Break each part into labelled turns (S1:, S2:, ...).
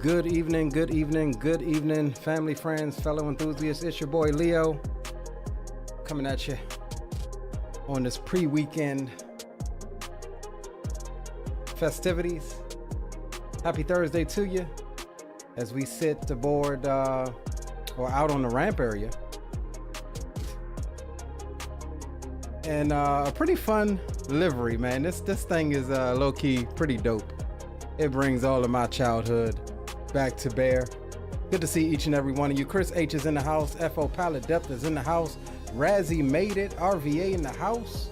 S1: Good evening, good evening, good evening, family, friends, fellow enthusiasts. It's your boy Leo coming at you on this pre-weekend festivities. Happy Thursday to you as we sit aboard or out on the ramp area. And a pretty fun livery, man. This thing is low-key pretty dope. It brings all of my childhood back to bear. Good to see each and every one of you. Chris H is in the house. FO Palette Depth is in the house. Razzie made it. RVA in the house.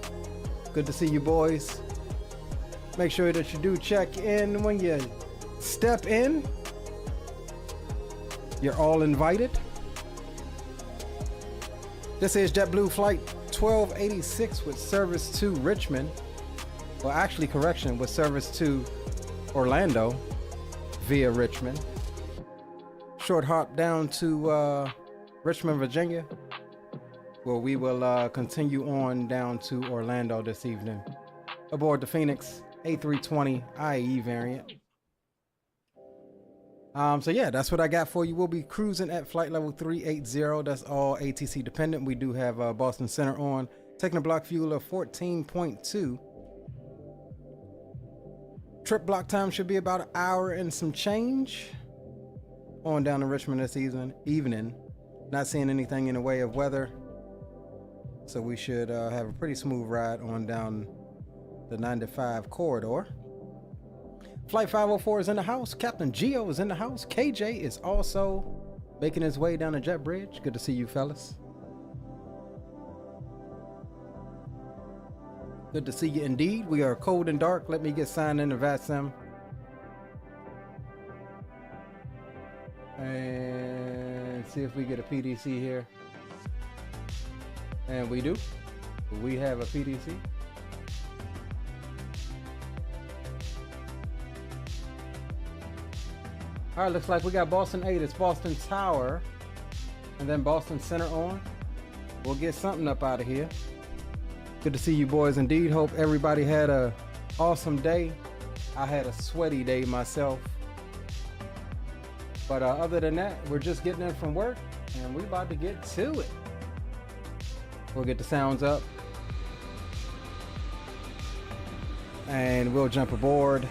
S1: Good to see you boys. Make sure that you do check in when you step in. You're all invited. This is JetBlue Flight 1286 with service to Richmond. Well, actually, correction, with service to Orlando via Richmond. Short hop down to Richmond, Virginia, where we will continue on down to Orlando this evening aboard the Fenix A320 IAE variant. So yeah, that's what I got for you. We'll be cruising at flight level 380. That's all ATC dependent. We do have Boston Center on, taking a block fuel of 14.2. Trip block time should be about an hour and some change. On down to Richmond this evening. Not seeing anything in the way of weather, so we should have a pretty smooth ride on down the 95 corridor. Flight 504 is in the house. Captain Geo is in the house. KJ is also making his way down the jet bridge. Good to see you fellas. Good to see you indeed. We are cold and dark. Let me get signed into VATSIM. And see if we get a PDC here. And we do. We have a PDC. All right, looks like we got Boston 8. It's Boston Tower and then Boston Center on. We'll get something up out of here. Good to see you boys indeed. Hope everybody had a awesome day. I had a sweaty day myself. But other than that, we're just getting in from work and we're about to get to it. We'll get the sounds up and we'll jump aboard.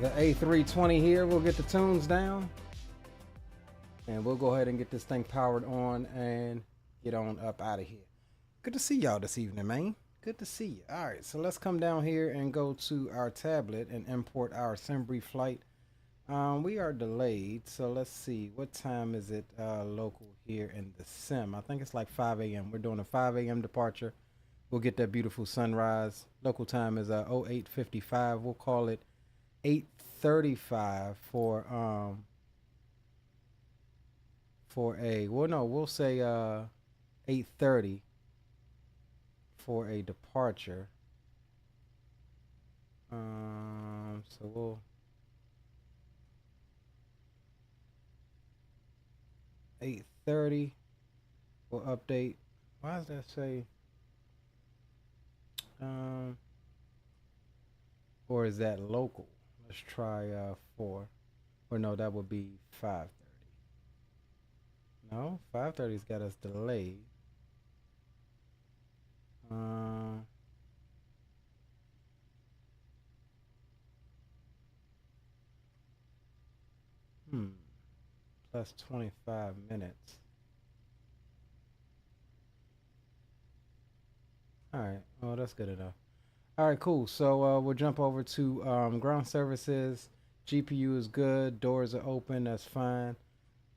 S1: The A320 here, we'll get the tunes down and we'll go ahead and get this thing powered on and get on up out of here. Good to see y'all this evening, man. Good to see you. All right, so let's come down here and go to our tablet and import our assembly flight. We are delayed, so let's see. What time is it local here in the sim? I think it's like 5 a.m. We're doing a 5 a.m. departure. We'll get that beautiful sunrise. Local time is 08:55. We'll call it 8:35 for a, well, no, we'll say 8:30 for a departure. So we'll $8:30. We'll update. Why does that say? Or is that local? Let's try 4. Or no, that would be 5:30. No, 5:30's got us delayed. Plus 25 minutes. All right, well, that's good enough. All right, cool. So we'll jump over to ground services. GPU is good. Doors are open. That's fine.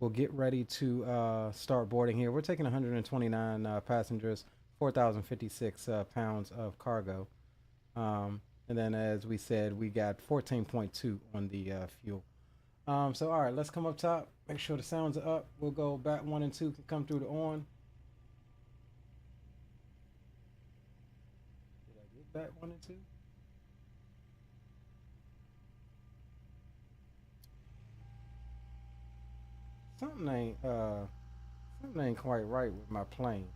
S1: We'll get ready to start boarding here. We're taking 129 passengers, 4,056 pounds of cargo. And then, as we said, we got 14.2 on the fuel. So, all right, let's come up top. Make sure the sounds are up. We'll go back 1 and 2 can come through the on. Did I get back 1 and 2? Something ain't quite right with my plane.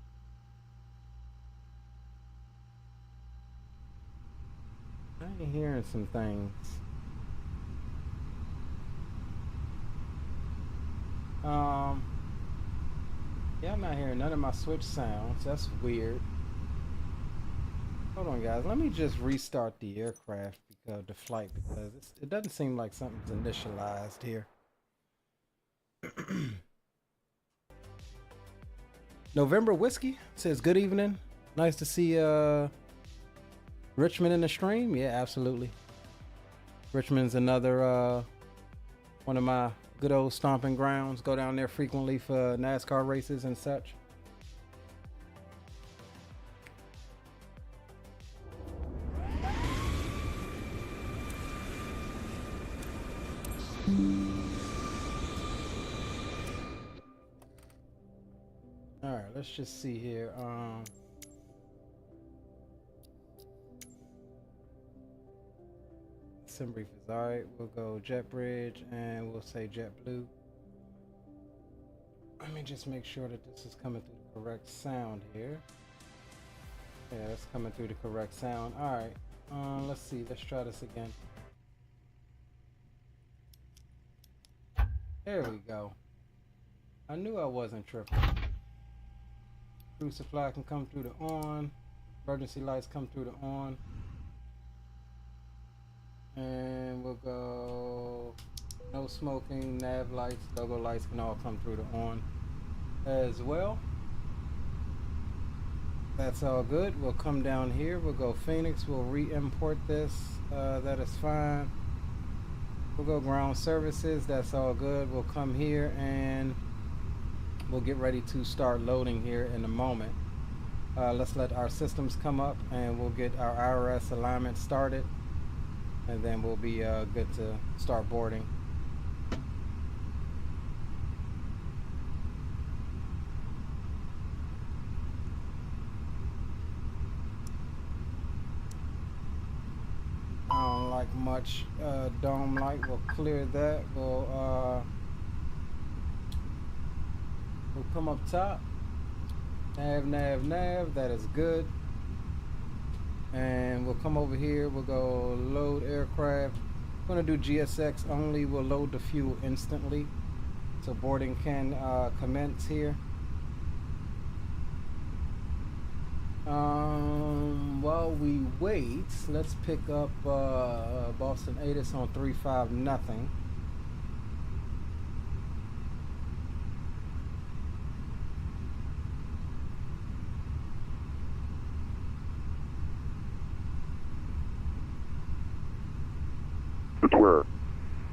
S1: I ain't hearing some things. Yeah, I'm not hearing none of my switch sounds. That's weird. Hold on, guys. Let me just restart the aircraft because the flight, because it doesn't seem like something's initialized here. November Whiskey says, good evening. Nice to see Richmond in the stream. Yeah, absolutely. Richmond's another one of my good old stomping grounds. Go down there frequently for NASCAR races and such. All right, let's just see here. Sim brief is all right. We'll go JetBridge and we'll say JetBlue. Let me just make sure that this is coming through the correct sound here. Yeah, it's coming through the correct sound. All right, let's see. Let's try this again. There we go. I knew I wasn't tripping. Crew supply can come through the on. Emergency lights come through the on. And we'll go no smoking, nav lights, logo lights can all come through the on as well. That's all good. We'll come down here. We'll go Phoenix. We'll re-import this. That is fine. We'll go ground services. That's all good. We'll come here and we'll get ready to start loading here in a moment. Let's let our systems come up and we'll get our IRS alignment started. And then we'll be good to start boarding. I don't like much dome light. We'll clear that. We'll come up top. Nav, nav, nav. That is good. And we'll come over here. We'll go load aircraft. We're gonna do GSX only. We'll load the fuel instantly, so boarding can commence here. While we wait, let's pick up Boston Atis on 3-5 nothing.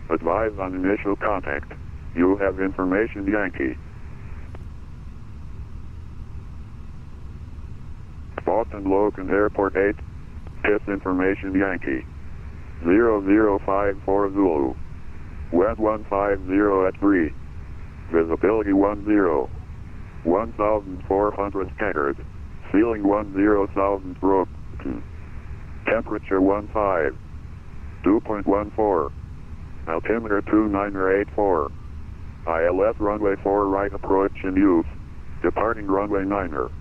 S2: Advise on initial contact. You have information Yankee. Boston Logan Airport 8. Test information Yankee. 0054 Zulu. Wind 150 at 3. Visibility 10. 1,400 scattered. Ceiling 10,000 broken. Temperature 15. 2.14. Altimeter 2984. ILS runway 4 right approach in use. Departing runway 9er.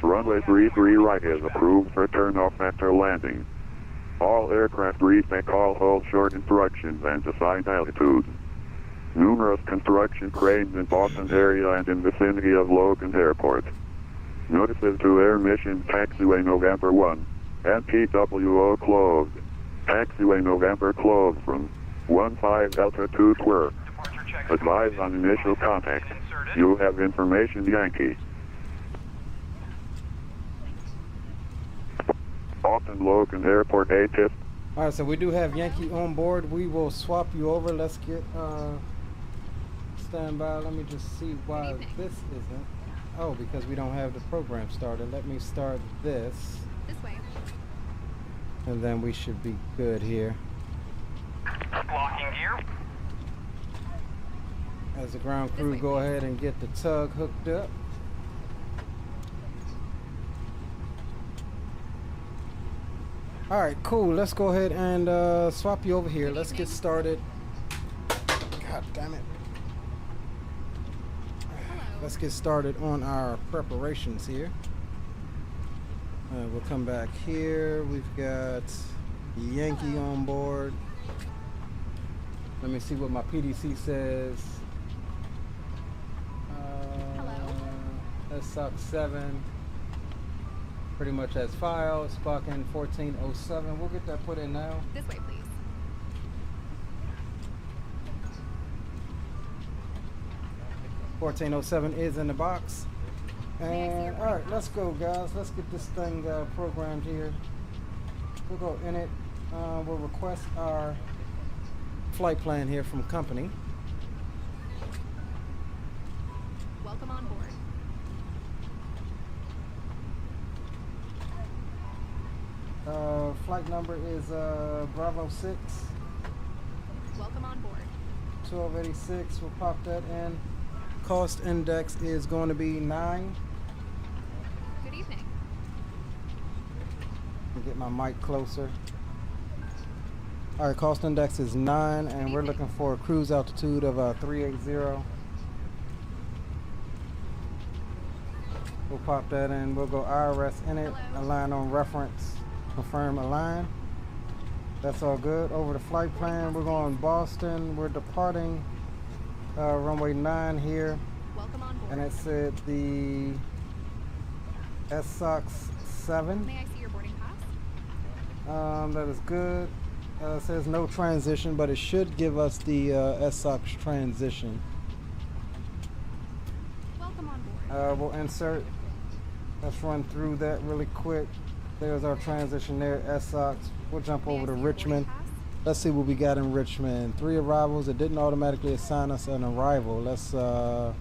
S2: Runway 33 right is approved for turnoff after landing. All aircraft respect all hold short instructions and assigned altitudes. Numerous construction cranes in Boston area and in vicinity of Logan Airport. Notices to air mission taxiway November 1. NPWO closed. Taxiway November closed from 15 Delta 2 Square. Advise on initial contact. You have information Yankee. Boston Logan Airport 8 tip.
S1: Alright, so we do have Yankee on board. We will swap you over. Let's get stand by. Let me just see why this isn't. Oh, because we don't have the program started. Let me start this.
S3: This way.
S1: And then we should be good here.
S4: Locking gear.
S1: As the ground crew go ahead and get the tug hooked up. Alright, cool. Let's go ahead and swap you over here. Let's get started. God damn it. Let's get started on our preparations here. We'll come back here. We've got Yankee on board. Let me see what my PDC says. That sucks 7. Pretty much has files. Fucking 1407. We'll get that put in now.
S3: This way, please.
S1: $14.07 is in the box. And all right, let's go, guys. Let's get this thing programmed here. We'll go in it. We'll request our flight plan here from company.
S3: Welcome on board.
S1: Flight number is Bravo 6.
S3: Welcome on board.
S1: 1286. We'll pop that in. Cost index is going to be 9.
S3: Good evening.
S1: Get my mic closer. All right, cost index is 9, and we're looking for a cruise altitude of 380. We'll pop that in. We'll go IRS in it.
S3: Hello.
S1: Align on reference. Confirm align. That's all good. Over the flight plan, we're going Boston. We're departing runway 9 here.
S3: Welcome on board.
S1: And it said the SOX 7.
S3: May I see your boarding pass?
S1: That is good. It says no transition, but it should give us the SOX transition.
S3: Welcome on board.
S1: We'll insert. Let's run through that really quick. There's our transition there, SOX. We'll jump
S3: May I
S1: over to
S3: see your boarding
S1: Richmond.
S3: pass?
S1: Let's see what we got in Richmond. 3 arrivals. It didn't automatically assign us an arrival. Let's
S3: Hello.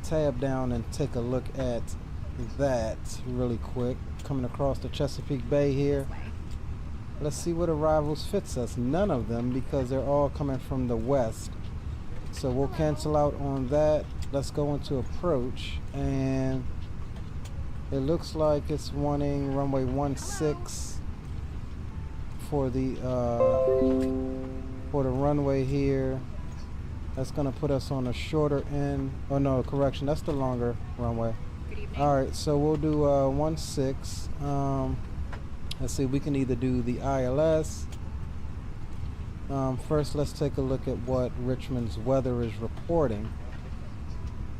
S1: tab down and take a look at that really quick. Coming across the Chesapeake Bay here.
S3: This way.
S1: Let's see what arrivals fits us. None of them, because they're all coming from the west. So we'll cancel out on that. Let's go into approach, and it looks like it's wanting runway 16 for the runway here. That's gonna put us on the shorter end. Oh no, correction, that's the longer runway.
S3: Good evening.
S1: All right, so we'll do 16. Let's see, we can either do the ILS. First, let's take a look at what Richmond's weather is reporting.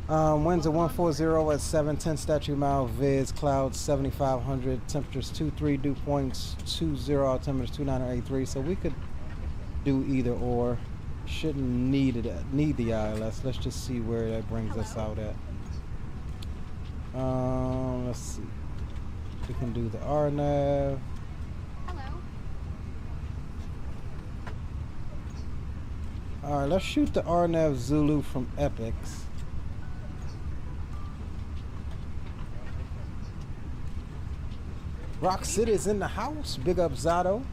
S1: Winds at 140 at 710 statute mile, viz, clouds 7500, temperatures 23, dew points 20, altimeters 29 or 83. So we could do either or. Shouldn't need the ILS. Let's just see where that brings us out at. Let's see. We can do the RNAV.
S3: Hello.
S1: All right, let's shoot the RNAV Zulu from Epics. Rock City's in the house. Big up Zato.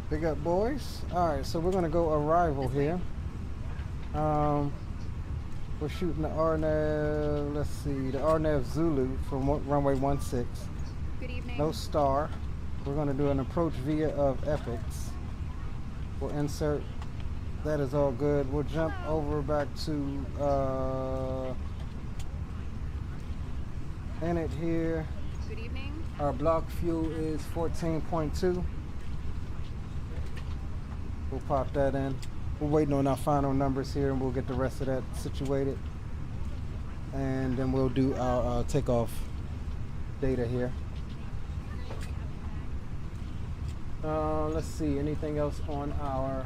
S1: Big up boys. All right, so we're gonna go arrival here. We're shooting the RNAV. Let's see, the RNAV Zulu from runway 16.
S3: Good evening.
S1: No star. We're gonna do an approach via of Epics. We'll insert. That is all good. We'll jump over back to in it here.
S3: Good evening.
S1: Our block fuel is 14.2. We'll pop that in. We're waiting on our final numbers here, and we'll get the rest of that situated. And then we'll do our takeoff data here. Let's see, anything else on our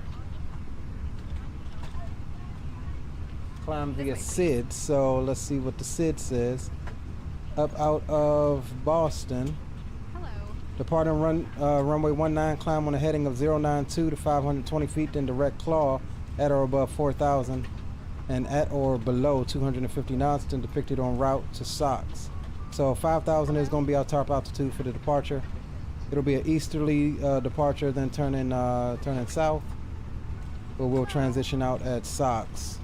S1: climb via SID? So let's see what the SID says. Up out of Boston.
S3: Hello.
S1: Departing runway 19, climb on a heading of 092 to 520 feet, then direct claw at or above 4,000 and at or below 250 knots, then depicted on route to SOX. So 5,000 is going to be our top altitude for the departure. It'll be an easterly departure, then turning south, but we'll transition out at SOX.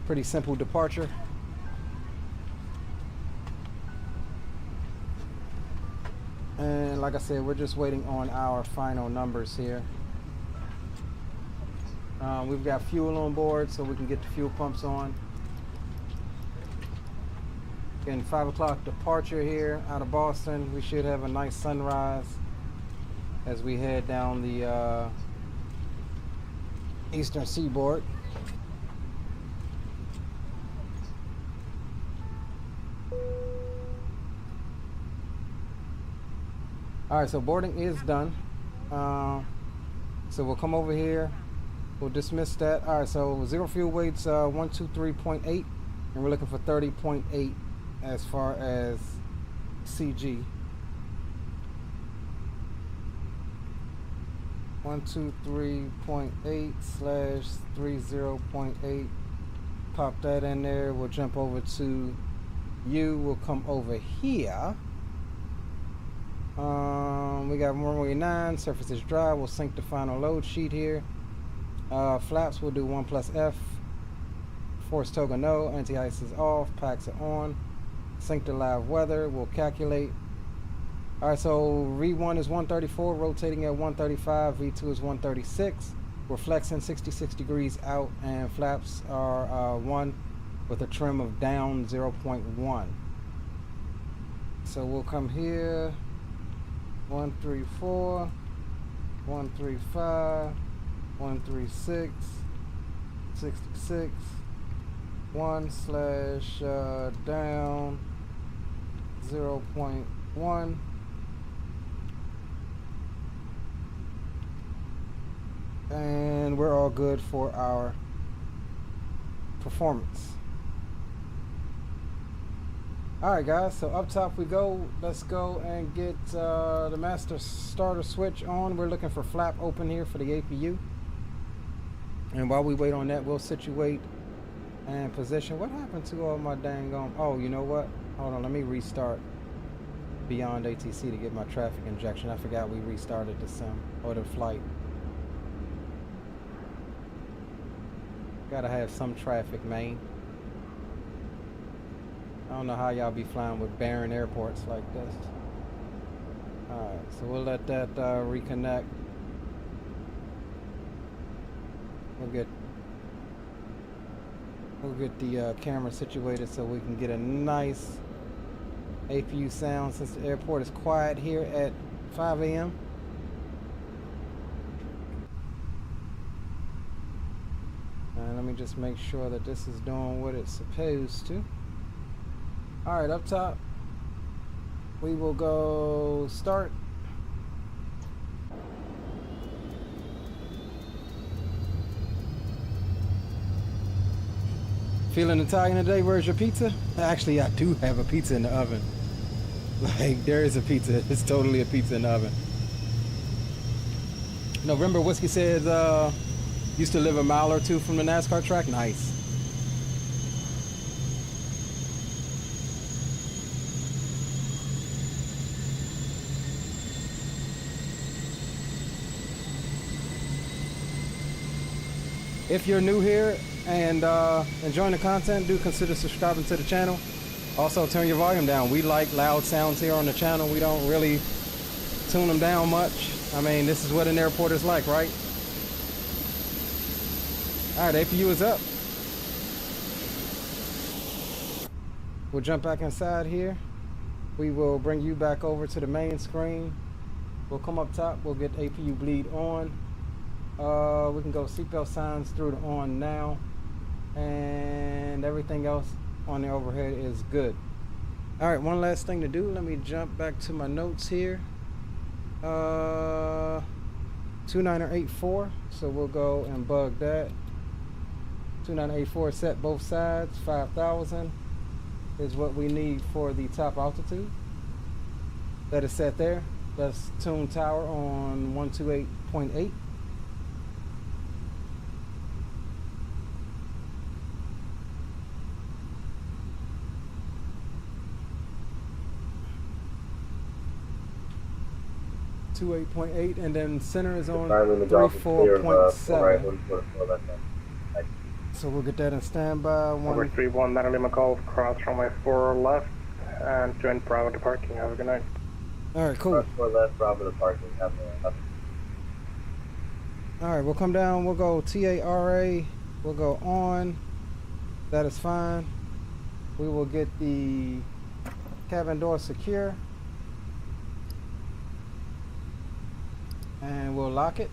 S1: Pretty simple departure. And like I said, we're just waiting on our final numbers here. We've got fuel on board, so we can get the fuel pumps on. Again, 5 o'clock departure here out of Boston. We should have a nice sunrise as we head down the eastern seaboard. Alright, so boarding is done. So we'll come over here. We'll dismiss that. Alright, so zero fuel weight's 123.8, and we're looking for 30.8 as far as CG. 123.8 / 30.8. Pop that in there. We'll jump over to U. We'll come over here. We got runway 9, surface is dry. We'll sync the final load sheet here. Flaps, we'll do 1+F. Force toga no, anti-ice is off, packs are on. Sync the live weather, we'll calculate. Alright, so V1 is 134, rotating at 135, V2 is 136. We're flexing 66 degrees out, and flaps are 1 with a trim of down 0.1. So we'll come here. 134, 135, 136, 66, 1 / down 0.1. And we're all good for our performance. Alright guys, so up top we go. Let's go and get the master starter switch on. We're looking for flap open here for the APU. And while we wait on that, we'll situate and position. What happened to all my dang oh, you know what? Hold on, let me restart Beyond ATC to get my traffic injection. I forgot we restarted the sim or the flight. Gotta have some traffic, man. I don't know how y'all be flying with barren airports like this. Alright, so we'll let that reconnect. We'll get the camera situated so we can get a nice APU sound since the airport is quiet here at 5 a.m. And let me just make sure that this is doing what it's supposed to. Alright, up top, we will go start. Feeling Italian today? Where's your pizza? Actually, I do have a pizza in the oven. Like, there is a pizza. It's totally a pizza in the oven. November Whiskey says, used to live a mile or two from the NASCAR track. Nice. If you're new here and enjoying the content, do consider subscribing to the channel. Also, turn your volume down. We like loud sounds here on the channel. We don't really tune them down much. I mean, this is what an airport is like, right? All right, APU is up. We'll jump back inside here. We will bring you back over to the main screen. We'll come up top. We'll get APU bleed on. We can go seatbelt signs through the on now, and everything else on the overhead is good. All right, one last thing to do. Let me jump back to my notes here. 2984, so we'll go and bug that. 2984 set both sides. 5,000 is what we need for the top altitude. That is set there. Let's tune tower on 128.8. And then center is on 34.7. So we'll get that in standby.
S4: Number 31, Natalie McCall, cross runway 4 left, and join Bravo to parking. Have a good night.
S1: Alright, cool.
S5: 4 left, Bravo to parking.
S1: Alright, we'll come down. We'll go TARA. We'll go on. That is fine. We will get the cabin door secure. And we'll lock it.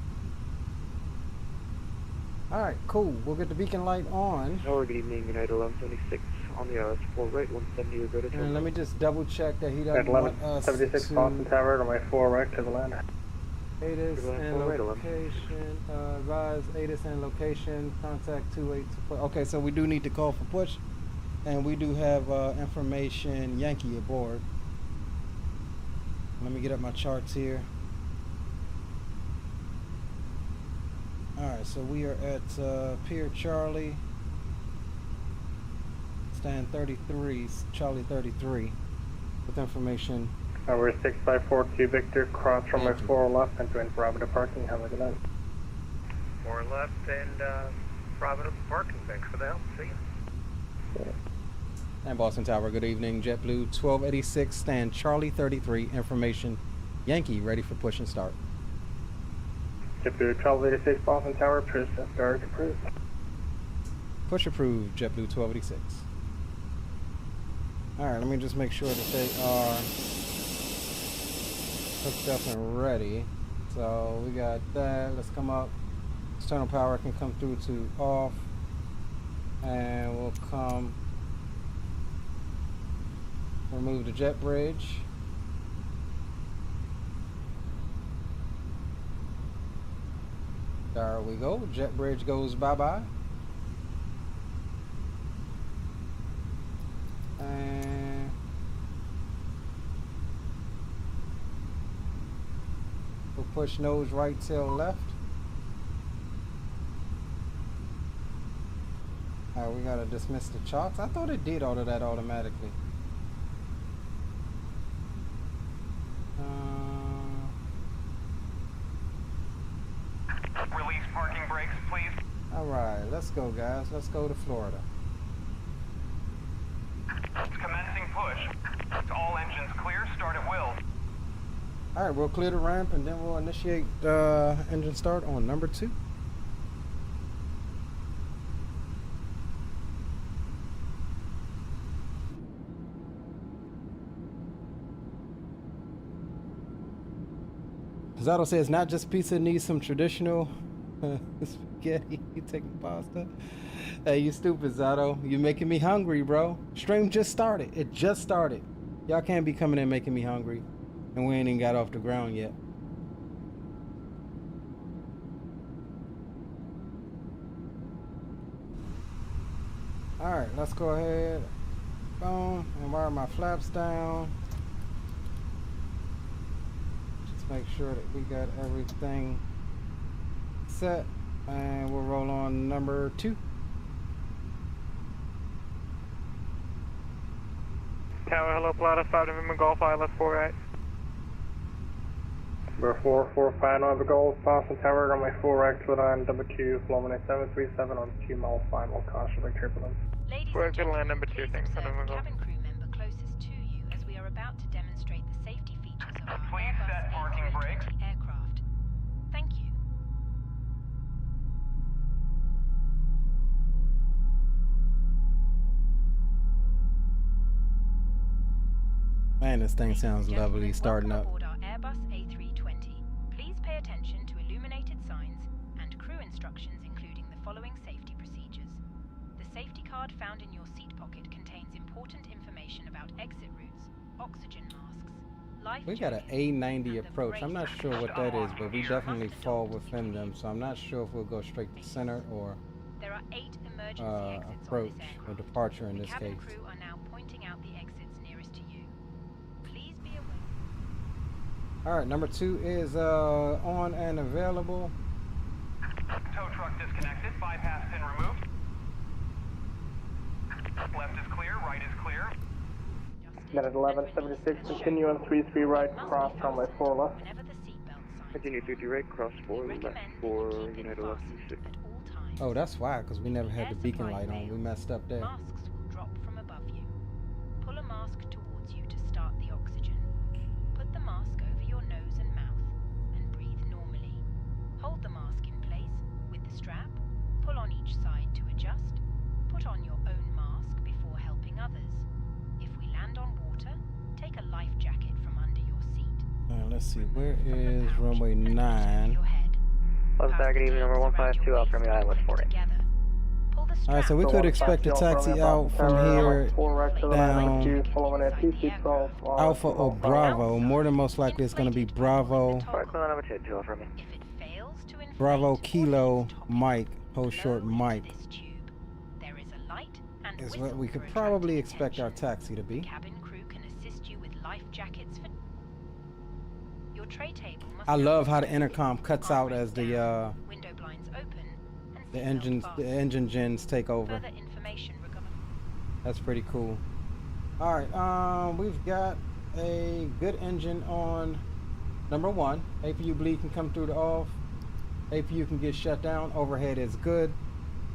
S1: Alright, cool. We'll get the beacon light on.
S5: Tower, good evening, United 1176 on the Aorus 4 right, 170 or go to
S1: And let me just double check that he
S4: At
S1: doesn't want us
S4: 76
S1: to
S4: Boston Tower on my 4 right to the land.
S1: ATIS and
S5: Right,
S1: location, advise ATIS and location, contact 2824. Okay, so we do need to call for push, and we do have information Yankee aboard. Let me get up my charts here. Alright, so we are at Pier Charlie, stand 33, Charlie 33, with information.
S4: We're 6542 Victor, cross from my 4 left and join Bravo to parking. Have a good night.
S6: 4 left and Bravo to parking. Thanks for the help. See ya.
S1: And Boston Tower, good evening. JetBlue 1286, stand Charlie 33, information Yankee, ready for push and start.
S4: JetBlue 1286 Boston Tower, push and start approved.
S1: Push approved, JetBlue 1286. Alright, let me just make sure that they are hooked up and ready. So we got that. Let's come up. External power can come through to off. And we'll come remove the jet bridge. There we go. Jet bridge goes bye-bye. And we'll push nose right till left. Alright, we gotta dismiss the chocks. I thought it did all of that automatically.
S6: Release parking brakes, please.
S1: Alright, let's go guys. Let's go to Florida.
S6: Commencing push. All engines clear. Start at will.
S1: Alright, we'll clear the ramp and then we'll initiate engine start on number 2. Zato says not just pizza, needs some traditional spaghetti. You taking pasta? Hey, you stupid, Zato. You making me hungry, bro. Stream just started. It just started. Y'all can't be coming in making me hungry. And we ain't even got off the ground yet. Alright, let's go ahead. Boom. And wire my flaps down. Just make sure that we got everything set. And we'll roll on number 2.
S6: Tower, hello, Plata, 5 November Golf, I left 4 right.
S4: Number 445 November Golf, Boston Tower on my 4 right to the line, number 2, Flight 737 on 2 mile final, caution for turbulence.
S7: Ladies
S6: We're
S7: and
S6: good
S7: gentlemen,
S6: land number 2,
S7: please
S6: thanks,
S7: observe
S6: November
S7: the
S6: Golf.
S7: cabin crew member closest to you as we are about to demonstrate the safety features of our
S6: Please set parking
S7: Airbus
S6: brakes.
S7: A320 aircraft. Thank you.
S1: Man, this thing sounds
S7: Ladies and
S1: lovely
S7: gentlemen,
S1: starting
S7: welcome
S1: up.
S7: aboard our Airbus A320. Please pay attention to illuminated signs and crew instructions, including the following safety procedures. The safety card found in your seat pocket contains important information about exit routes, oxygen masks, life
S1: We got an
S7: jackets,
S1: A90
S7: and the
S1: approach. I'm not
S7: brake
S1: sure what that is, but we
S7: Sure.
S1: definitely
S7: Must
S1: fall
S7: adopt
S1: within them.
S7: sequence.
S1: So I'm not sure if we'll go straight to center or
S7: There are 8 emergency exits
S1: approach
S7: on this
S1: or
S7: aircraft.
S1: departure in
S7: The
S1: this
S7: cabin
S1: case.
S7: crew are now pointing out the exits nearest to you. Please be aware.
S1: All right, number 2 is on and available.
S6: Tow truck disconnected, bypass pin removed. Left is clear, right is clear.
S4: Minute 1176, continue on 33 right, cross from my 4 left.
S7: Whenever the seatbelt sign
S5: Continue 50 right, cross 4 left for United 1126.
S7: at all times.
S1: Oh, that's why, because we never had the
S7: Air
S1: beacon
S7: supply
S1: light on. We
S7: fails.
S1: messed up there.
S7: Masks will drop from above you. Pull a mask towards you to start the oxygen. Put the mask over your nose and mouth and breathe normally. Hold the mask in place with the strap. Pull on each side to adjust. Put on your own mask before helping others. If we land on water, take a life jacket from under your seat.
S1: All right, let's see, where is runway 9?
S5: Good evening, number 152 out from your West 48.
S1: Alright, so we could expect a taxi out from here down Alpha or Bravo. More than most likely it's going to be Bravo. Bravo Kilo Mike, hold short Mike, is what we could probably expect our taxi to be. I love how the intercom cuts out as the engine gens take over. That's pretty cool. All right, we've got a good engine on number 1. APU bleed can come through the off. APU can get shut down. Overhead is good.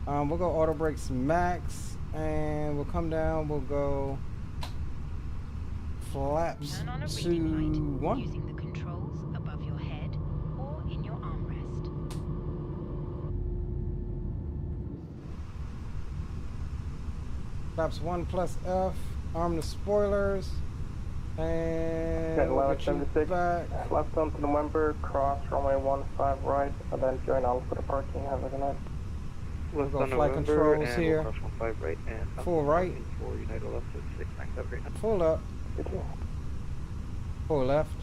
S1: We'll go auto brakes max, and we'll come down. We'll go flaps to 1.
S7: Using the controls above your head or in your armrest.
S1: Flaps 1 plus F. Arm the spoilers. And we'll get you back.
S4: Left onto November, cross runway 15 right, and then join Alpha to parking. Have a good night.
S1: We'll go flight controls here.
S5: Right and
S1: full right. Full up. Full left.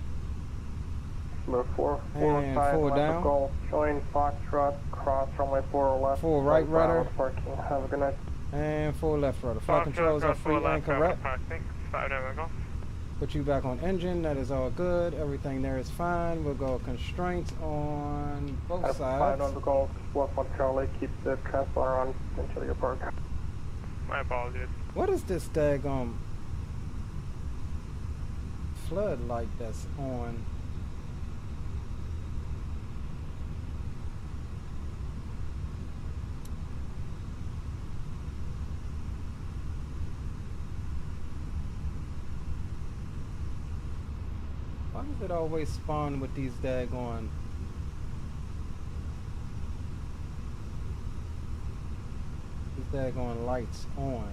S4: Number 4,
S1: and
S4: 5,
S1: full down.
S4: Golf, join Foxtrot, cross runway 4 left.
S1: Full right rudder.
S4: Parking. Have a good night.
S1: And full left rudder. Flight controls are free and correct. Put you back on engine. That is all good. Everything there is fine. We'll go constraints on both sides.
S4: 5 on the Golf, 1 Charlie. Keep the transponder on until you park.
S6: My apologies.
S1: What is this daggone flood light that's on? Why does it always spawn with these daggone lights on?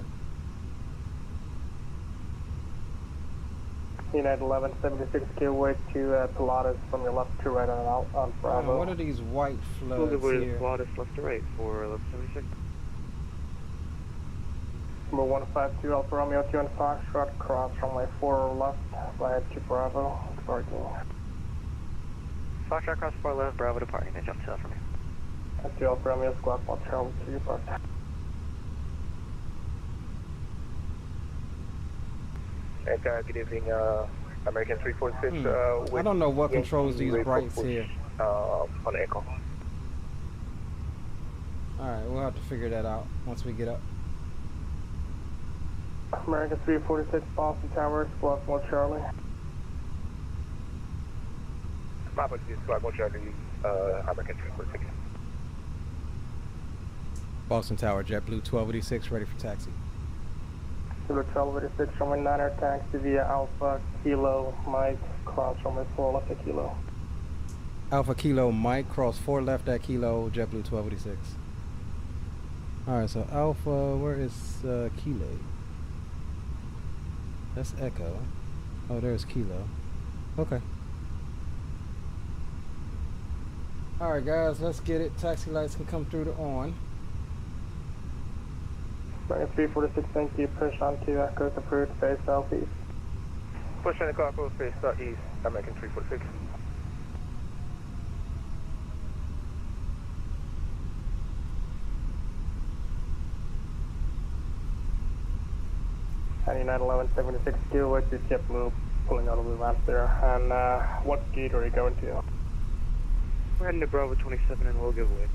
S4: United 1176 Gateway to Pilatus from your left to right on Bravo.
S1: What are these white floods here?
S5: Pilatus left to right for 1176.
S4: Number 152 Alpha Romeo 2 and Foxtrot, cross runway 4 left via to Bravo, parking.
S5: Foxtrot cross 4 left, Bravo to parking, then jump to that for me.
S4: 2 Alpha Romeo squad 1 Charlie to your park.
S6: Good evening, American 346.
S1: I don't know what controls these brights here.
S6: On the ankle.
S1: Alright, we'll have to figure that out once we get up.
S4: American 346 Boston Tower, squad 1 Charlie.
S6: My apologies, squad 1 Charlie, American 346.
S1: Boston Tower, JetBlue 1286, ready for taxi.
S4: Zulu 1286, runway 9 taxi via Alpha Kilo Mike, cross runway 4 left at Kilo.
S1: Alpha Kilo Mike, cross 4 left at Kilo, JetBlue 1286. Alright, so Alpha, where is Kilo? That's Echo. Oh, there's Kilo. Okay. Alright guys, let's get it. Taxi lights can come through to on.
S4: Runway 346, thank you. Push on to Echo approved, face southeast.
S6: Push on the car, face southeast, American 346.
S4: And United 1176 Q, what's your JetBlue pulling out of the ramp there? And what gate are you going to?
S5: We're heading to Bravo 27 and we'll give away.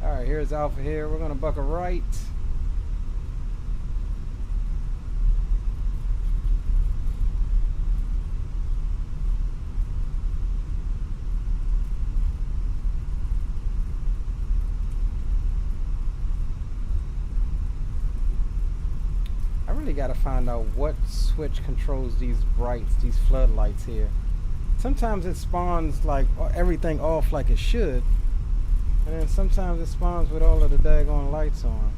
S1: Alright, here's Alpha here. We're gonna buck a right. I really gotta find out what switch controls these brights, these floodlights here. Sometimes it spawns like everything off like it should, and then sometimes it spawns with all of the daggone lights on.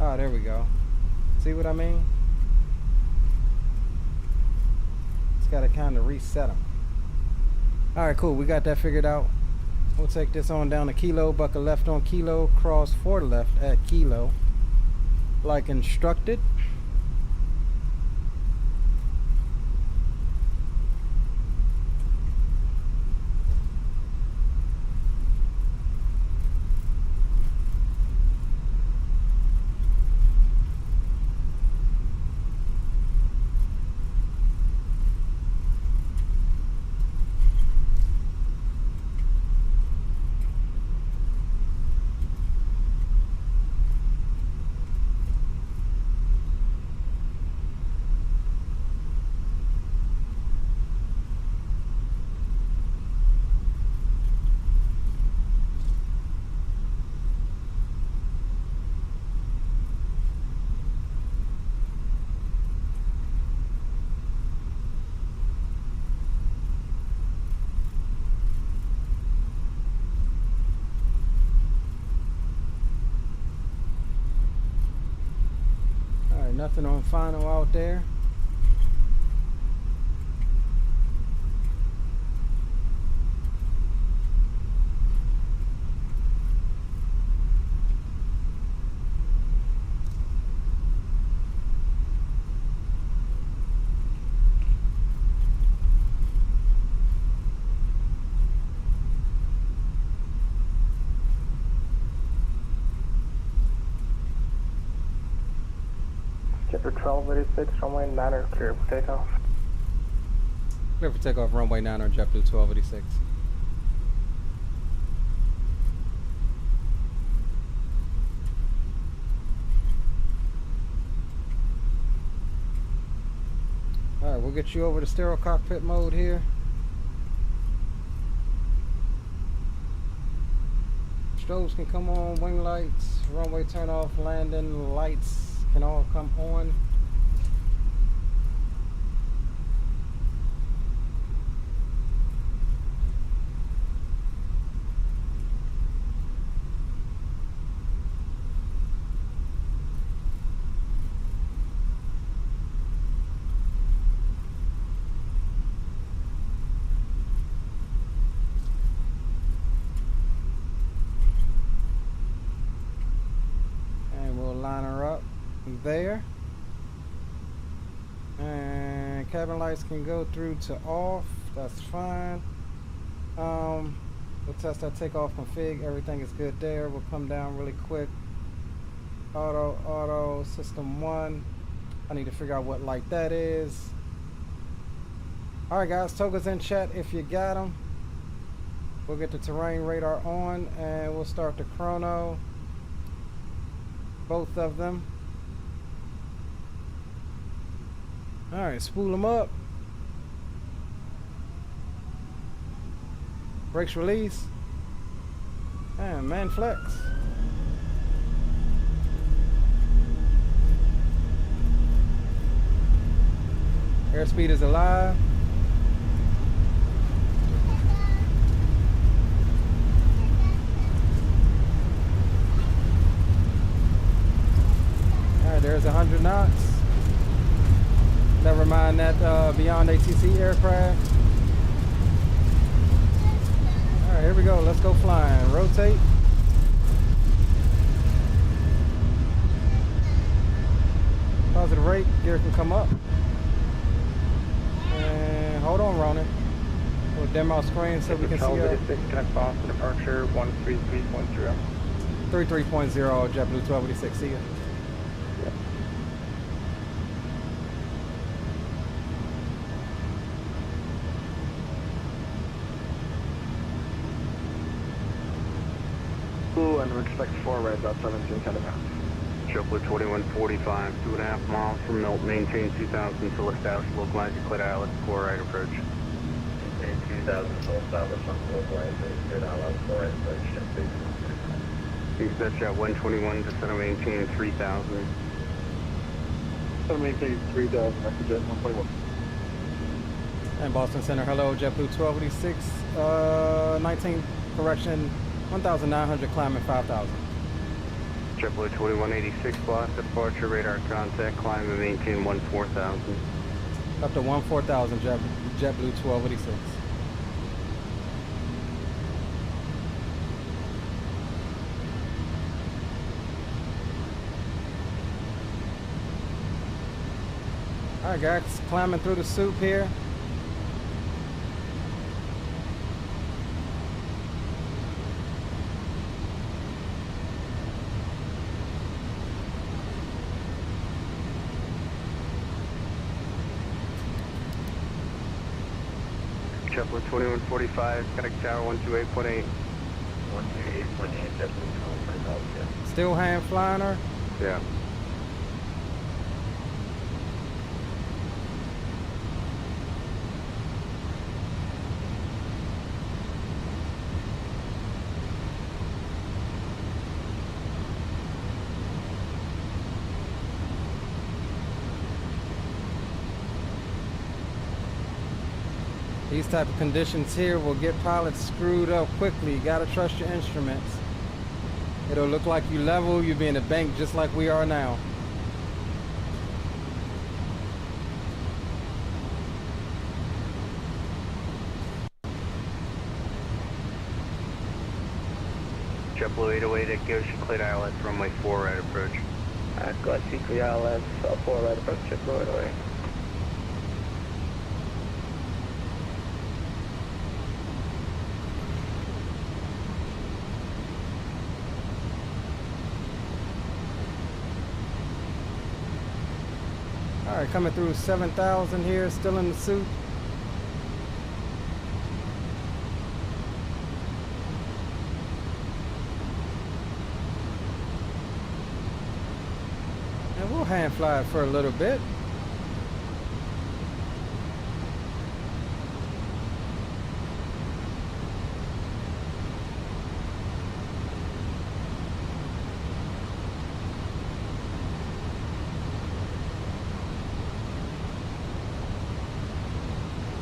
S1: Oh, there we go. See what I mean? Just gotta kind of reset them. Alright, cool. We got that figured out. We'll take this on down to Kilo, buckle left on Kilo, cross for the left at Kilo, like instructed. Nothing on final out there.
S4: Chipper 1286, runway 9er, clear for takeoff.
S1: Clear for takeoff, runway 9er, JetBlue 1286. Alright, we'll get you over to stereo cockpit mode here. Strobes can come on, wing lights, runway turn off, landing lights can all come on. And we'll line her up there, and cabin lights can go through to off. That's fine. We'll test our takeoff config. Everything is good there. We'll come down really quick. Auto system 1. I need to figure out what light that is. Alright guys, togas in chat if you got them. We'll get the terrain radar on and we'll start the chrono, both of them. Alright, spool them up. Brakes release. And man flex. Airspeed is alive. Alright, there's 100 knots. Never mind that beyond ATC aircraft. Alright, here we go. Let's go flying. Rotate. Positive rate. Gear can come up. And hold on, Ronan. We'll dim our screen so we can see our...
S4: Connect Boston, departure 133.0.
S1: 33.0, JetBlue 1286. See ya.
S4: And we expect 4 right about 17 kind of pounds.
S5: JetBlue 2145, 2.5 miles from Melt, maintain 2000 until established localized declared ILS core right approach.
S8: Maintain 2000 until established localized declared ILS core right approach.
S5: Expect at 121 to center maintain 3000.
S4: Center maintain 3000, that's jet 121.
S1: And Boston Center, hello, JetBlue 1286, 19, correction, 1,900, climbing 5,000.
S5: JetBlue 2186, boss, departure radar contact, climb and maintain 14,000.
S1: Up to 14,000, JetBlue 1286. All right, guys, climbing through the soup here.
S5: JetBlue 2145, connect tower 128.8.
S8: 128.8, JetBlue 1200.
S1: Still hand flying her.
S5: Yeah.
S1: These type of conditions here will get pilots screwed up quickly. You gotta trust your instruments. It'll look like you level, you'll be in the bank just like we are now.
S5: JetBlue 808 at Goshen Clayton Island, runway 4 right approach.
S8: Go Clayton Island, 4 right approach, JetBlue 808.
S1: All right, coming through 7,000 here, still in the soup. And we'll hand fly it for a little bit.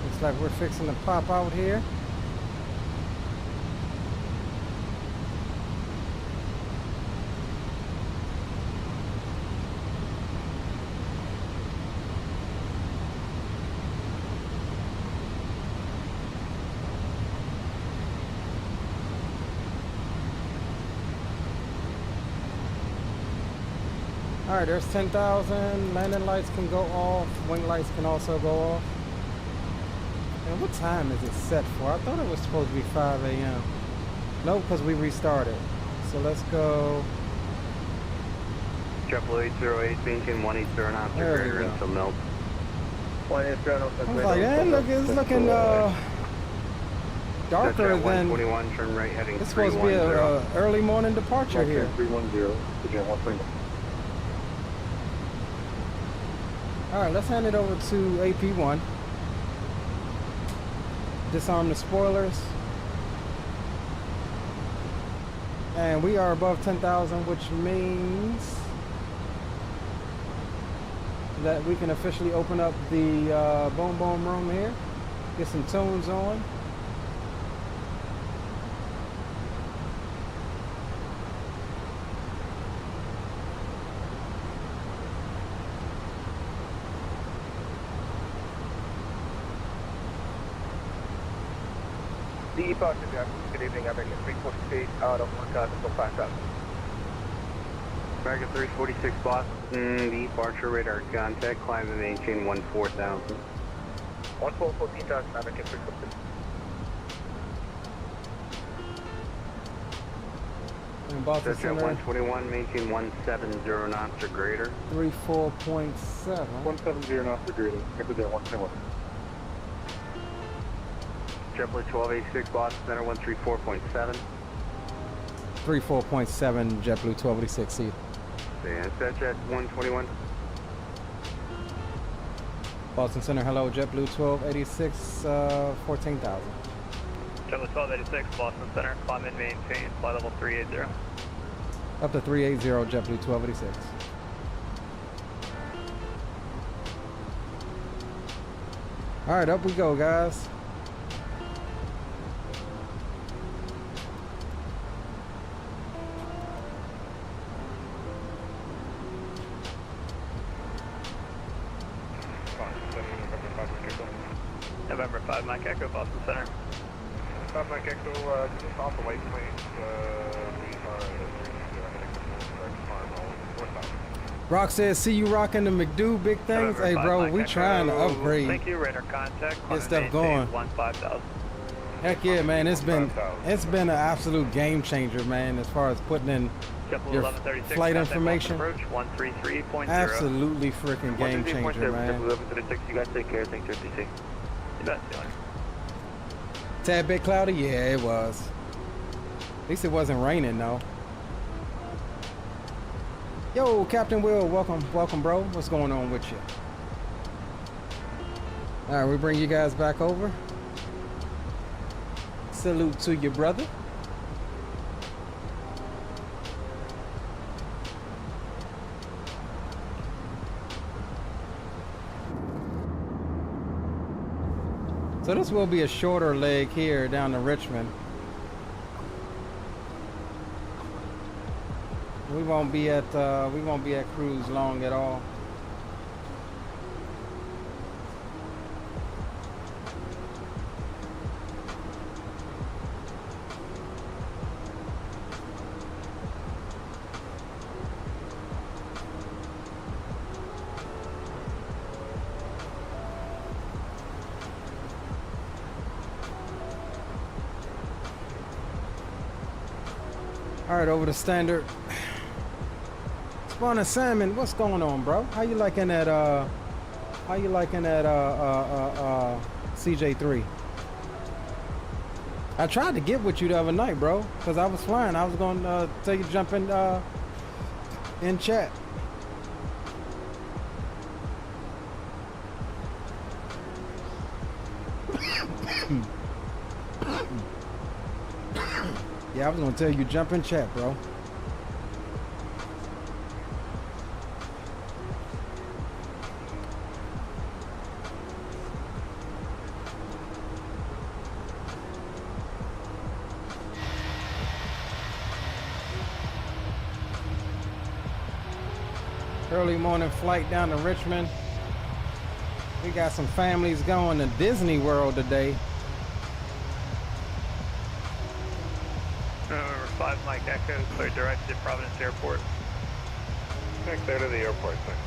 S1: Looks like we're fixing to pop out here. All right, there's 10,000. Landing lights can go off. Wing lights can also go off. And what time is it set for? I thought it was supposed to be 5 a.m. No, because we restarted. So let's go.
S5: JetBlue 808, maintain 180 knots or
S1: There we
S5: greater
S1: go.
S5: until melt.
S8: 180 knots
S1: I was like, yeah, look, it's looking darker
S5: Jet
S1: than.
S5: 121, turn right heading
S1: It's supposed to be a early morning departure here.
S2: 310, again, 130.
S1: All right, let's hand it over to AP1. Disarm the spoilers. And we are above 10,000, which means that we can officially open up the boom boom room here. Get some tunes on.
S6: Departure, good evening, American 346 out of 1,000 to 5,000.
S5: American 346 Boston, departure radar contact, climb and maintain 14,000.
S6: 14,000, American 346.
S1: And Boston
S5: Jet
S1: Center,
S5: 121, maintain 170 knots or greater.
S1: 34.7.
S2: 170 knots or greater. After that, 121.
S5: JetBlue 1286 Boston Center, 134.7.
S1: 34.7 JetBlue 1286C.
S5: And set Jet 121.
S1: Boston Center, hello, JetBlue 1286, 14,000.
S6: JetBlue 1286, Boston Center, climb and maintain, flight level 380.
S1: Up to 380 JetBlue 1286. All right, up we go, guys.
S5: November 5, Mike Echo, Boston Center.
S6: 5 Mike Echo, just off the waypoint, we are
S1: Rock says, see you rocking the McDo big things. Hey, bro, we trying to upgrade.
S5: Thank you, radar contact.
S1: Get stuff going.
S5: 15,000.
S1: Heck yeah, man. It's been an absolute game changer, man, as far as putting in your flight information.
S5: Approach 133.0.
S1: Absolutely freaking game changer, man.
S5: 1136, you guys take care. Thanks, RTC. You bet, Dylan.
S1: Tad bit cloudy? Yeah, it was. At least it wasn't raining, though. Yo, Captain Will, welcome, bro. What's going on with you? All right, we bring you guys back over. Salute to your brother. So this will be a shorter leg here down to Richmond. We won't be at cruise long at all. All right, over to standard. Spawning Salmon, what's going on, bro? How you liking that CJ3? I tried to get with you the other night, bro, because I was flying. I was going to tell you to jump in chat. Yeah, I was going to tell you jump in chat, bro. Early morning flight down to Richmond. We got some families going to Disney World today.
S5: November 5, Mike Echo, clear direct to Providence Airport.
S6: Clear to the airport, thanks.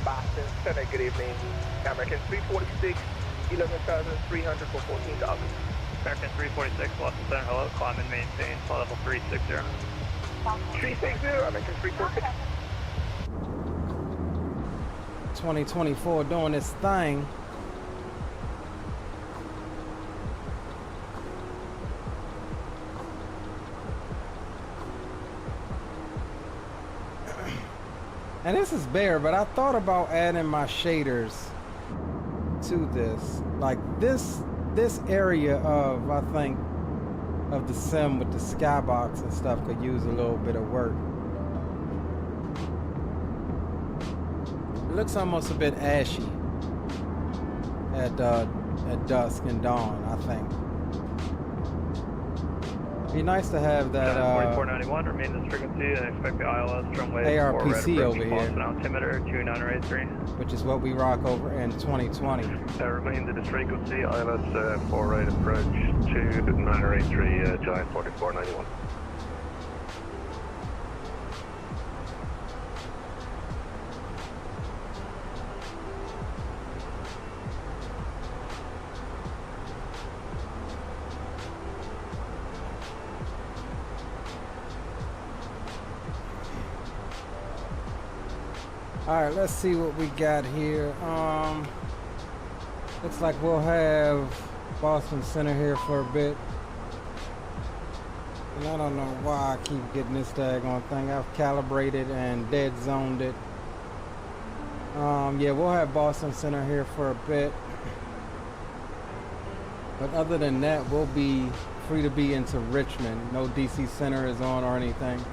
S9: Boston Center, good evening. American 346, 11,300 for 14,000.
S5: American 346, Boston Center, hello, climb and maintain, flight level 360.
S9: 360, American 346.
S1: 2024 doing its thing. And this is bare, but I thought about adding my shaders to this. Like this area of, I think, of the sim with the skybox and stuff could use a little bit of work. It looks almost a bit ashy at dusk and dawn, I think. Be nice to have that
S5: 4491, remain this frequency and expect the ILS runway
S1: ARPC over here,
S5: altimeter 2983,
S1: which is what we rock over in 2020.
S5: Remain this frequency, ILS 4 right approach 2983, Giant 4491.
S1: All right, let's see what we got here. Looks like we'll have Boston Center here for a bit. And I don't know why I keep getting this daggone thing. I've calibrated and dead zoned it. Yeah, we'll have Boston Center here for a bit. But other than that, we'll be free to be into Richmond. No DC Center is on or anything.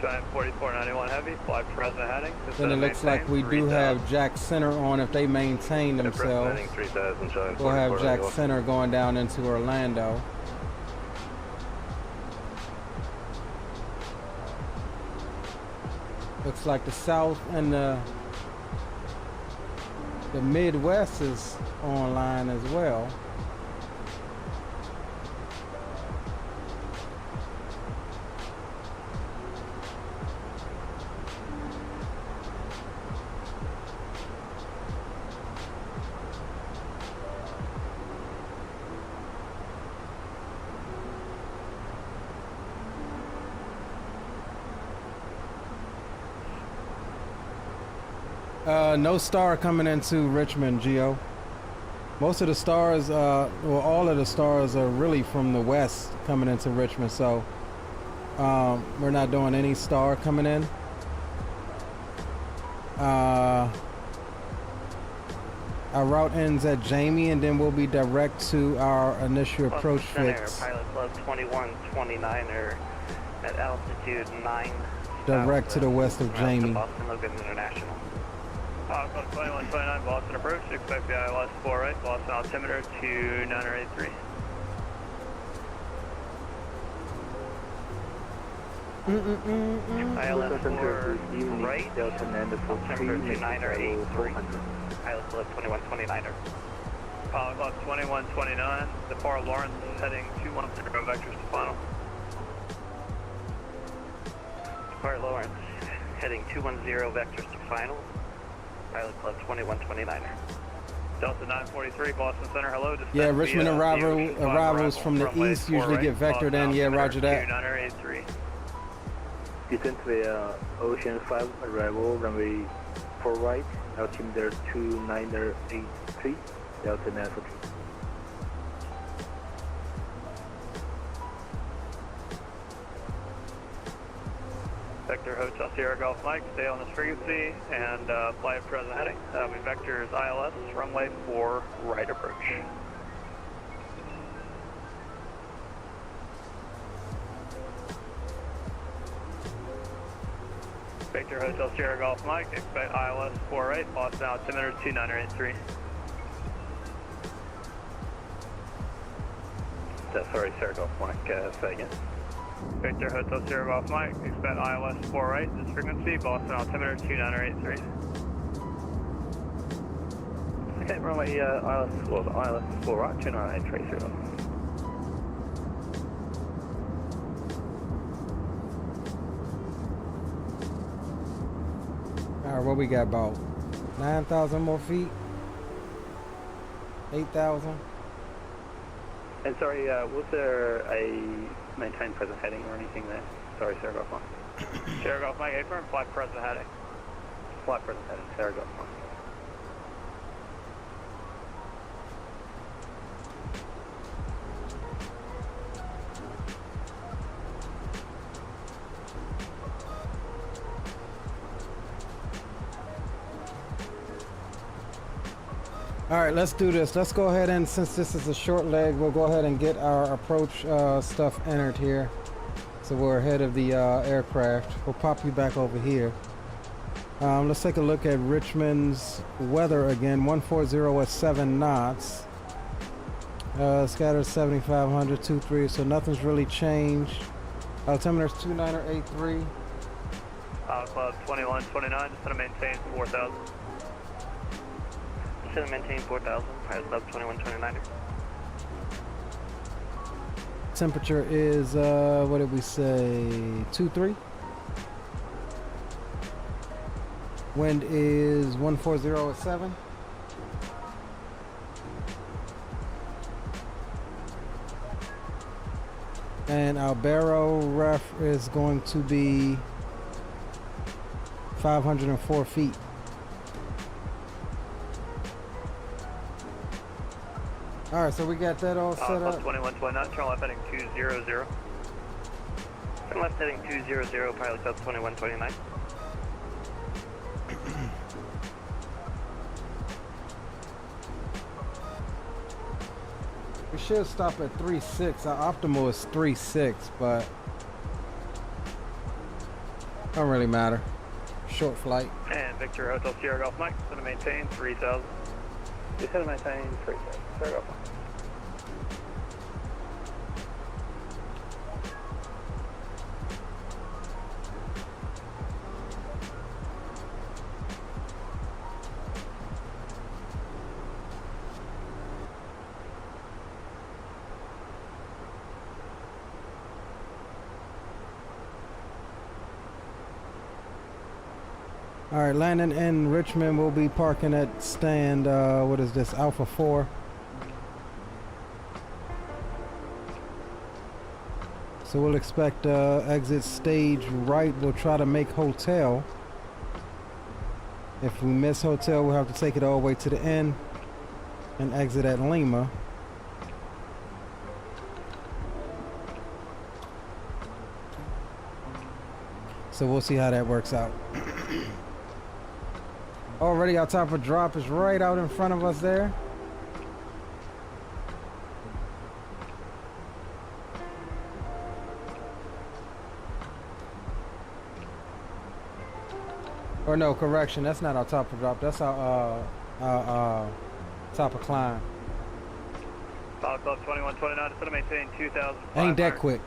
S6: Giant 4491 Heavy, fly present heading.
S1: Then it looks like we do have Jack Center on if they maintain themselves. We'll have Jack Center going down into Orlando. Looks like the South and the Midwest is online as well. No star coming into Richmond, Geo. Most of the stars, well, all of the stars are really from the west coming into Richmond, so we're not doing any star coming in. Our route ends at Jamie, and then we'll be direct to our initial approach fix.
S8: Pilot Club 2129er at altitude 9.
S1: Direct to the west of Jamie.
S8: Boston Logan International.
S6: Club 2129 Boston approach, expect the ILS 4 right, Boston altimeter 2983.
S8: ILS 4 right, altimeter 2983. Pilot Club 2129er.
S6: Pilot Club 2129, depart Lawrence heading 210 vectors to final.
S8: Depart Lawrence heading 210 vectors to final. Pilot Club 2129er.
S6: Delta 943, Boston Center, hello.
S1: Yeah, Richmond arrivals from the east usually get vectored in. Yeah, roger that.
S6: 2983.
S8: Descent via Ocean 5, arrival runway 4 right, altimeter 2983, Delta 943.
S6: Vector Hotel Sierra Golf Mike, stay on this frequency and fly at present heading. That'll be Vector's ILS, runway 4 right approach. Vector Hotel Sierra Golf Mike, expect ILS 4 right, Boston altimeter 2983.
S8: Sorry, Sierra Golf Mike, say again.
S6: Victor Hotel Sierra Golf Mike, expect ILS 4 right, this frequency, Boston altimeter 2983.
S8: Okay, runway ILS 4 right, 2983, Sierra.
S1: Alright, what we got, about 9,000 more feet? 8,000?
S8: And sorry, was there a maintain present heading or anything there? Sorry, Sierra Golf Mike.
S6: Sierra Golf Mike, affirm, fly present heading.
S8: Flight present heading, Sierra Golf Mike.
S1: All right, let's do this. Let's go ahead and, since this is a short leg, we'll go ahead and get our approach stuff entered here. So we're ahead of the aircraft. We'll pop you back over here. Let's take a look at Richmond's weather again. 140 at 7 knots. Scatter 7,500, 23, so nothing's really changed. Altimeter's 2983.
S6: Club 2129, just gonna maintain 4,000.
S8: Just gonna maintain 4,000, Pilot Club 2129.
S1: Temperature is, what did we say, 23? Wind is 140 at 7. And our barrel ref is going to be 504 feet. All right, so we got that all set up.
S6: 2129, turn left heading 200.
S8: Turn left heading 200, Pilot Club 2129.
S1: We should stop at 3.6. Our optimal is 3.6, but Don't really matter. Short flight.
S6: And Victor Hotel Sierra Golf Mike, going to maintain 3,000.
S8: Just going to maintain 3,000. Sierra Golf Mike.
S1: All right, landing in Richmond. We'll be parking at stand, what is this, Alpha 4. So we'll expect exit stage right. We'll try to make hotel. If we miss hotel, we'll have to take it all the way to the end and exit at Lima. So we'll see how that works out. Already our top of drop is right out in front of us there. Or no, correction, that's not our top of drop, that's our top of climb.
S6: Pilot Club 2129, it's going to maintain 2,500.
S1: Ain't that quick.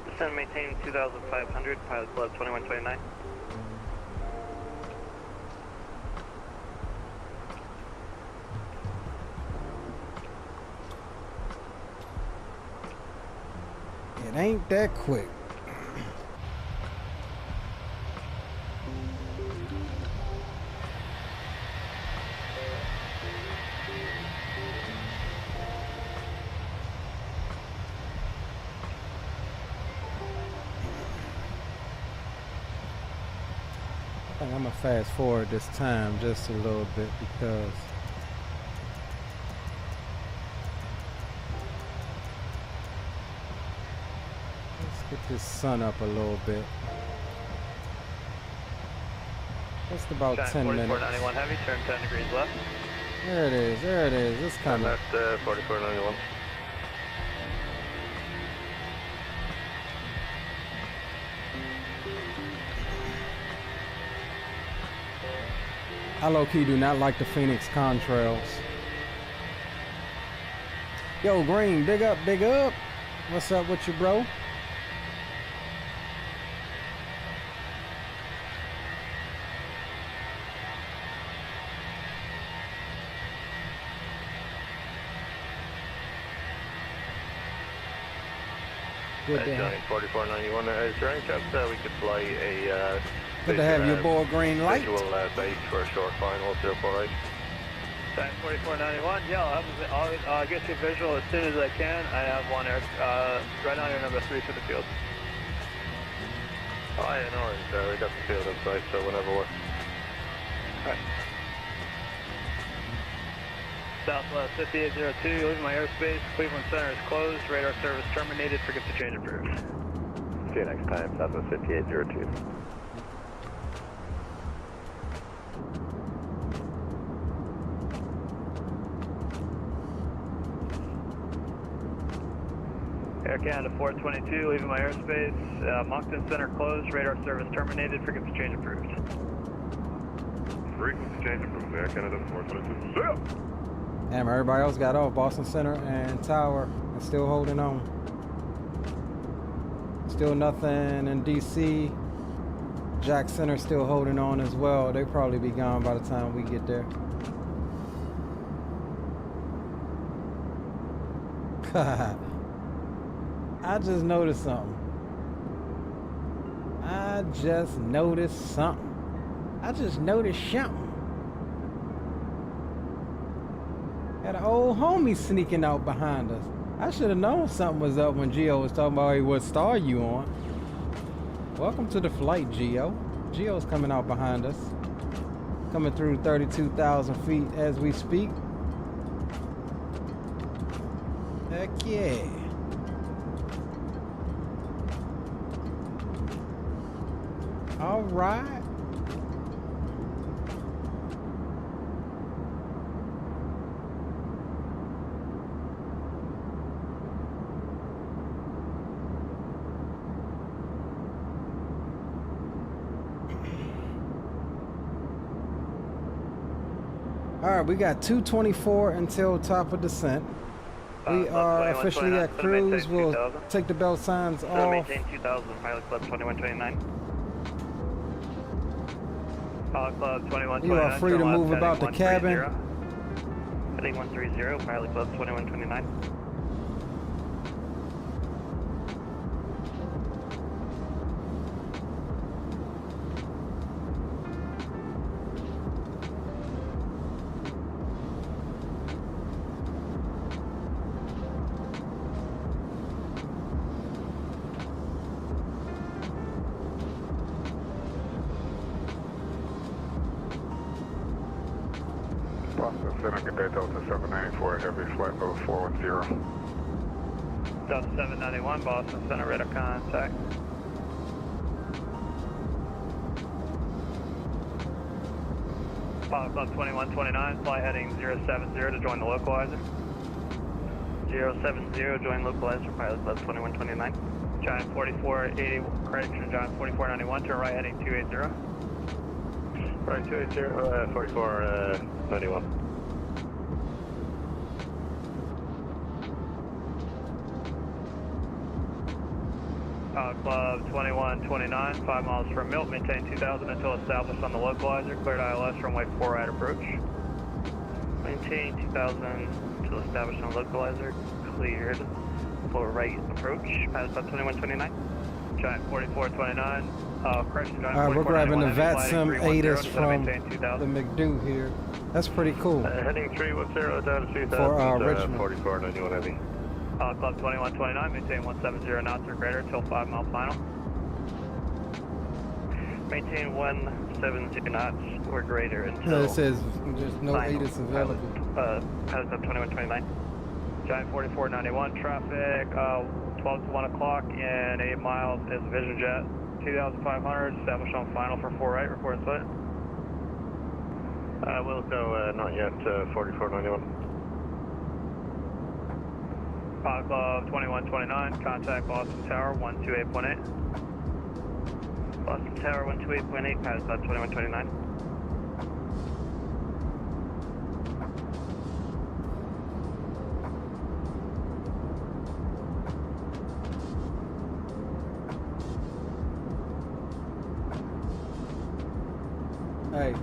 S6: It's going to maintain 2,500, Pilot Club 2129.
S1: It ain't that quick. I think I'm gonna fast forward this time just a little bit because let's get this sun up a little bit. Just about 10 minutes.
S6: 4491 heavy, turn 10 degrees left.
S1: There it is, there it is. It's coming.
S6: Left 4491.
S1: I low-key do not like the Fenix contrails. Yo, Green, big up, big up. What's up with you, bro? Good to have,
S6: 4491, is there any chance we could fly a
S1: good to have your boy Green Light.
S6: visual base for a short final 048? Time 4491, yeah, I'll get you a visual as soon as I can. I have one right now you're number 3 to the field. Oh, yeah, no worries, we got the field inside, so whenever we're... Alright. Southwest 5802, leaving my airspace. Cleveland Center is closed. Radar service terminated. Forget to change approved. See you next time, Southwest 5802. Air Canada 422, leaving my airspace. Moncton Center closed. Radar service terminated. Forget to change approved. Frequency change approved. Air Canada 422. See ya!
S1: Damn, everybody else got off. Boston Center and Tower is still holding on. Still nothing in DC. Jack Center still holding on as well. They'll probably be gone by the time we get there. I just noticed something. I just noticed something. Got an old homie sneaking out behind us. I should have known something was up when Geo was talking about, hey, what star you on? Welcome to the flight, Geo. Geo's coming out behind us. Coming through 32,000 feet as we speak. Heck yeah. All right. right, we got 224 until top of descent. We are officially at cruise. We'll take the belt signs off.
S6: Maintain 2000, Pilot Club 2129. Pilot Club 2129.
S1: You are free to move about the cabin.
S6: Heading 130, Pilot Club 2129.
S2: Seneca Delta 794, heavy flight level 410.
S6: Delta 791, Boston Center, radar contact. Pilot Club 2129, fly heading 070 to join the localizer. 070, join localizer, Pilot Club 2129. Giant 4480, correction, Giant 4491, turn right heading 280. Right 280, 4491. Club 2129, 5 miles from Milt, maintain 2000 until established on the localizer, cleared ILS, runway 4 right approach. Maintain 2000 until established on the localizer, cleared 4 right approach, Pilot Club 2129, Giant 4429, correction, Giant 4491.
S1: We're grabbing the VATSIM ATIS from the McDo here. That's pretty cool.
S6: Heading 310 down to 2000,
S1: for Richmond.
S6: 4491 heavy. Club 2129, maintain 170 knots or greater until 5 mile final. Maintain 170 knots or greater until.
S1: It says there's no ATIS available.
S6: Pilot Club 2129. Giant 4491, traffic 12 to 1 o'clock and 8 miles is Vision Jet. 2500, established on final for 4 right, report split. We'll go not yet, 4491. Pilot Club 2129, contact Boston Tower 128.8. Boston Tower 128.8, Pilot Club 2129.
S1: Hey.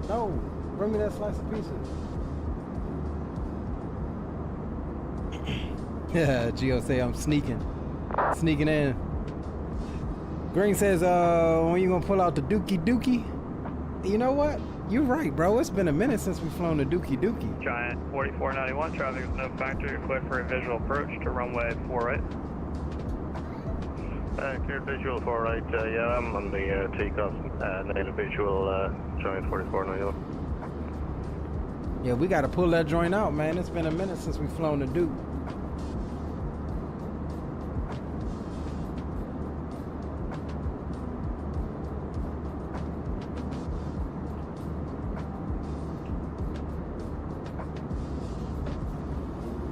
S1: No, bring me that slice of pizza. Yeah, Gio say I'm sneaking in. Green says, when you gonna pull out the Dookie? You know what? You're right, bro. It's been a minute since we've flown the Dookie.
S6: Giant 4491, traffic is no factor. Clear for a visual approach to runway 4 right. Clear visual 4 right. Yeah, I'm on the takeoff. Native visual Giant 4491.
S1: Yeah, we gotta pull that joint out, man. It's been a minute since we've flown the Duke.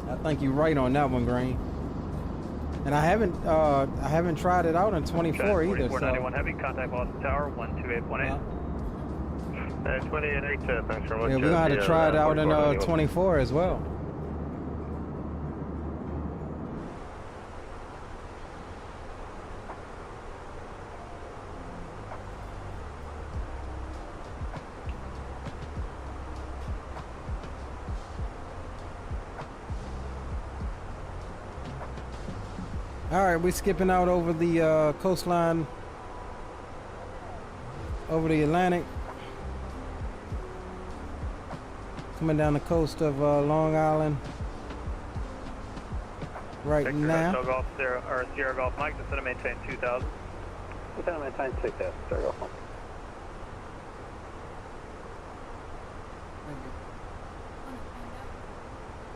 S1: I think you're right on that one, Green. And I haven't tried it out in 24 either.
S6: 4491 heavy, contact Boston Tower 128.8. 28.8, thanks very much.
S1: Yeah, we're gonna have to try it out in 24 as well. All right, we're skipping out over the coastline, over the Atlantic, coming down the coast of Long Island right
S6: Victor,
S1: now.
S6: Golf, Sierra Golf Mike, descend and maintain 2000. Descend and maintain 6000, Sierra Golf Mike.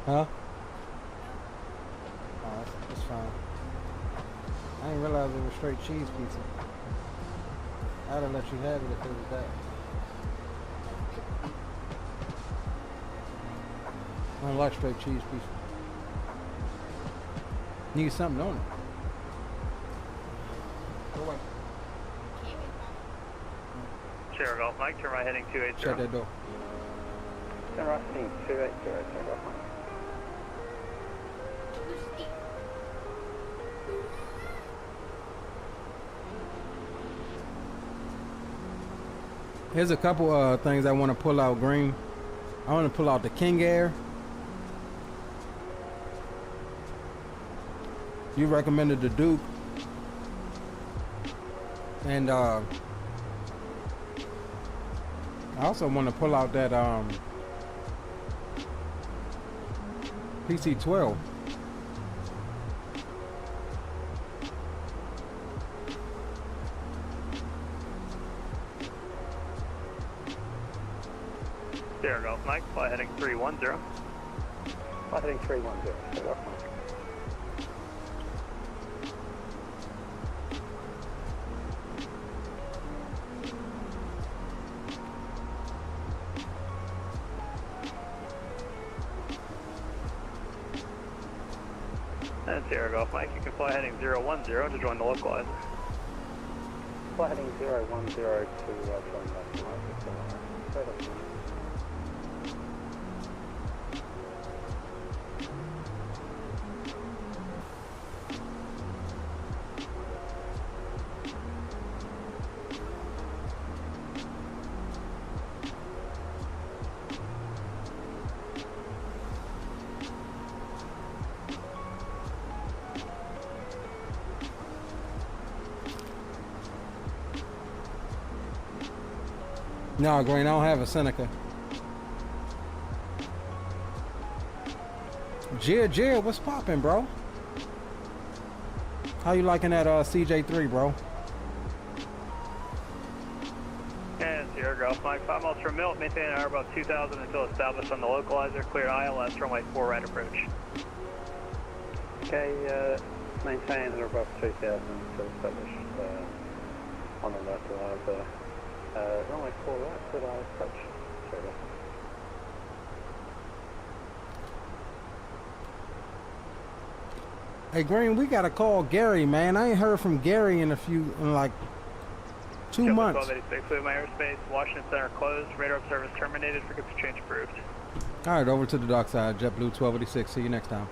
S1: Huh? Oh, that's fine. I didn't realize it was straight cheese pizza. I'd have let you have it if it was that. I don't like straight cheese pizza. Need something on it. Go away.
S6: Sierra Golf Mike, turn right heading 280.
S1: Shut that door.
S8: Turn right heading 280, turn off, Mike.
S1: Here's a couple things I want to pull out, Green. I want to pull out the King Air. You recommended the Duke. And I also want to pull out that PC-12.
S6: Sierra Golf Mike, fly heading 310.
S8: Fly heading 310, turn off, Mike.
S6: And Sierra Golf Mike, you can fly heading 010 to join the localizer.
S8: Fly heading 010 to join the localizer.
S1: No, Green, I don't have a Seneca. Jia, what's poppin', bro? How you liking that CJ3, bro?
S6: And Sierra Golf Mike, 5 miles from Milt, maintain an hour above 2,000 until established on the localizer. Clear ILS, runway 4 right approach.
S8: Okay, maintain at above 2,000 until established on the localizer. Runway 4 right, clear ILS approach.
S1: Hey, Green, we gotta call Gary, man. I ain't heard from Gary in like 2 months.
S6: 1286, clear my airspace. Washington Center closed. Radar service terminated. Frequency change approved.
S1: All right, over to the dock side. JetBlue 1286. See you next time.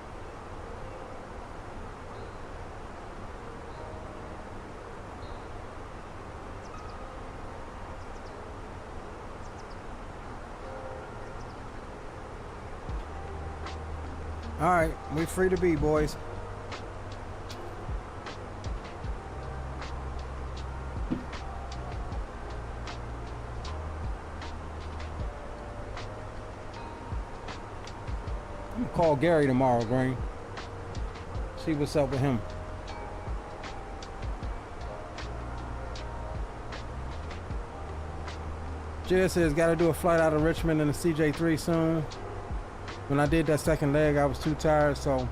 S1: All right, we free to be, boys. I'm gonna call Gary tomorrow, Green. See what's up with him. Jill says gotta do a flight out of Richmond in the CJ3 soon. When I did that second leg, I was too tired, so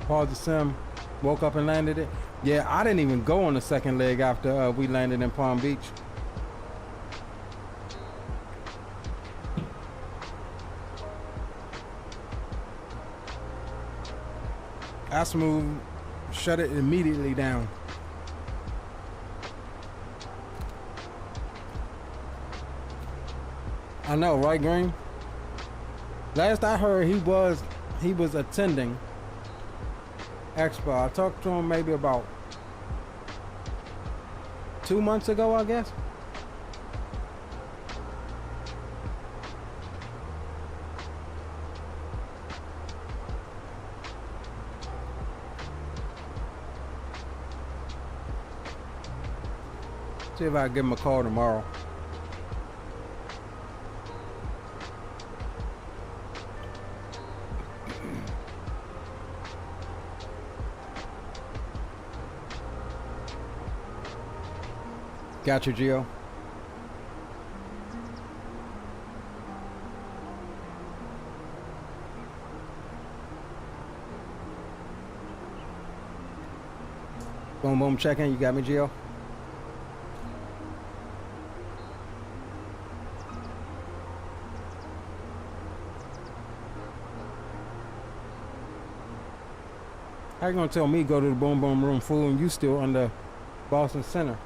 S1: paused the sim, woke up and landed it. Yeah, I didn't even go on the second leg after we landed in Palm Beach. I smooth, shut it immediately down. I know, right, Green? Last I heard, he was attending Expo. I talked to him maybe about 2 months ago, I guess. See if I can give him a call tomorrow. Got you, Gio. Boom, boom, check in. You got me, Gio? How you gonna tell me go to the boom boom room, fool, and you still under Boston Center?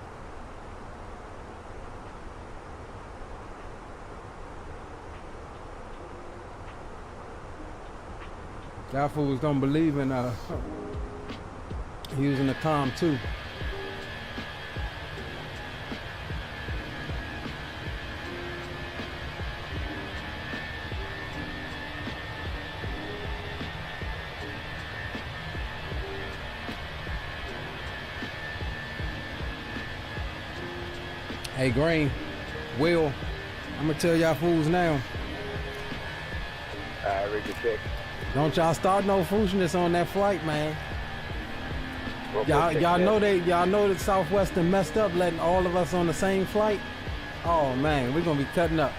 S1: Y'all fools don't believe in using the com too. Hey Green, Will, I'm gonna tell y'all fools now.
S9: Read the check.
S1: Don't y'all start no foolishness on that flight, man. Y'all know that Southwestern messed up letting all of us on the same flight. Oh man, we're gonna be cutting up.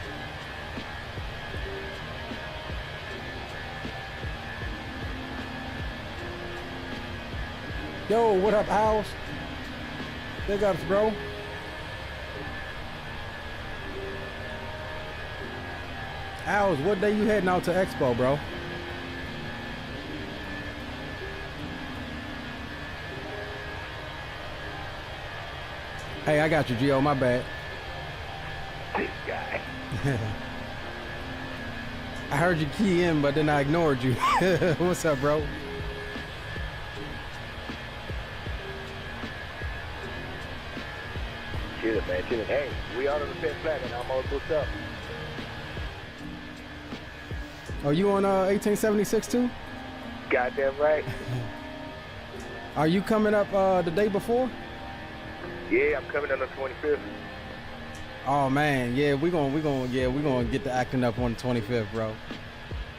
S1: Yo, what up, Owls? Big ups, bro. Owls, what day you heading out to Expo, bro? Hey, I got you, Gio. My bad.
S9: This guy.
S1: I heard you key in, but then I ignored you. What's up, bro?
S9: Chill, man. Chill. Hey, we out on the same flag, and I'm all booked up.
S1: Oh, you on 1876 too?
S9: Goddamn right.
S1: Are you coming up the day before?
S9: Yeah, I'm coming on the 25th.
S1: Oh man, yeah, we're gonna get to acting up on the 25th, bro.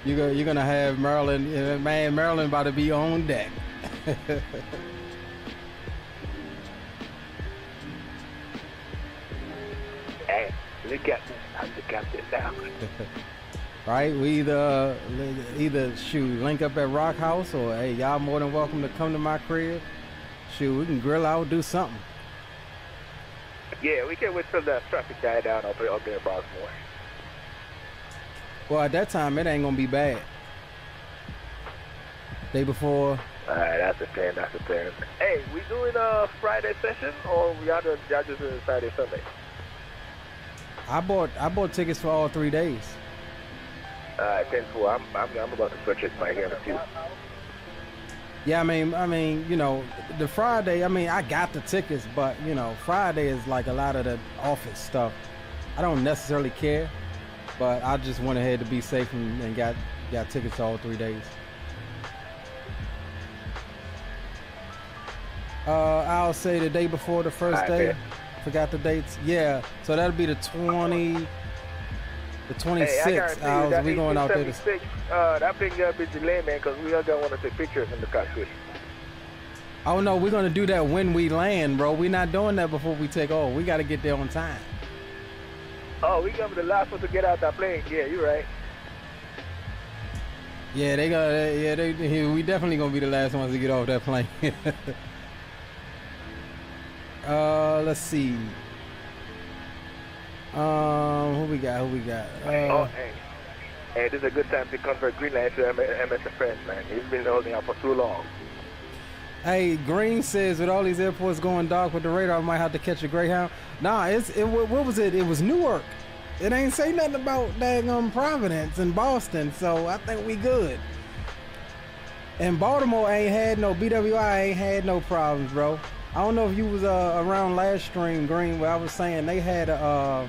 S1: You're gonna have Maryland, man. Maryland about to be on deck.
S9: Hey, look at this. I'm the captain now.
S1: Right? We either shoot, link up at Rock House, or hey, y'all more than welcome to come to my crib. Shoot, we can grill out, do something.
S9: Yeah, we can wait till the traffic die down up there in Baltimore.
S1: Well, at that time, it ain't gonna be bad. Day before.
S9: Alright, that's a 10, that's a 10. Hey, we doing a Friday session, or y'all just doing Saturday, Sunday?
S1: I bought tickets for all 3 days.
S9: 10-4. I'm about to purchase my here in a few.
S1: Yeah, I mean, you know, the Friday, I mean, I got the tickets, but you know, Friday is like a lot of the office stuff. I don't necessarily care, but I just went ahead to be safe and got tickets to all 3 days. I'll say the day before the first day. Forgot the dates. Yeah, so that'll be the 26th.
S9: Hey,
S1: we going out there.
S9: That thing gonna be delayed, man, because we all gonna want to take pictures in the cockpit.
S1: Oh no, we're gonna do that when we land, bro. We're not doing that before we take off. We gotta get there on time.
S9: Oh, we gonna be the last one to get out that plane. Yeah, you're right.
S1: Yeah, we definitely gonna be the last ones to get off that plane. Let's see. Who we got?
S9: Hey, this is a good time to convert Greenland to MSFS, man. He's been holding out for too long.
S1: Hey, Green says with all these airports going dark with the radar, I might have to catch a Greyhound. Nah, what was it? It was Newark. It ain't say nothing about daggum Providence and Boston, so I think we good. And Baltimore ain't had no BWI, ain't had no problems, bro. I don't know if you was around last stream, Green, where I was saying they had a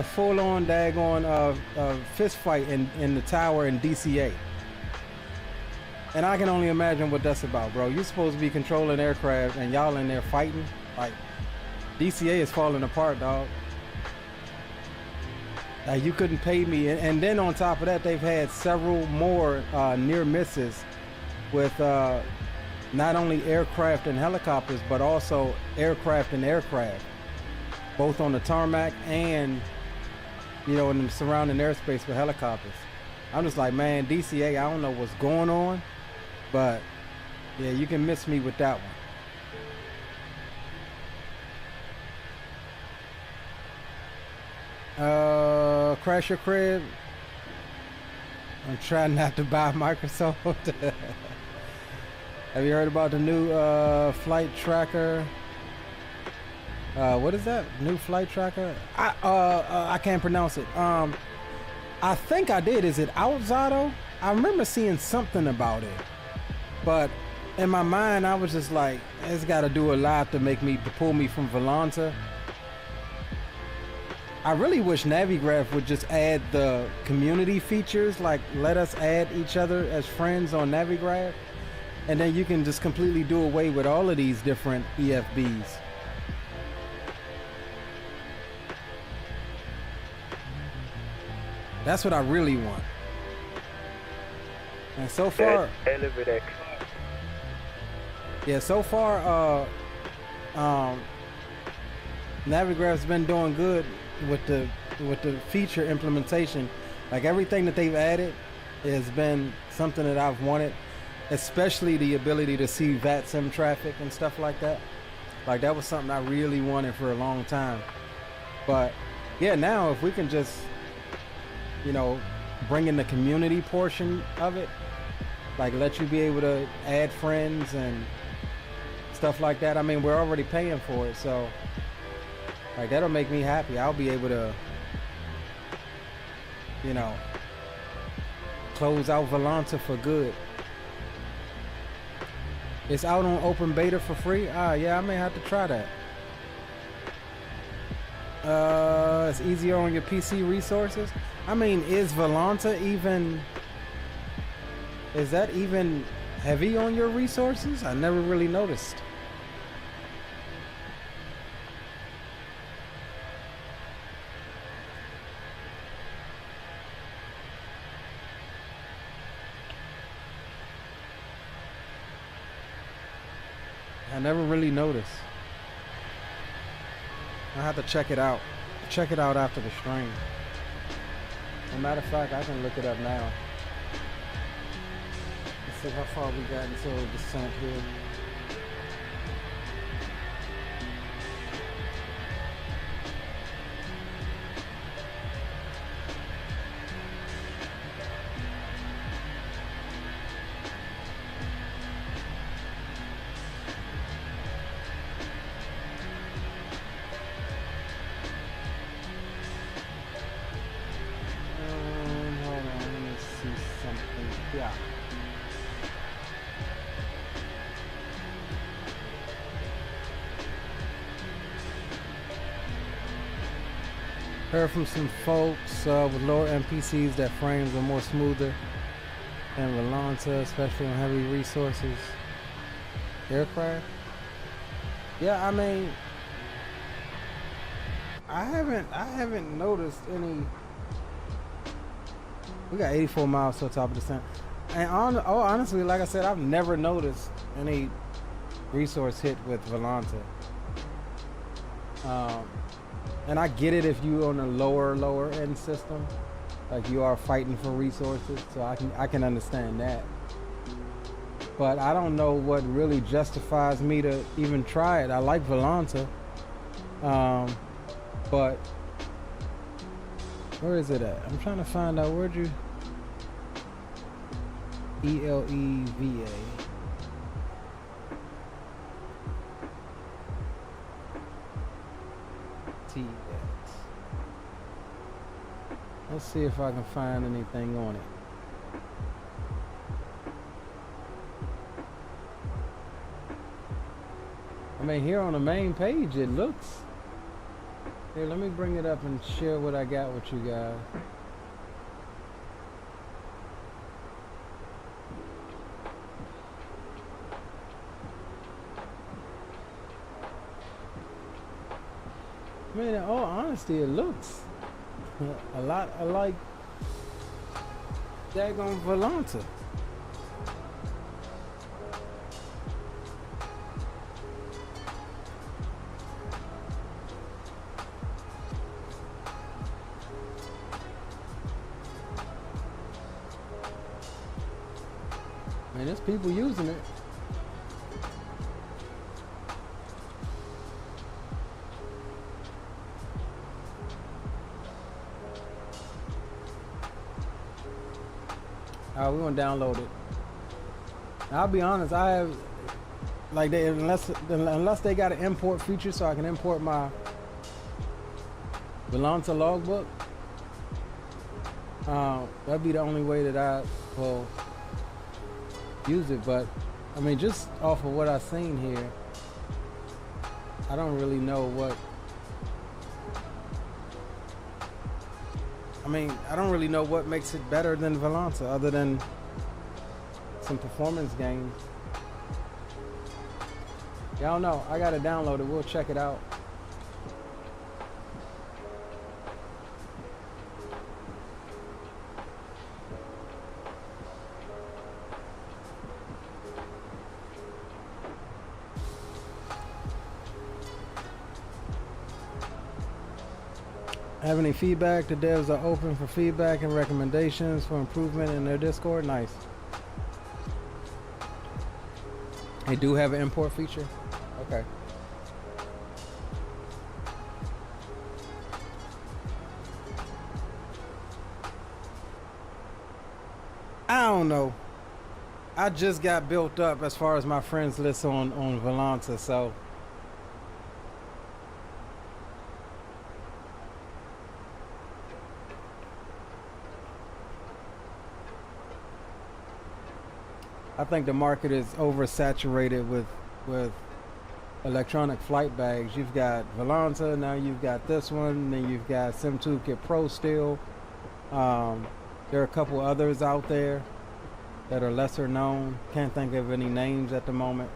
S1: full-on daggone fist fight in the tower in DCA. And I can only imagine what that's about, bro. You're supposed to be controlling aircraft and y'all in there fighting. Like, DCA is falling apart, dog. You couldn't pay me. And then on top of that, they've had several more near misses with not only aircraft and helicopters, but also aircraft and aircraft, both on the tarmac and, you know, in the surrounding airspace for helicopters. I'm just like, man, DCA, I don't know what's going on, but yeah, you can miss me with that one. Crash your crib. I'm trying not to buy Microsoft. Have you heard about the new flight tracker? What is that? New flight tracker? I can't pronounce it. I think I did. Is it Outzado? I remember seeing something about it, but in my mind I was just like, it's got to do a lot to pull me from Volanta. I really wish Navigraph would just add the community features, like let us add each other as friends on Navigraph, and then you can just completely do away with all of these different EFBs. That's what I really want. And so far, yeah, so far, Navigraph's been doing good with the feature implementation. Like everything that they've added has been something that I've wanted, especially the ability to see VATSIM traffic and stuff like that. Like that was something I really wanted for a long time. But yeah, now if we can just, you know, bring in the community portion of it, like let you be able to add friends and stuff like that. I mean, we're already paying for it, so like that'll make me happy. I'll be able to, you know, close out Volanta for good. It's out on open beta for free. Yeah, I may have to try that. It's easier on your PC resources. I mean, is Volanta even, is that even heavy on your resources? I never really noticed. I never really noticed. I have to check it out. Check it out after the stream. As a matter of fact, I can look it up now. Let's see how far we got until descent here. Heard from some folks with lower MPCs that frames are more smoother than Volanta, especially on heavy resources aircraft. Yeah, I mean, I haven't noticed any. We got 84 miles to the top of the descent, and honestly, like I said, I've never noticed any resource hit with Volanta. And I get it if you on a lower end system, like you are fighting for resources, so I can understand that. But I don't know what really justifies me to even try it. I like Volanta, but where is it at? I'm trying to find out. Where'd you? ELEVA. Let's see if I can find anything on it. I mean, here on the main page, it looks. Here, let me bring it up and share what I got with you guys. I mean, in all honesty, it looks a lot like daggone Volanta. I mean, there's people using it. We're gonna download it. I'll be honest, I have like unless they got an import feature so I can import my Volanta logbook. That'd be the only way that I will use it. But I mean, just off of what I've seen here, I don't really know what. I mean, I don't really know what makes it better than Volanta, other than some performance gains. Yeah, I don't know. I gotta download it. We'll check it out. Have any feedback? The devs are open for feedback and recommendations for improvement in their Discord. Nice. They do have an import feature. Okay. I don't know. I just got built up as far as my friends list on Volanta, so I think the market is oversaturated with electronic flight bags. You've got Volanta, now you've got this one, then you've got SimToolkit Pro still. There are a couple others out there that are lesser known. Can't think of any names at the moment.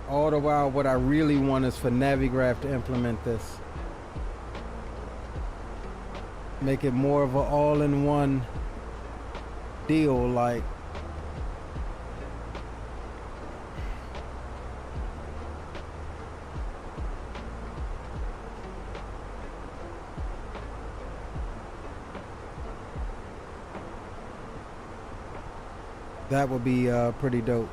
S1: All the while, what I really want is for Navigraph to implement this. Make it more of an all-in-one deal, like that would be pretty dope.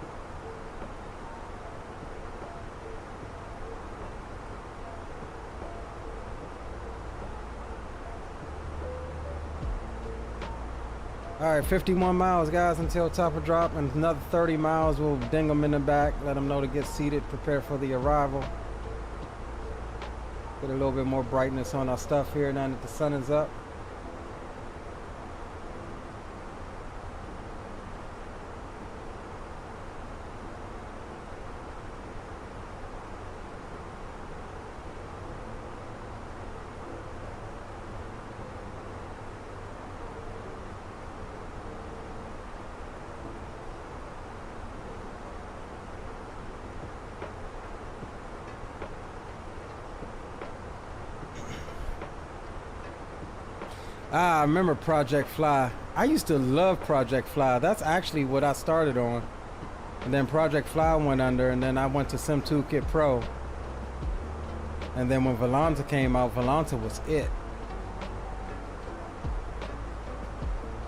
S1: All right, 51 miles, guys, until top of drop, and another 30 miles. We'll ding them in the back, let them know to get seated, prepare for the arrival. Get a little bit more brightness on our stuff here now that the sun is up. Ah, I remember Project Fly. I used to love Project Fly. That's actually what I started on. And then Project Fly went under, and then I went to SimToolkit Pro. And then when Volanta came out, Volanta was it.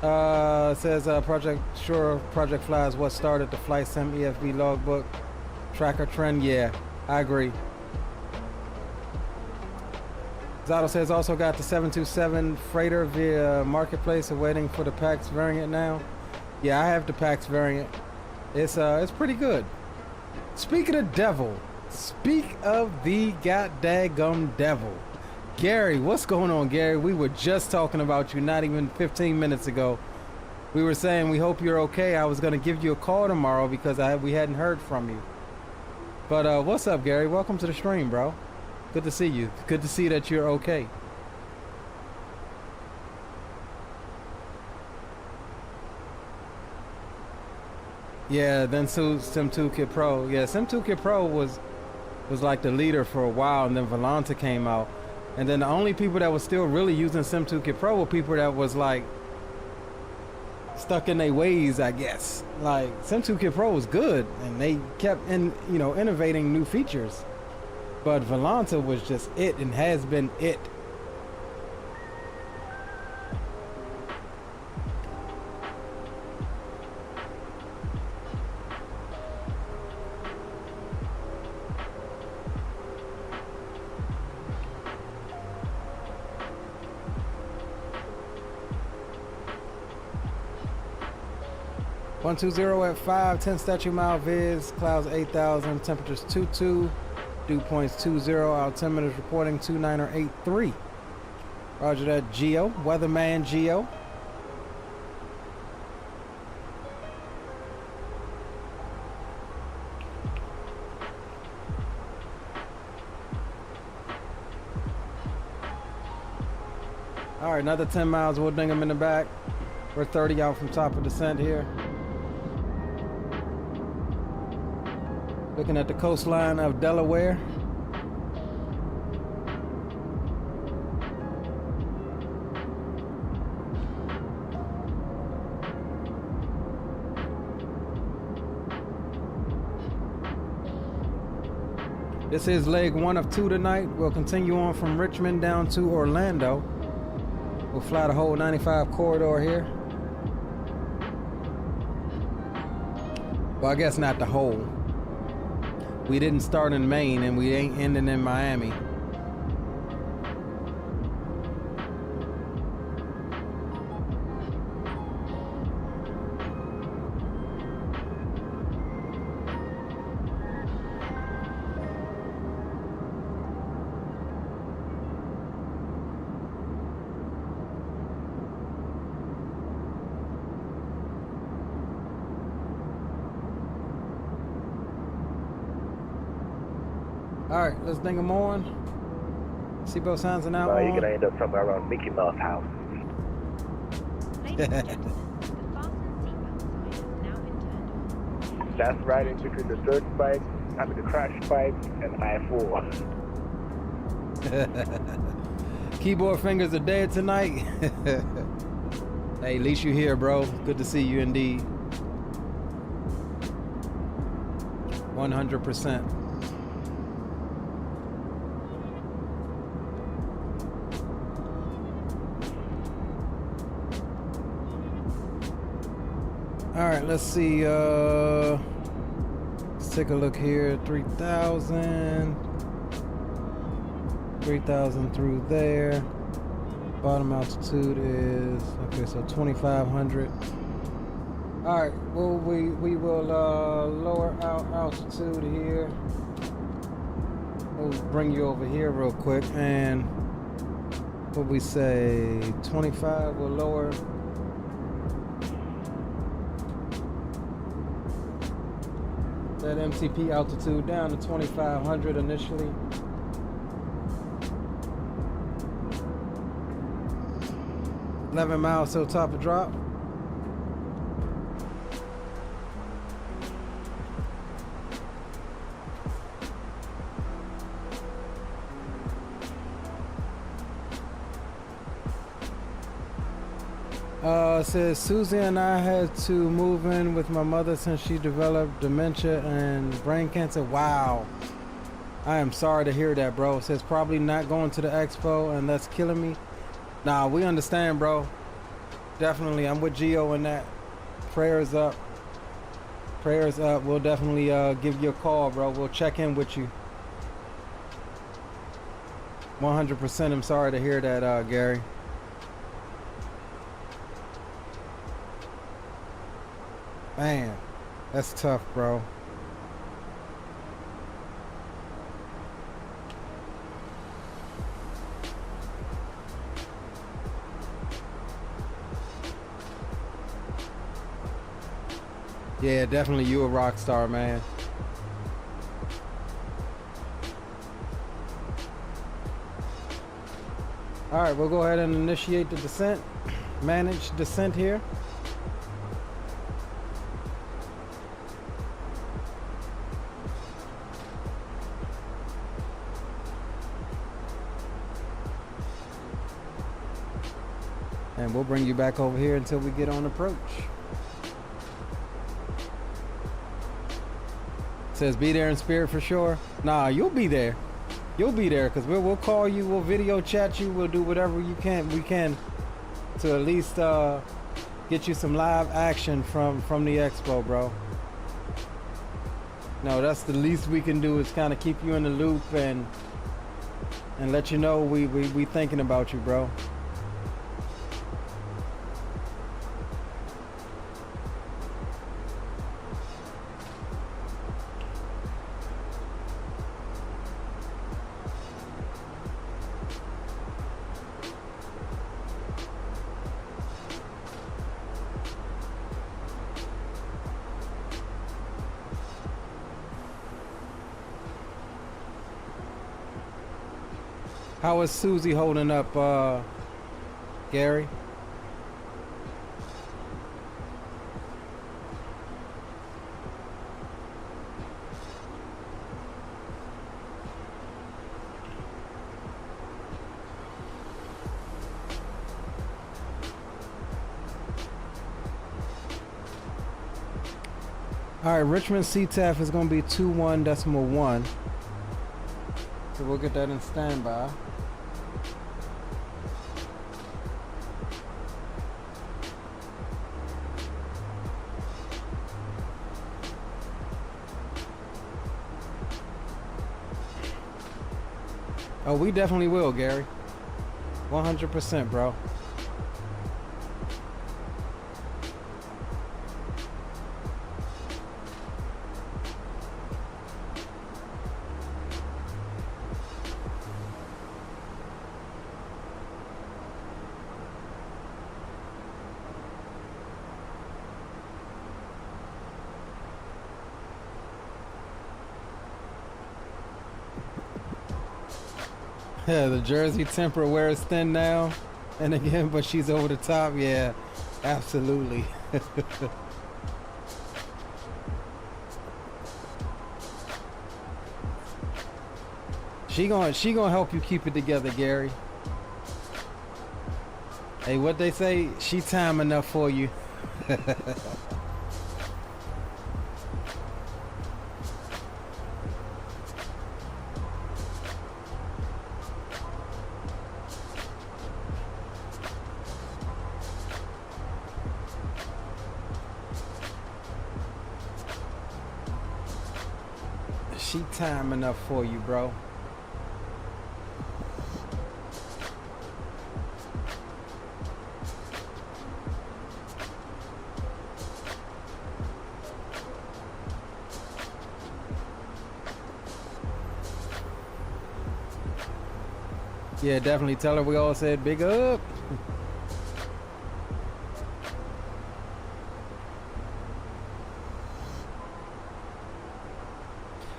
S1: It says Project Fly is what started the Flight Sim EFB logbook tracker trend. Yeah, I agree. Zato says also got the 727 freighter via marketplace, awaiting for the PAX variant now. Yeah, I have the PAX variant. It's pretty good. Speak of the devil. Speak of the goddamn devil. Gary, what's going on, Gary? We were just talking about you not even 15 minutes ago. We were saying we hope you're okay. I was gonna give you a call tomorrow because we hadn't heard from you. But what's up, Gary? Welcome to the stream, bro. Good to see you. Good to see that you're okay. Yeah, then SimToolkit Pro. Yeah, SimToolkit Pro was like the leader for a while, and then Volanta came out. And then the only people that were still really using SimToolkit Pro were people that was like stuck in their ways, I guess. Like SimToolkit Pro was good, and they kept innovating new features. But Volanta was just it and has been it. 120 at 5, 10 statute mile viz, clouds 8,000, temperatures 22, dew points 20, altimeter reporting 2983. Roger that, Geo, weatherman Geo. All right, another 10 miles, we'll ding them in the back. We're 30 out from top of descent here. Looking at the coastline of Delaware. This is leg 1 of 2 tonight. We'll continue on from Richmond down to Orlando. We'll fly the whole 95 corridor here. Well, I guess not the whole. We didn't start in Maine and we ain't ending in Miami. All right, let's ding them on. Seatbelt signs are now on.
S9: You're gonna end up somewhere around Mickey Mouse house.
S7: Ladies and gentlemen, the fasten seatbelt sign has now been turned on.
S9: That's right in between the turnpike, the crash pipe, and I-4.
S1: Keyboard fingers are dead tonight. Hey, at least you're here, bro. Good to see you indeed. 100%. All right, let's see. Let's take a look here. 3,000. 3,000 through there. Bottom altitude is, okay, so 2,500. All right, well, we will lower our altitude here. We'll bring you over here real quick. And what we say, 25, we'll lower. That MCP altitude down to 2,500 initially. $11 miles till top of drop. It says Susie and I had to move in with my mother since she developed dementia and brain cancer. Wow. I am sorry to hear that, bro. It says probably not going to the expo and that's killing me. Nah, we understand, bro. Definitely, I'm with Geo in that. Prayers up. Prayers up. We'll definitely give you a call, bro. We'll check in with you. 100%. I'm sorry to hear that, Gary. Man, that's tough, bro. Yeah, definitely you a rock star, man. All right, we'll go ahead and initiate the descent. Manage descent here. And we'll bring you back over here until we get on approach. It says be there in spirit for sure. Nah, you'll be there. You'll be there because we'll call you, we'll video chat you, we'll do whatever we can to at least get you some live action from the expo, bro. No, that's the least we can do is kind of keep you in the loop and let you know we thinking about you, bro. How is Susie holding up, Gary? All right, Richmond CTAF is going to be 21.1. So we'll get that in standby. Oh, we definitely will, Gary. 100%, bro. Yeah, the jersey temper wears thin now and again, but she's over the top. Yeah, absolutely. She gonna help you keep it together, Gary. Hey, what they say? She time enough for you. She time enough for you, bro. Yeah, definitely tell her we all said big up.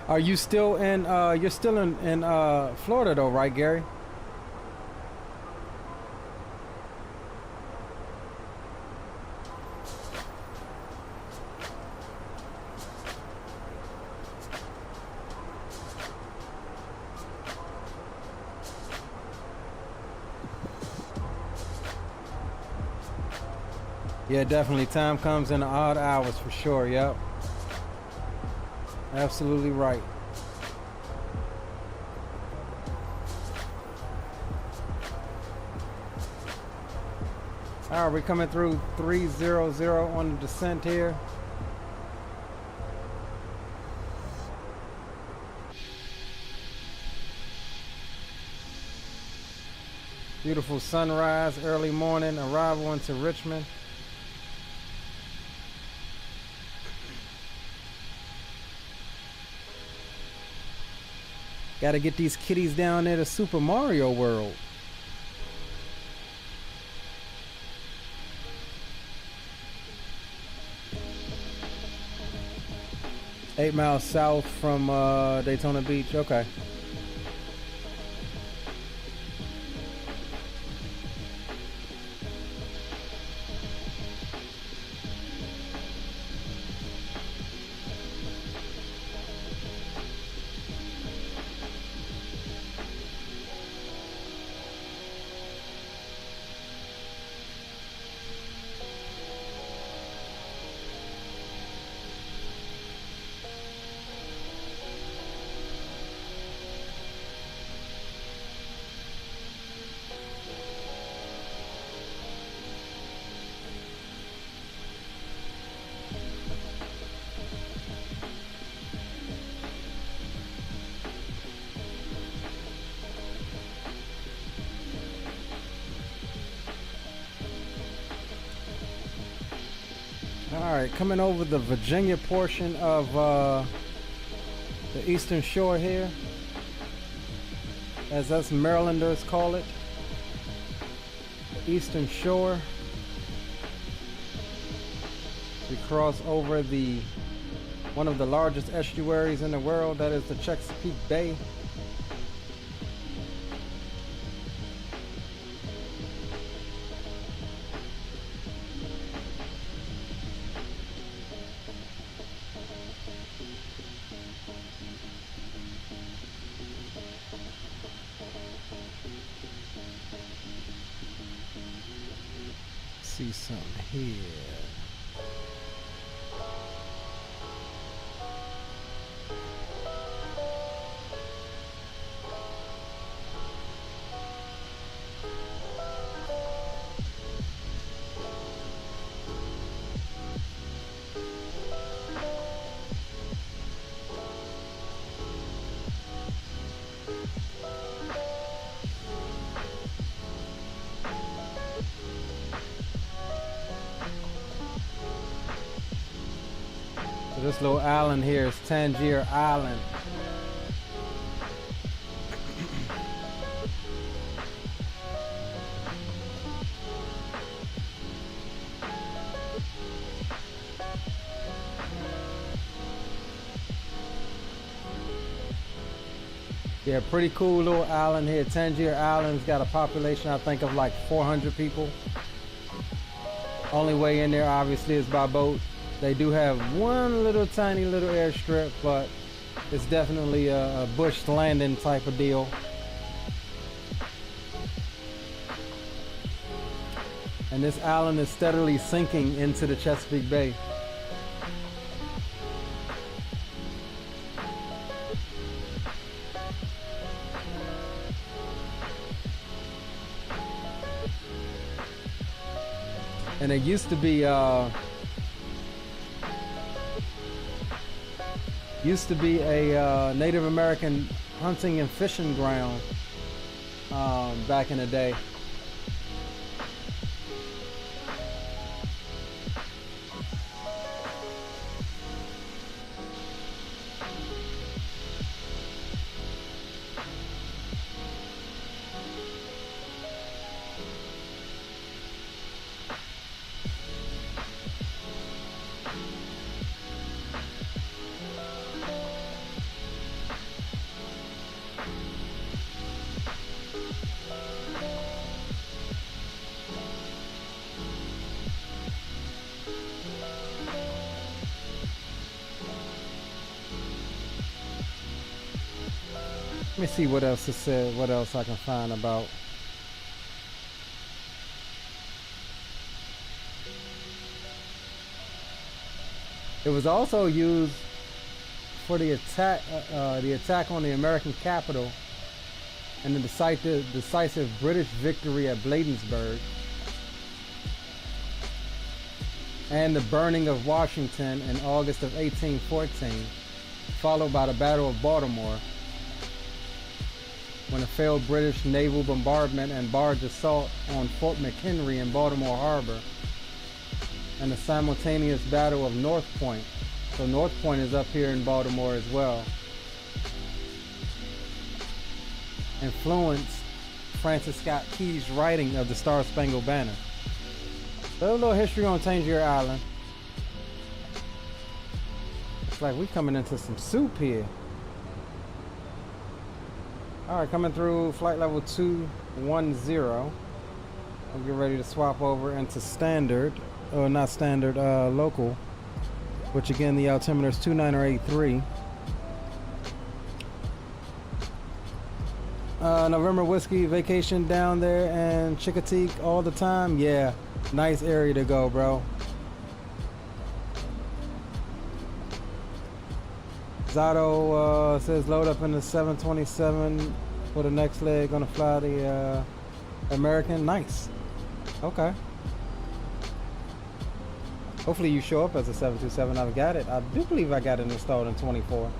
S1: Are you still in you're still in Florida though, right, Gary? Yeah, definitely. Time comes in the odd hours for sure. Yep. Absolutely right. All right, we're coming through 300 on the descent here. Beautiful sunrise, early morning arrival into Richmond. Got to get these kitties down there to Super Mario World. Eight miles south from Daytona Beach. Okay. Alright, coming over the Virginia portion of the Eastern Shore here, as us Marylanders call it, the Eastern Shore. We cross over the one of the largest estuaries in the world, that is the Chesapeake Bay. see something here. This little island here is Tangier Island. Yeah, pretty cool little island here. Tangier Island's got a population, I think, of like 400 people. Only way in there, obviously, is by boat. They do have one little tiny little airstrip, but it's definitely a bush landing type of deal. And this island is steadily sinking into the Chesapeake Bay. And it used to be a Native American hunting and fishing ground back in the day. Let me see what else it said, what else I can find about. It was also used for the attack on the American capital and the decisive British victory at Bladensburg, and the burning of Washington in August of 1814, followed by the Battle of Baltimore, when a failed British naval bombardment and barge assault on Fort McHenry in Baltimore Harbor, and the simultaneous Battle of North Point. So North Point is up here in Baltimore as well. Influenced Francis Scott Key's writing of the Star-Spangled Banner. So a little history on Tangier Island. It's like we coming into some soup here. Alright, coming through flight level 210. I'll get ready to swap over into standard, or not standard, local, which again the altimeter is 2983. November Whiskey, vacation down there in Chicoteague all the time. Yeah, nice area to go, bro. Zato says load up in the 727 for the next leg, gonna fly the American. Nice. Okay. Hopefully you show up as a 727. I've got it. I do believe I got it installed in 24.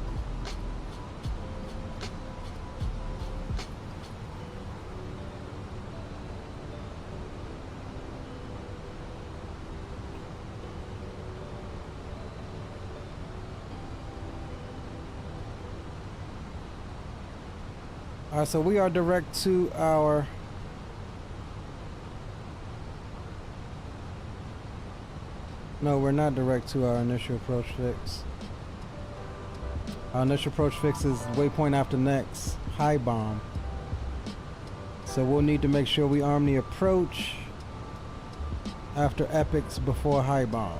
S1: Alright, so we are direct to our no, we're not direct to our initial approach fix. Our initial approach fix is waypoint after next, high bomb. So we'll need to make sure we arm the approach after epics before high bomb.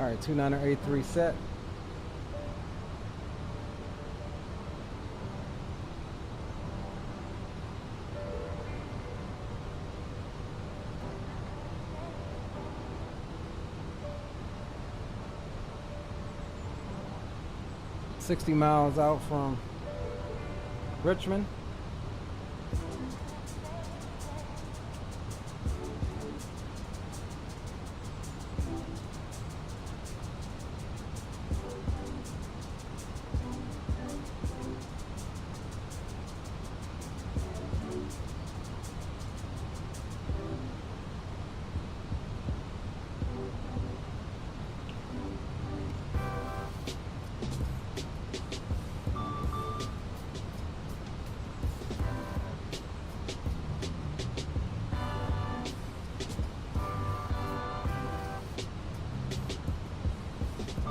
S1: Alright, 29er A3 set. $60 miles out from Richmond.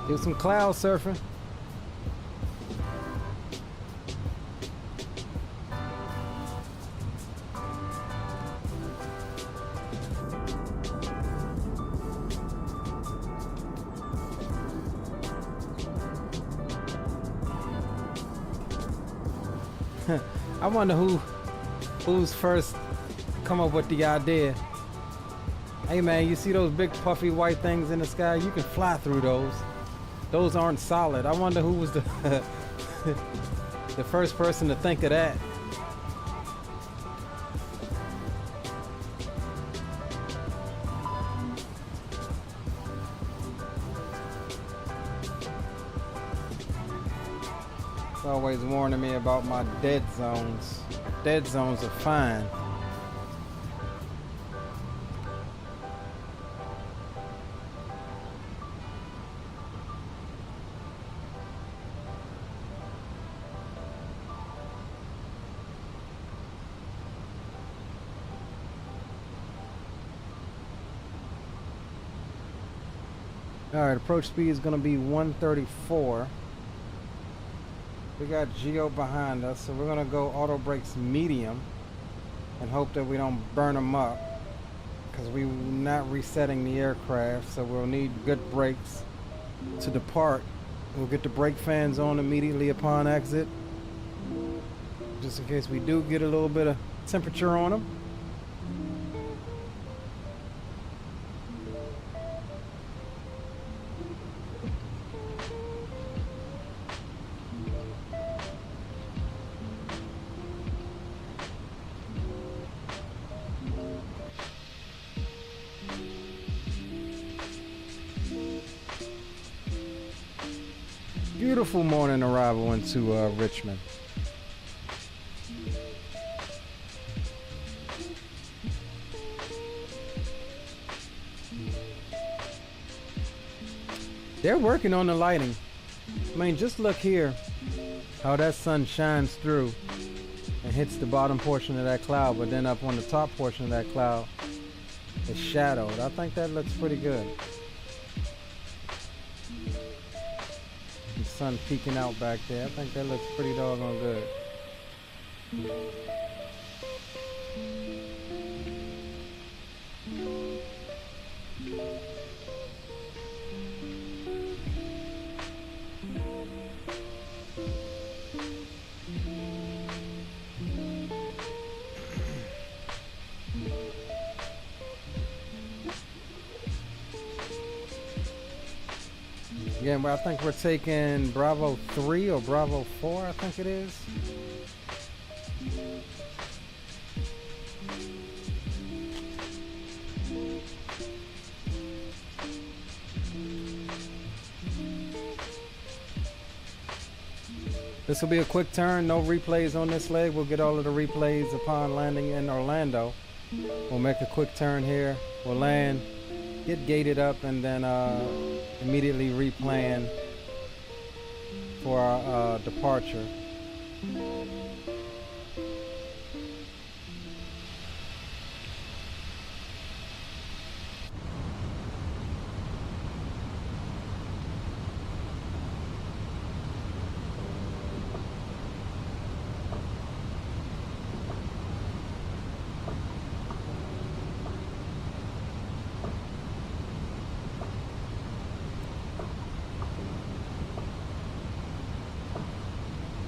S1: Do some cloud surfing. I wonder who's first come up with the idea. Hey man, you see those big puffy white things in the sky? You can fly through those. Those aren't solid. I wonder who was the the first person to think of that. It's always warning me about my dead zones. Dead zones are fine. Alright, approach speed is going to be 134. We got Geo behind us, so we're going to go auto brakes medium and hope that we don't burn them up, because we're not resetting the aircraft, so we'll need good brakes to depart. We'll get the brake fans on immediately upon exit, just in case we do get a little bit of temperature on them. Beautiful morning arrival into Richmond. They're working on the lighting. I mean, just look here how that sun shines through and hits the bottom portion of that cloud, but then up on the top portion of that cloud it's shadowed. I think that looks pretty good. The sun peeking out back there. I think that looks pretty doggone good. Again, I think we're taking Bravo 3 or Bravo 4, I think it is. This will be a quick turn, no replays on this leg. We'll get all of the replays upon landing in Orlando. We'll make a quick turn here. We'll land, get gated up, and then immediately replan for our departure.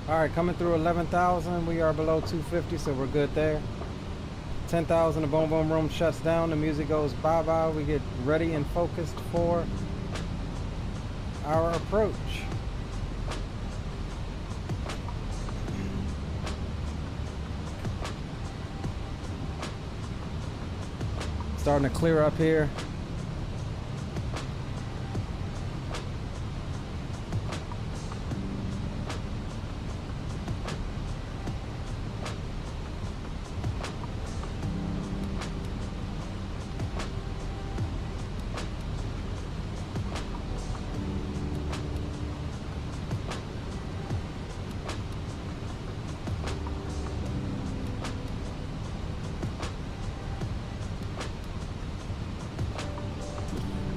S1: All right, coming through 11,000. We are below 250, so we're good there. 10,000, the boom boom room shuts down. The music goes bye-bye. We get ready and focused for our approach. Starting to clear up here.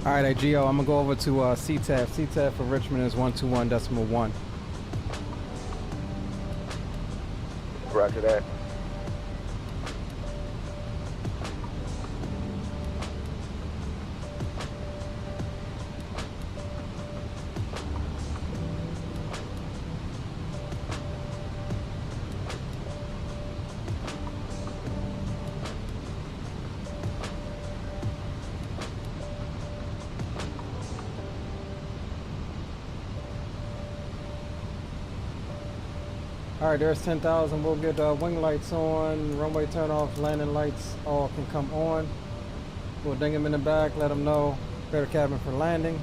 S1: All right, Gio, I'm gonna go over to CTAF. CTAF for Richmond is 121.1.
S9: Roger that.
S1: All right, there's 10,000. We'll get wing lights on, runway turn off, landing lights all can come on. We'll ding them in the back, let them know, prepare the cabin for landing.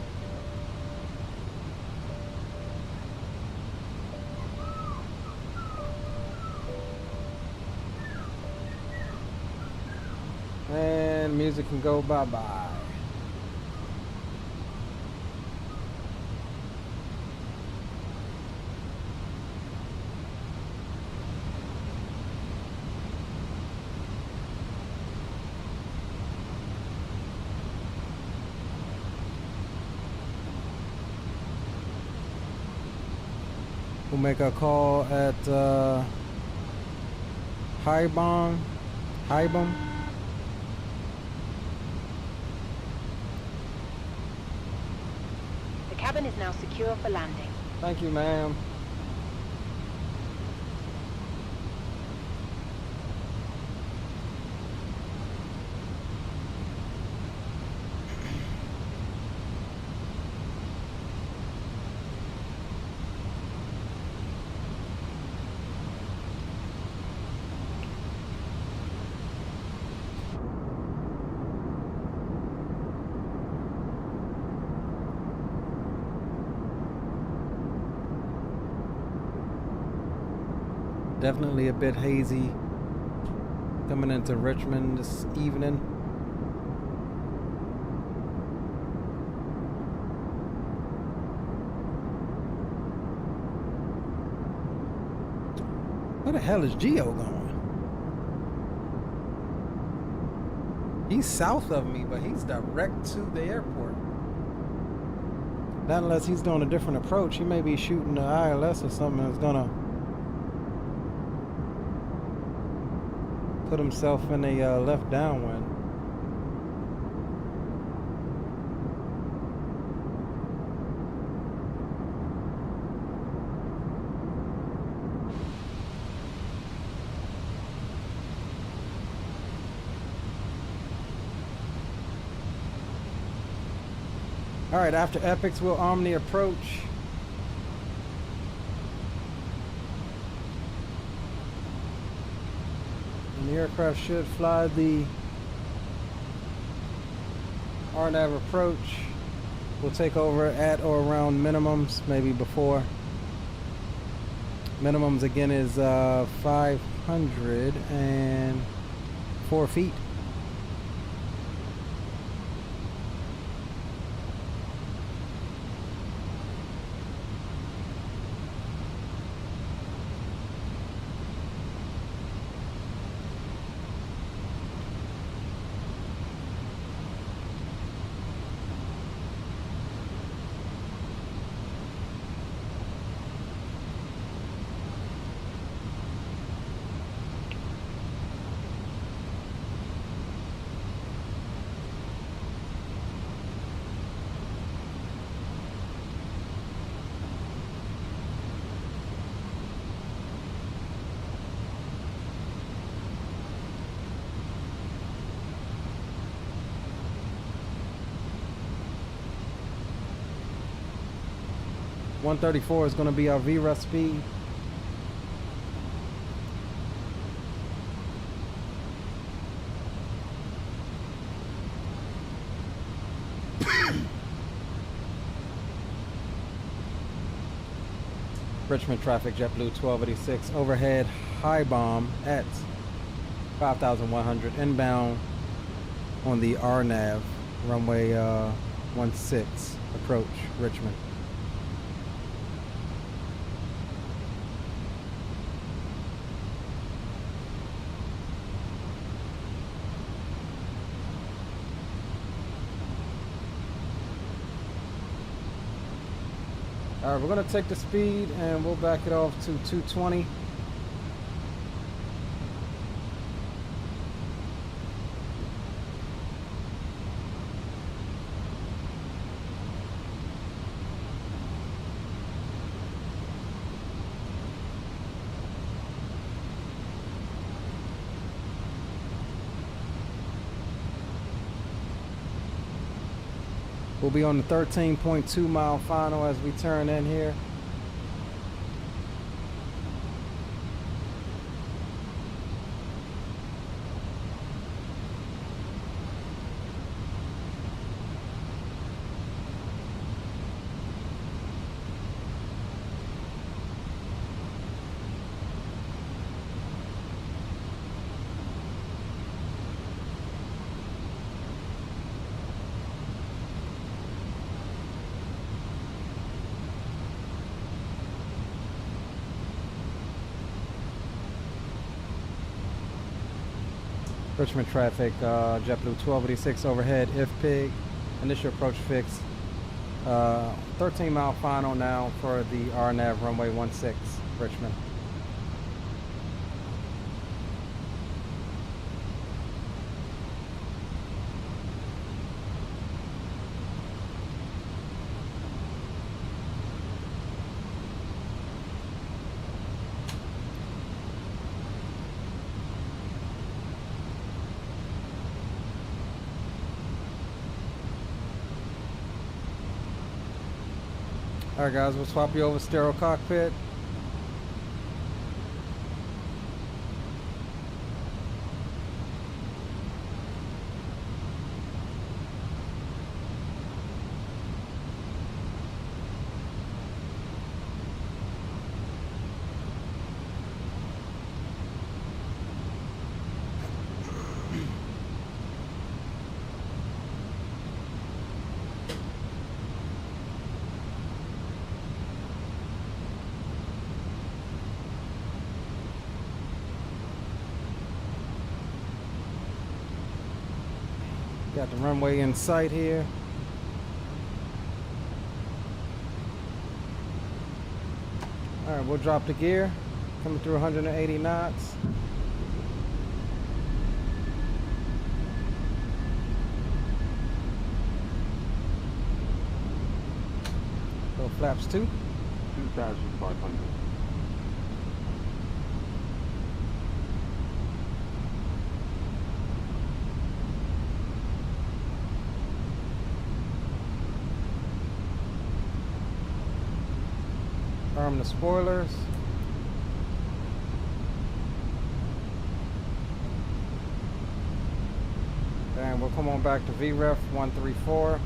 S1: And music can go bye-bye. We'll make a call at Hybom.
S7: The cabin is now secure for landing.
S1: Thank you, ma'am. Definitely a bit hazy coming into Richmond this evening. Where the hell is Gio going? He's south of me, but he's direct to the airport. Not unless he's doing a different approach. He may be shooting the ILS or something that's gonna put himself in a left downwind. All right, after Epics, we'll arm the approach. The aircraft should fly the RNAV approach. We'll take over at or around minimums, maybe before. Minimums again is 504 feet. 134 is going to be our VREF speed. Richmond traffic, JetBlue 1286, overhead high bomb at 5,100 inbound on the RNAV, runway 16, approach Richmond. All right, we're gonna take the speed and we'll back it off to 220. We'll be on the 13.2 mile final as we turn in here. Richmond traffic, JetBlue 1286 overhead, IFPIG, initial approach fix. 13 mile final now for the RNAV runway 16, Richmond. Alright guys, we'll swap you over stereo cockpit. Got the runway in sight here. All right, we'll drop the gear. Coming through 180 knots. So flaps 2.
S10: 2,500.
S1: Arm the spoilers. And we'll come on back to VREF 134.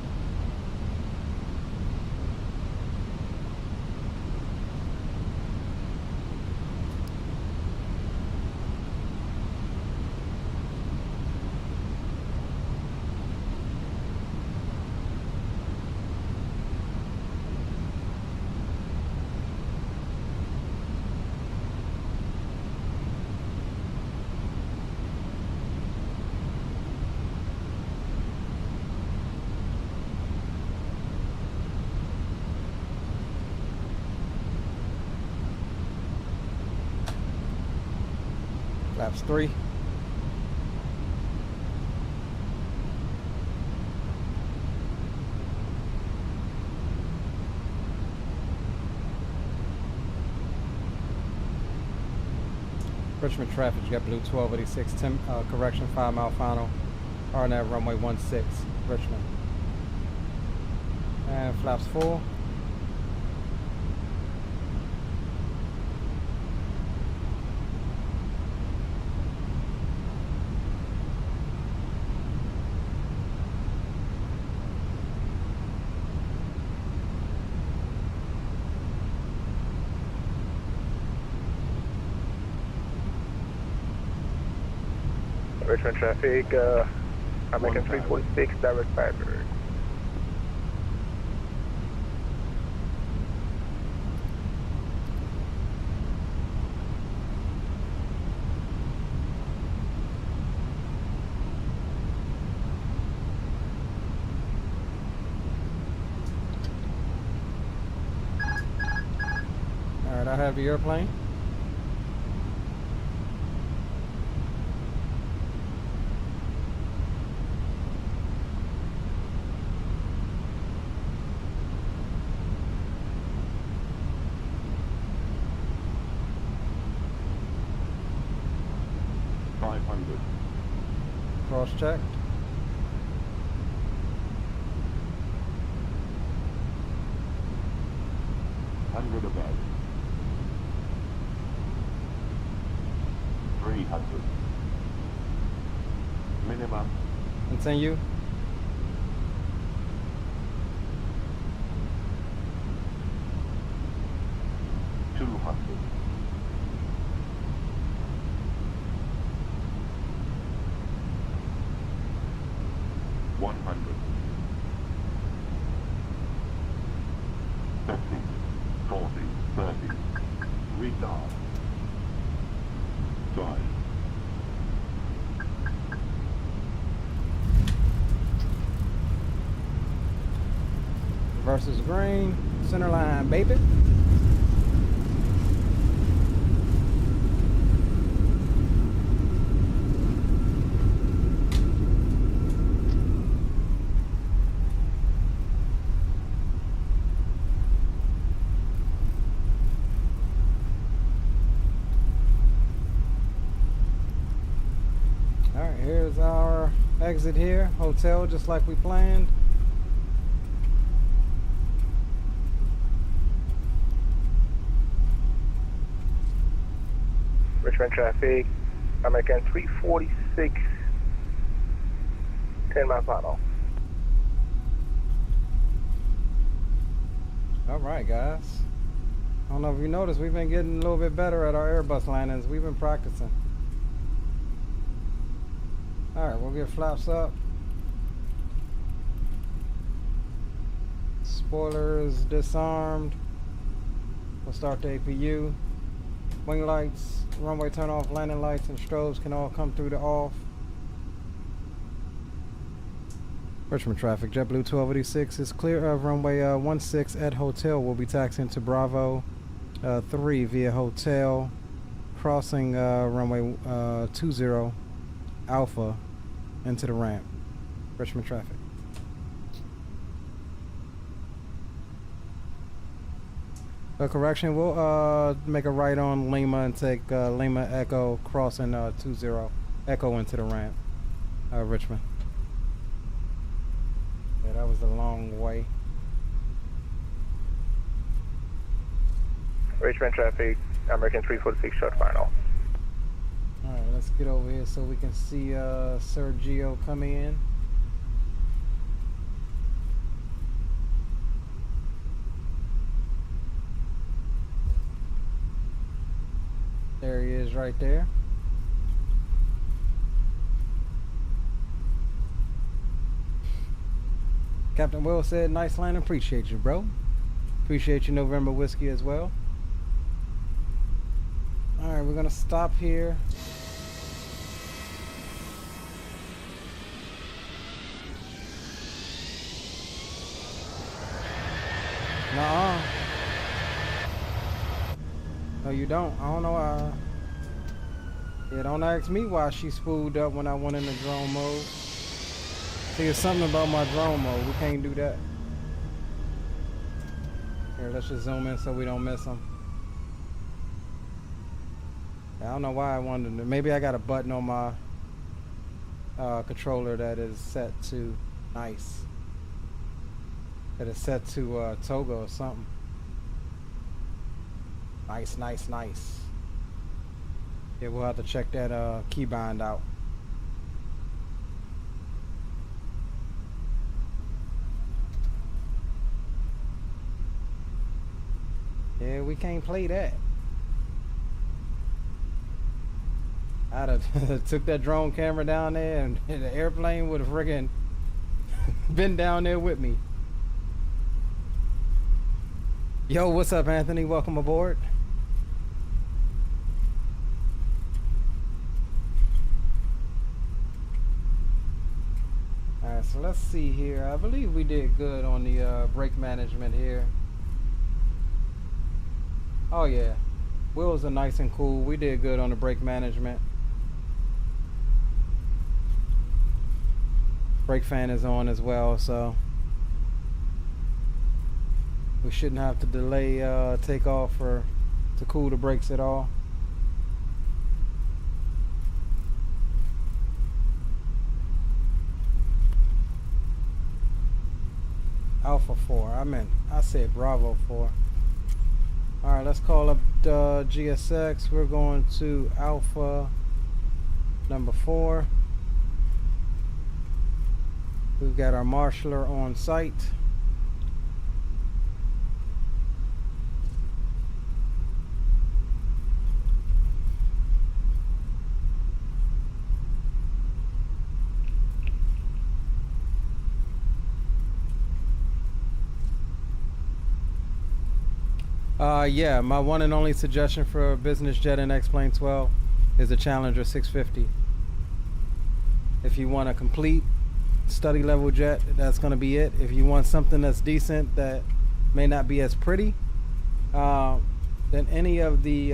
S1: Flaps 3. Richmond traffic, JetBlue 1286, correction 5 mile final, RNAV runway 16, Richmond. And flaps full.
S9: Richmond traffic, American 346, direct Firebird.
S1: Alright, I have the airplane. Cross-checked.
S10: Hundred above. 300. Minimum.
S1: Continue. Versus green, center line, baby. All right, here's our exit here, hotel, just like we planned.
S9: Richmond traffic, American 346, 10 mile final.
S1: All right, guys. I don't know if you noticed, we've been getting a little bit better at our Airbus landings. We've been practicing. All right, we'll get flaps up. Spoilers disarmed. We'll start the APU. Wing lights, runway turn off, landing lights, and strobes can all come through the off. Richmond traffic, JetBlue 1286 is clear of runway 16 at hotel. We'll be taxiing to Bravo 3 via hotel, crossing runway 20 Alpha into the ramp. Richmond traffic. Correction, we'll make a right on Lima and take Lima Echo crossing 20 Echo into the ramp. Richmond. Yeah, that was a long way.
S9: Richmond traffic, American 346 short final.
S1: Alright, let's get over here so we can see Sergio come in. There he is right there. Captain Will said, nice landing, appreciate you, bro. Appreciate you, November Whiskey, as well. Alright, we're gonna stop here. Nuh-uh. No, you don't. I don't know why. Yeah, don't ask me why she spooled up when I went into drone mode. See, it's something about my drone mode. We can't do that. Here, let's just zoom in so we don't miss them. I don't know why I wanted to. Maybe I got a button on my controller that is set to nice. That is set to Togo or something. Nice, nice, nice. Yeah, we'll have to check that keybind out. Yeah, we can't play that. I'd have took that drone camera down there and the airplane would have friggin' been down there with me. Yo, what's up, Anthony? Welcome aboard. Alright, so let's see here. I believe we did good on the brake management here. Oh yeah, wheels are nice and cool. We did good on the brake management. Brake fan is on as well, so we shouldn't have to delay takeoff or to cool the brakes at all. Alpha 4. I said Bravo 4. Alright, let's call up GSX. We're going to Alpha number 4. We've got our marshaller on site. Yeah, my one and only suggestion for a business jet in X-Plane 12 is a Challenger 650. If you want a complete study level jet, that's going to be it. If you want something that's decent that may not be as pretty, then any of the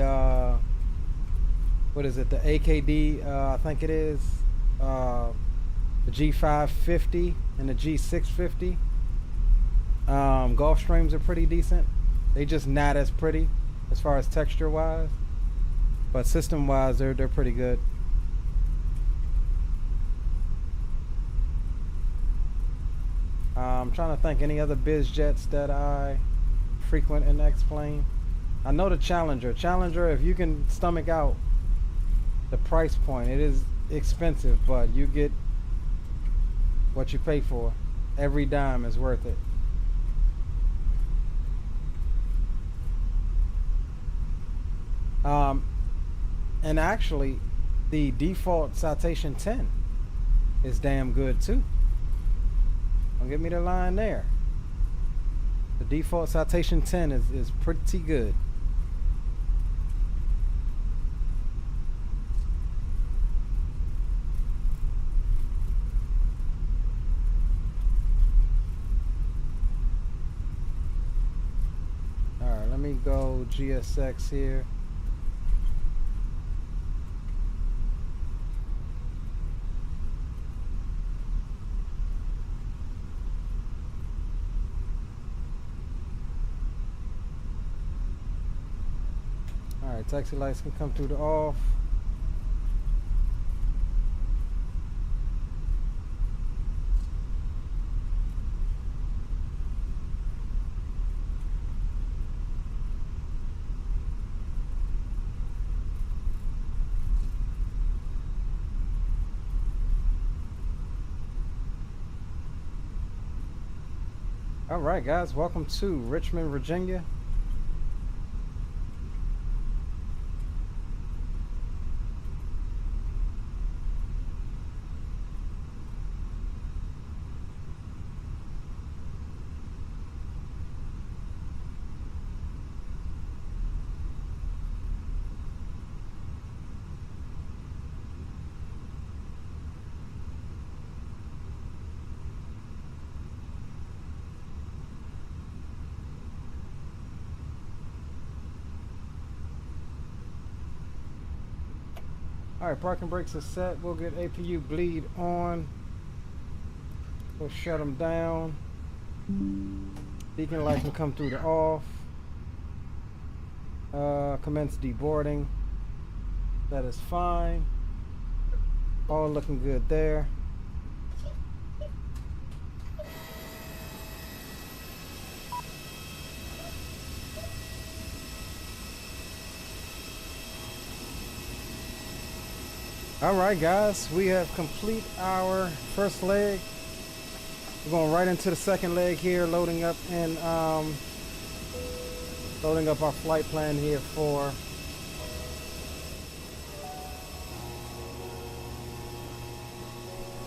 S1: what is it, the AKD, I think it is, the G550 and the G650 Gulfstreams are pretty decent. They just not as pretty as far as texture wise, but system wise they're pretty good. I'm trying to think any other biz jets that I frequent in X-Plane. I know the Challenger. If you can stomach out the price point, it is expensive, but you get what you pay for. Every dime is worth it. And actually the default Citation 10 is damn good too. Don't get me the line there. The default Citation 10 is pretty good. Alright, let me go GSX here. Taxi lights can come through the off. All right, guys, welcome to Richmond, Virginia. Alright, parking brakes are set. We'll get APU bleed on. We'll shut them down. Beacon light can come through the off. Commence deboarding. That is fine. All looking good there. Alright guys, we have complete our first leg. We're going right into the second leg here, loading up and loading up our flight plan here for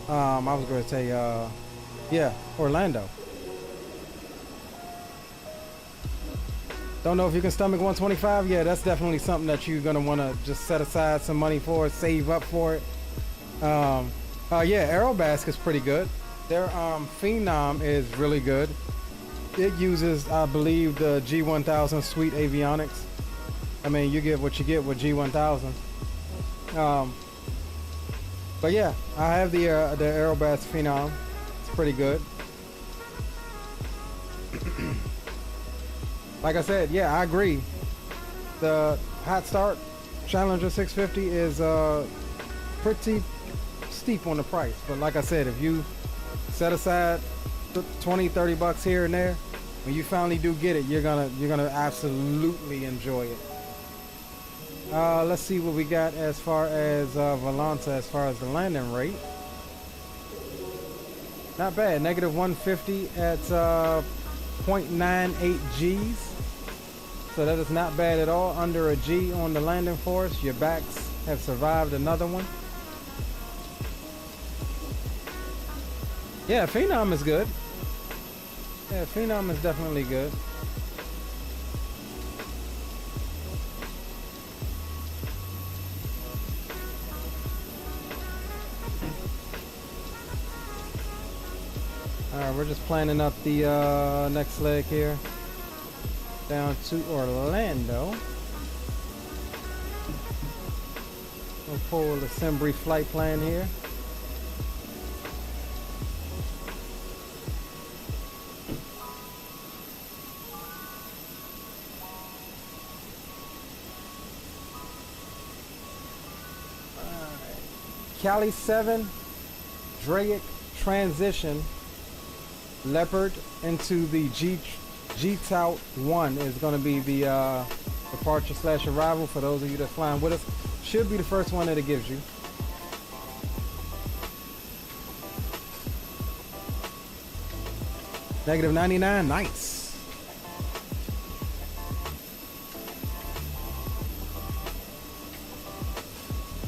S1: I was going to say, yeah, Orlando. Don't know if you can stomach 125. Yeah, that's definitely something that you're going to want to just set aside some money for, save up for it. Yeah, Aerobask is pretty good. Their Phenom is really good. It uses, I believe, the G1000 suite avionics. I mean, you get what you get with G1000. But yeah, I have the Aerobask Phenom. It's pretty good. Like I said, yeah, I agree. The Hot Start Challenger 650 is pretty steep on the price. But like I said, if you set aside 20, 30 bucks here and there, when you finally do get it, you're gonna absolutely enjoy it. Let's see what we got as far as Volanta, as far as the landing rate. Not bad, negative 150 at 0.98 G's. So that is not bad at all. Under a G on the landing force. Your backs have survived another one. Yeah, Phenom is good. Yeah, Phenom is definitely good. Alright, we're just planning up the next leg here. Down to Orlando. We'll pull the Sembry flight plan here. Cali 7 Drake transition Leopard into the G-Tout 1 is going to be the departure / arrival for those of you that's flying with us. Should be the first one that it gives you. Negative 99, nice.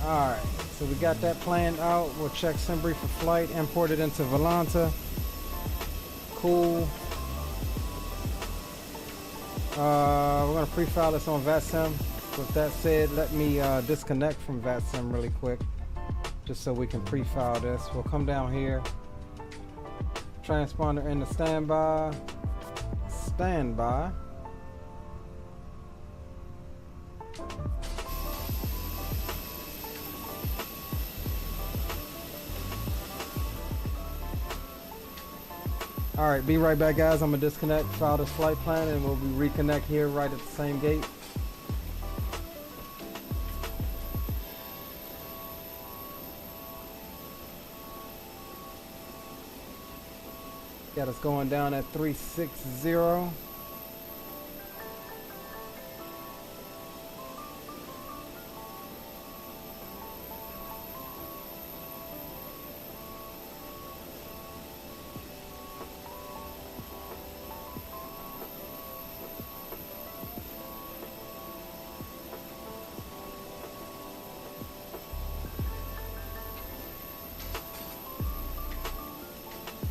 S1: Alright, so we got that planned out. We'll check Sembry for flight, import it into Volanta. Cool. We're going to pre-file this on VATSIM. With that said, let me disconnect from VATSIM really quick, just so we can pre-file this. We'll come down here. Transponder in the standby. Standby. Alright, be right back, guys. I'm going to disconnect, file this flight plan, and we'll be reconnect here right at the same gate. Got us going down at 360.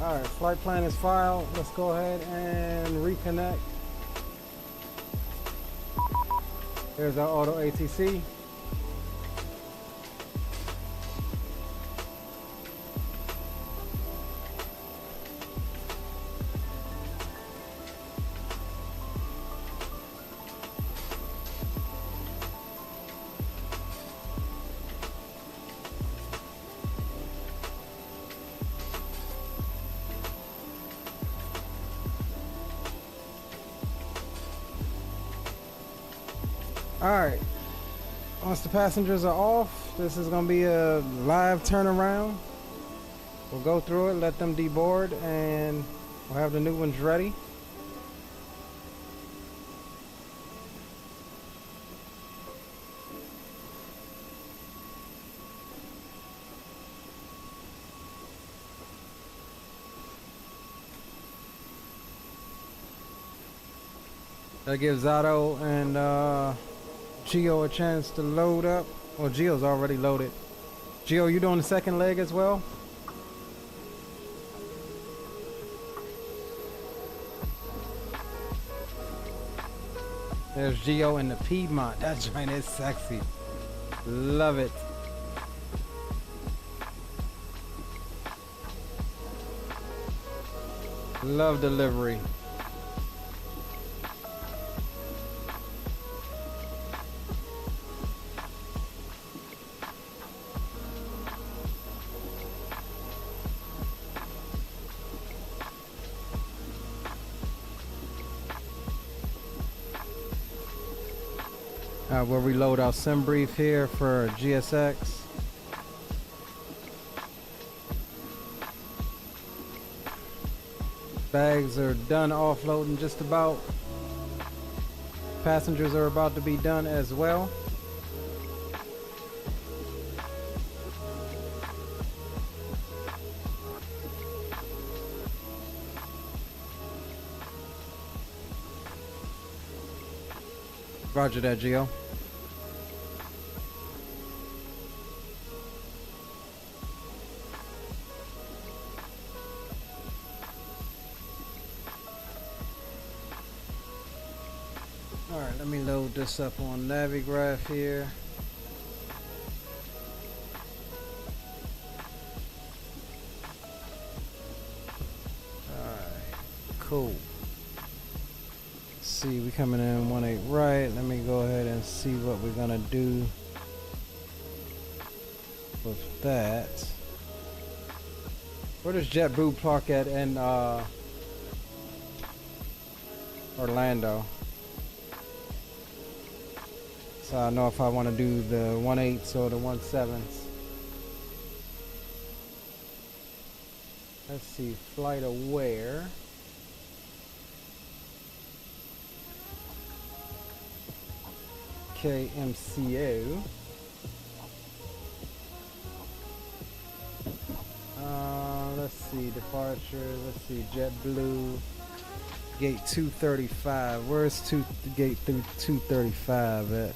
S1: Alright, flight plan is filed. Let's go ahead and reconnect. There's our auto ATC. Alright, once the passengers are off, this is going to be a live turnaround. We'll go through it, let them deboard, and we'll have the new ones ready. That gives Zato and Geo a chance to load up. Well, Geo's already loaded. Geo, you doing the second leg as well? There's Geo in the Piedmont. That joint is sexy. Love it. Love delivery. We'll reload our sim brief here for GSX. Bags are done offloading just about. Passengers are about to be done as well. Roger that, Geo. Alright, let me load this up on Navigraph here. Alright, cool. See, we coming in 18 right. Let me go ahead and see what we're gonna do with that. Where does JetBlue park at in Orlando? So I know if I want to do the 18s or the 17s. Let's see, flight aware. KMCO. Let's see, departure. Let's see, JetBlue. Gate 235. Where's gate 235 at?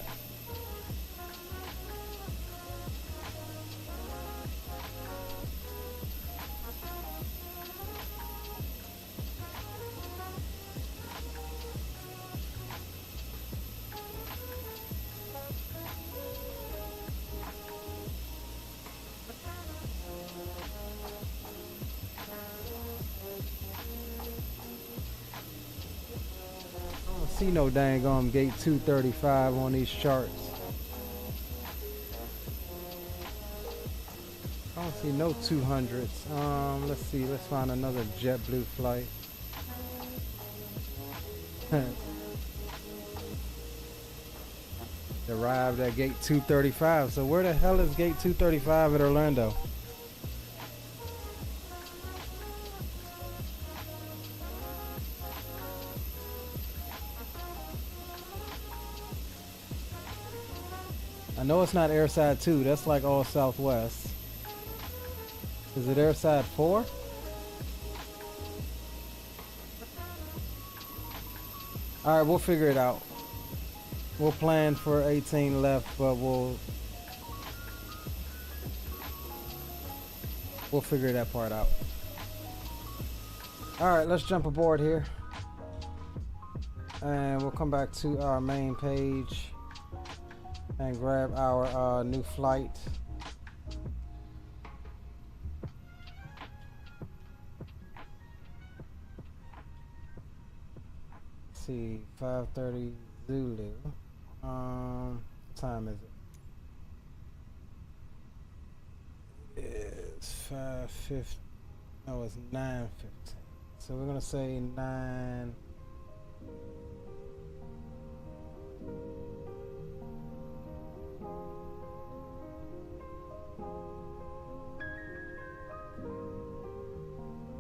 S1: See no dang gate 235 on these charts. I don't see no 200s. Let's see, let's find another JetBlue flight. Arrived at gate 235. So where the hell is gate 235 at Orlando? I know it's not airside 2, that's like all Southwest. Is it airside 4? Alright, we'll figure it out. We'll plan for 18 left, but we'll figure that part out. Alright, let's jump aboard here. And we'll come back to our main page and grab our new flight. Let's see, 5:30 Zulu. What time is it? It's 5:50. No, it's 9:15. So we're gonna say 9.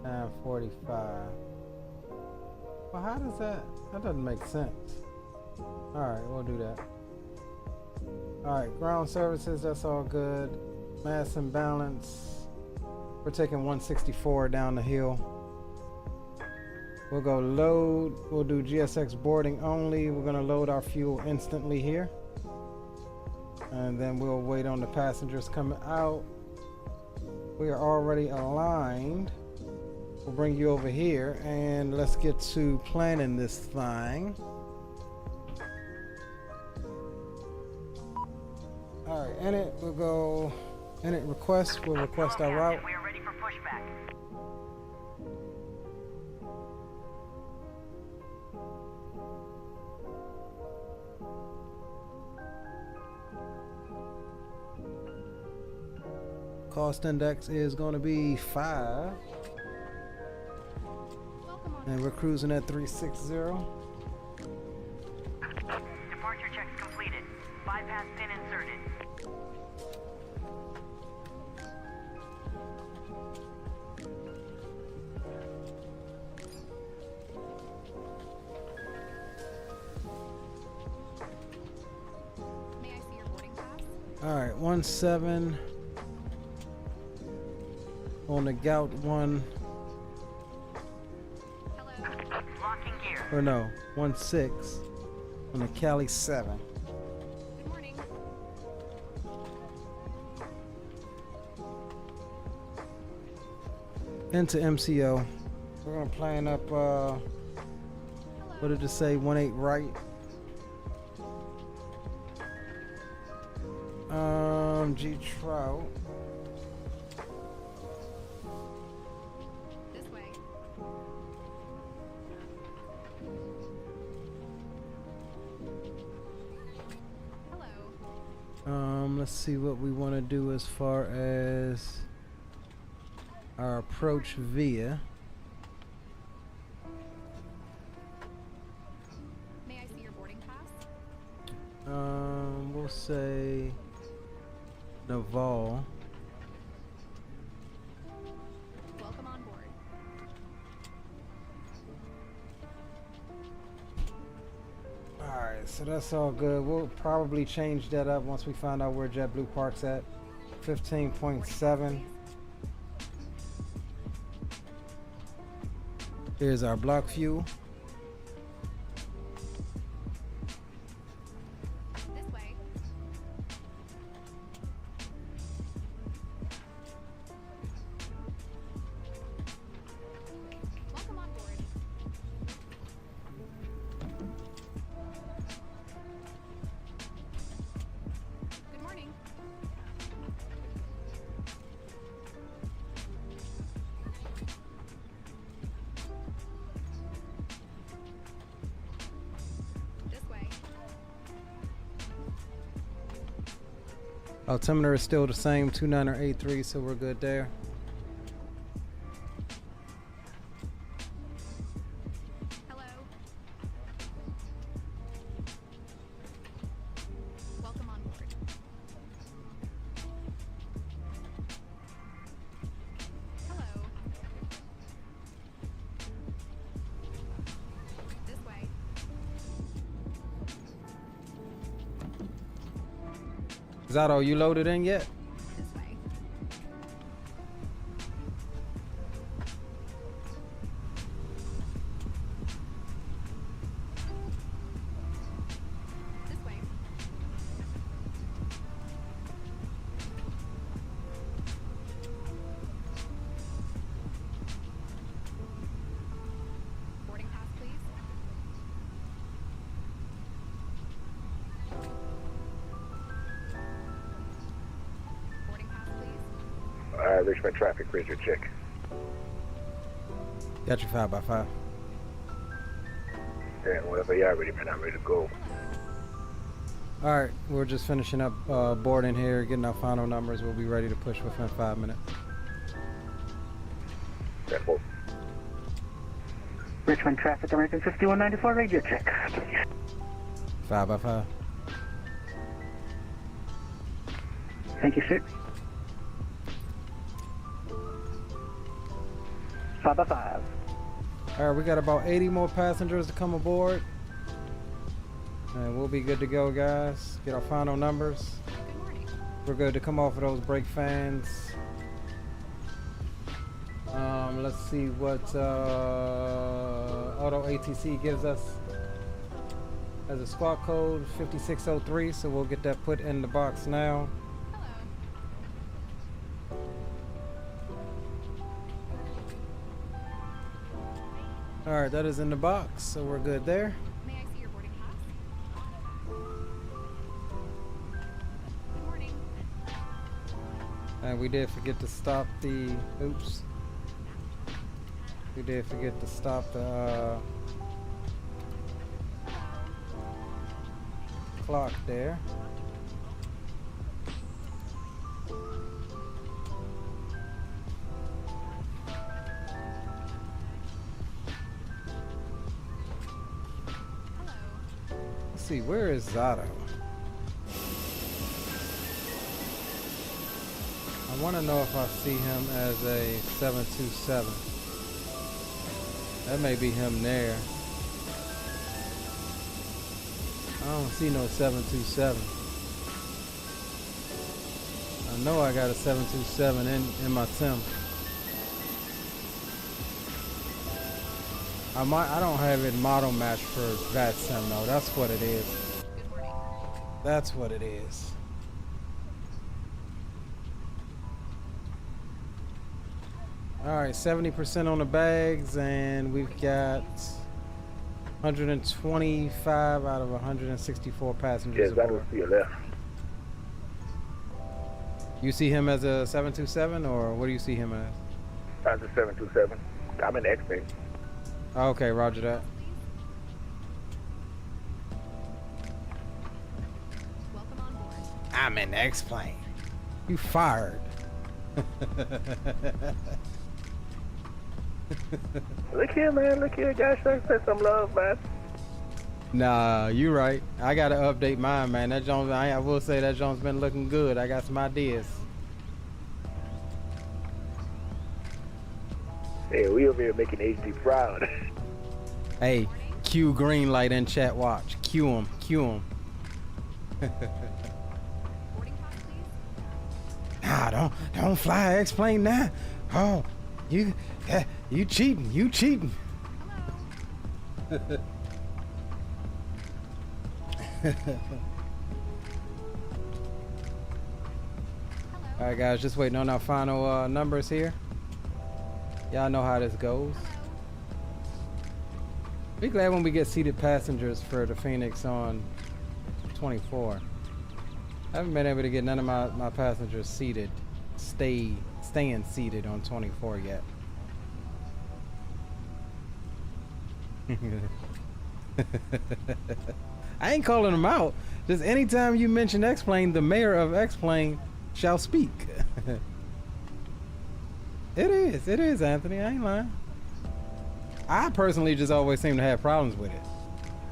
S1: $9:45. Well, how does that doesn't make sense. Alright, we'll do that. Alright, ground services, that's all good. Mass and balance. We're taking 164 down the hill. We'll go load. We'll do GSX boarding only. We're gonna load our fuel instantly here. And then we'll wait on the passengers coming out. We are already aligned. We'll bring you over here and let's get to planning this thing. Alright, init, we'll go init request, we'll request our route.
S11: We are ready for pushback.
S1: Cost index is going to be 5. And we're cruising at 360.
S11: Departure checks completed. Bypass pin inserted.
S3: May I see your boarding pass?
S1: Alright, 17 on the Gout 1.
S11: Locking gear.
S1: Or no, 16 on the Cali 7.
S3: Good morning.
S1: Into MCO. We're gonna plan up what did it say? 18 right. G Trout.
S3: This way. Hello.
S1: Let's see what we want to do as far as our approach via.
S3: May I see your boarding pass?
S1: We'll say Naval.
S3: Welcome on board.
S1: Alright, so that's all good. We'll probably change that up once we find out where JetBlue Park's at. 15.7. Here's our block fuel.
S3: This way. Welcome on board. Good morning. This way.
S1: Altimeter is still the same, 2983, so we're good there.
S3: Hello. Welcome on board. Hello. This way.
S1: Zato, you loaded in yet?
S3: This way. This way. Boarding pass, please. Boarding pass, please.
S9: Richmond traffic, raise your check.
S1: Got your 5x5.
S9: And whenever y'all ready, man, I'm ready to go.
S1: Alright, we're just finishing up boarding here, getting our final numbers. We'll be ready to push within 5 minutes.
S9: Careful.
S11: Richmond traffic, American 5194, radio check.
S1: 5x5.
S11: Thank you, sir. 5x5.
S1: Alright, we got about 80 more passengers to come aboard. And we'll be good to go, guys. Get our final numbers.
S3: Good morning.
S1: We're good to come off of those brake fans. Let's see what Auto ATC gives us as a squawk code, 5603. So we'll get that put in the box now. Alright, that is in the box, so we're good there.
S3: May I see your boarding pass? Good morning.
S1: And we did forget to stop the, oops. We did forget to stop the clock there. Let's see, where is Zato? I want to know if I see him as a 727. That may be him there. I don't see no 727. I know I got a 727 in my sim. I don't have it model match for that sim though. That's what it is. That's what it is. Alright, 70% on the bags, and we've got 125 out of 164 passengers.
S9: Yes, that was to your left.
S1: You see him as a 727, or what do you see him as?
S9: That's a 727. I'm in X-Plane.
S1: Okay, roger that.
S3: Welcome on board.
S1: I'm in X-Plane. You fired.
S9: Look here, man. Look here, guys. Show some love, man.
S1: Nah, you right. I gotta update mine, man. That Jones, I will say that Jones been looking good. I got some ideas.
S9: Hey, we over here making HD proud.
S1: Hey, cue green light in chat watch. Cue him. Cue him.
S3: Boarding pass, please.
S1: Nah, don't fly X-Plane now. Oh, you cheating. You cheating.
S3: Hello.
S1: All right, guys, just waiting on our final numbers here. Y'all know how this goes. Be glad when we get seated passengers for the Fenix on 24. I haven't been able to get none of my passengers seated, staying seated on 24 yet. I ain't calling them out. Just anytime you mention X-Plane, the mayor of X-Plane shall speak. It is, Anthony. I ain't lying. I personally just always seem to have problems with it.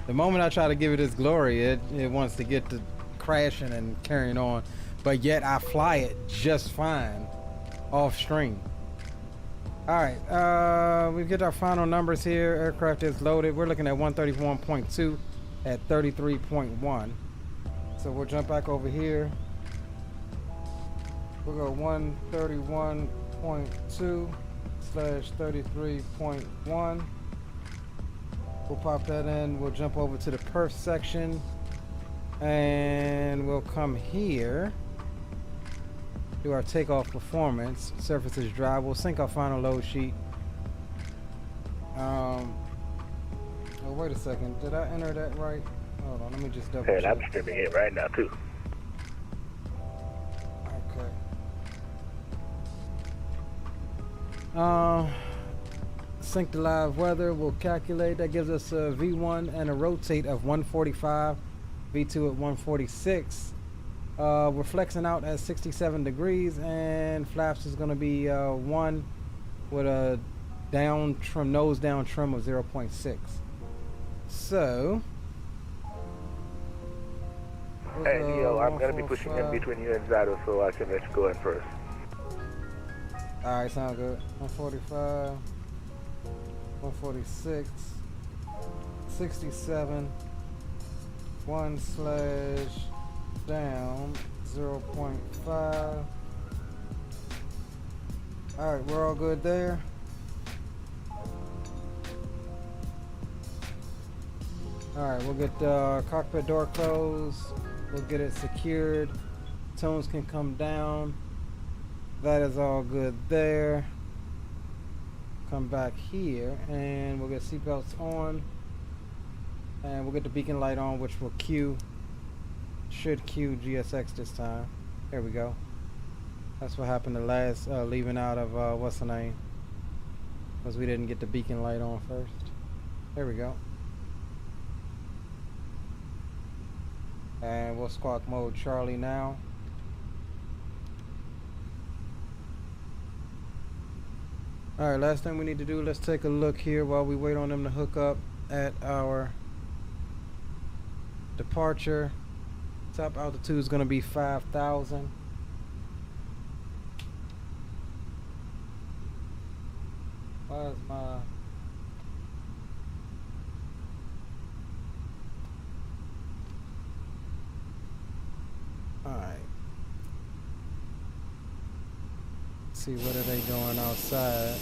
S1: The moment I try to give it its glory, it wants to get to crashing and carrying on. But yet I fly it just fine off stream. Alright, we get our final numbers here. Aircraft is loaded. We're looking at 131.2 at 33.1. So we'll jump back over here. We'll go 131.2/33.1. We'll pop that in. We'll jump over to the perf section. And we'll come here. Do our takeoff performance. Surface is dry. We'll sync our final load sheet. Oh, wait a second. Did I enter that right? Hold on. Let me just double check.
S9: And I'm streaming it right now, too.
S1: Okay. Sync the live weather. We'll calculate. That gives us a V1 and a rotate of 145. V2 at 146. We're flexing out at 67 degrees, and flaps is going to be 1 with a down trim, nose down trim of 0.6. So,
S9: hey, yo, I'm going to be pushing in between you and Zato, so I can let you go in first.
S1: Alright, sound good. 145, 146, 67, 1/down 0.5. Alright, we're all good there. Alright, we'll get the cockpit door closed. We'll get it secured. Tones can come down. That is all good there. Come back here and we'll get seatbelts on. And we'll get the beacon light on, which will should cue GSX this time. There we go. That's what happened the last leaving out of what's the name? Because we didn't get the beacon light on first. There we go. And we'll squawk mode Charlie now. Alright, last thing we need to do, let's take a look here while we wait on them to hook up at our departure. Top altitude is going to be 5,000. Why is my... Alright. See what are they doing outside.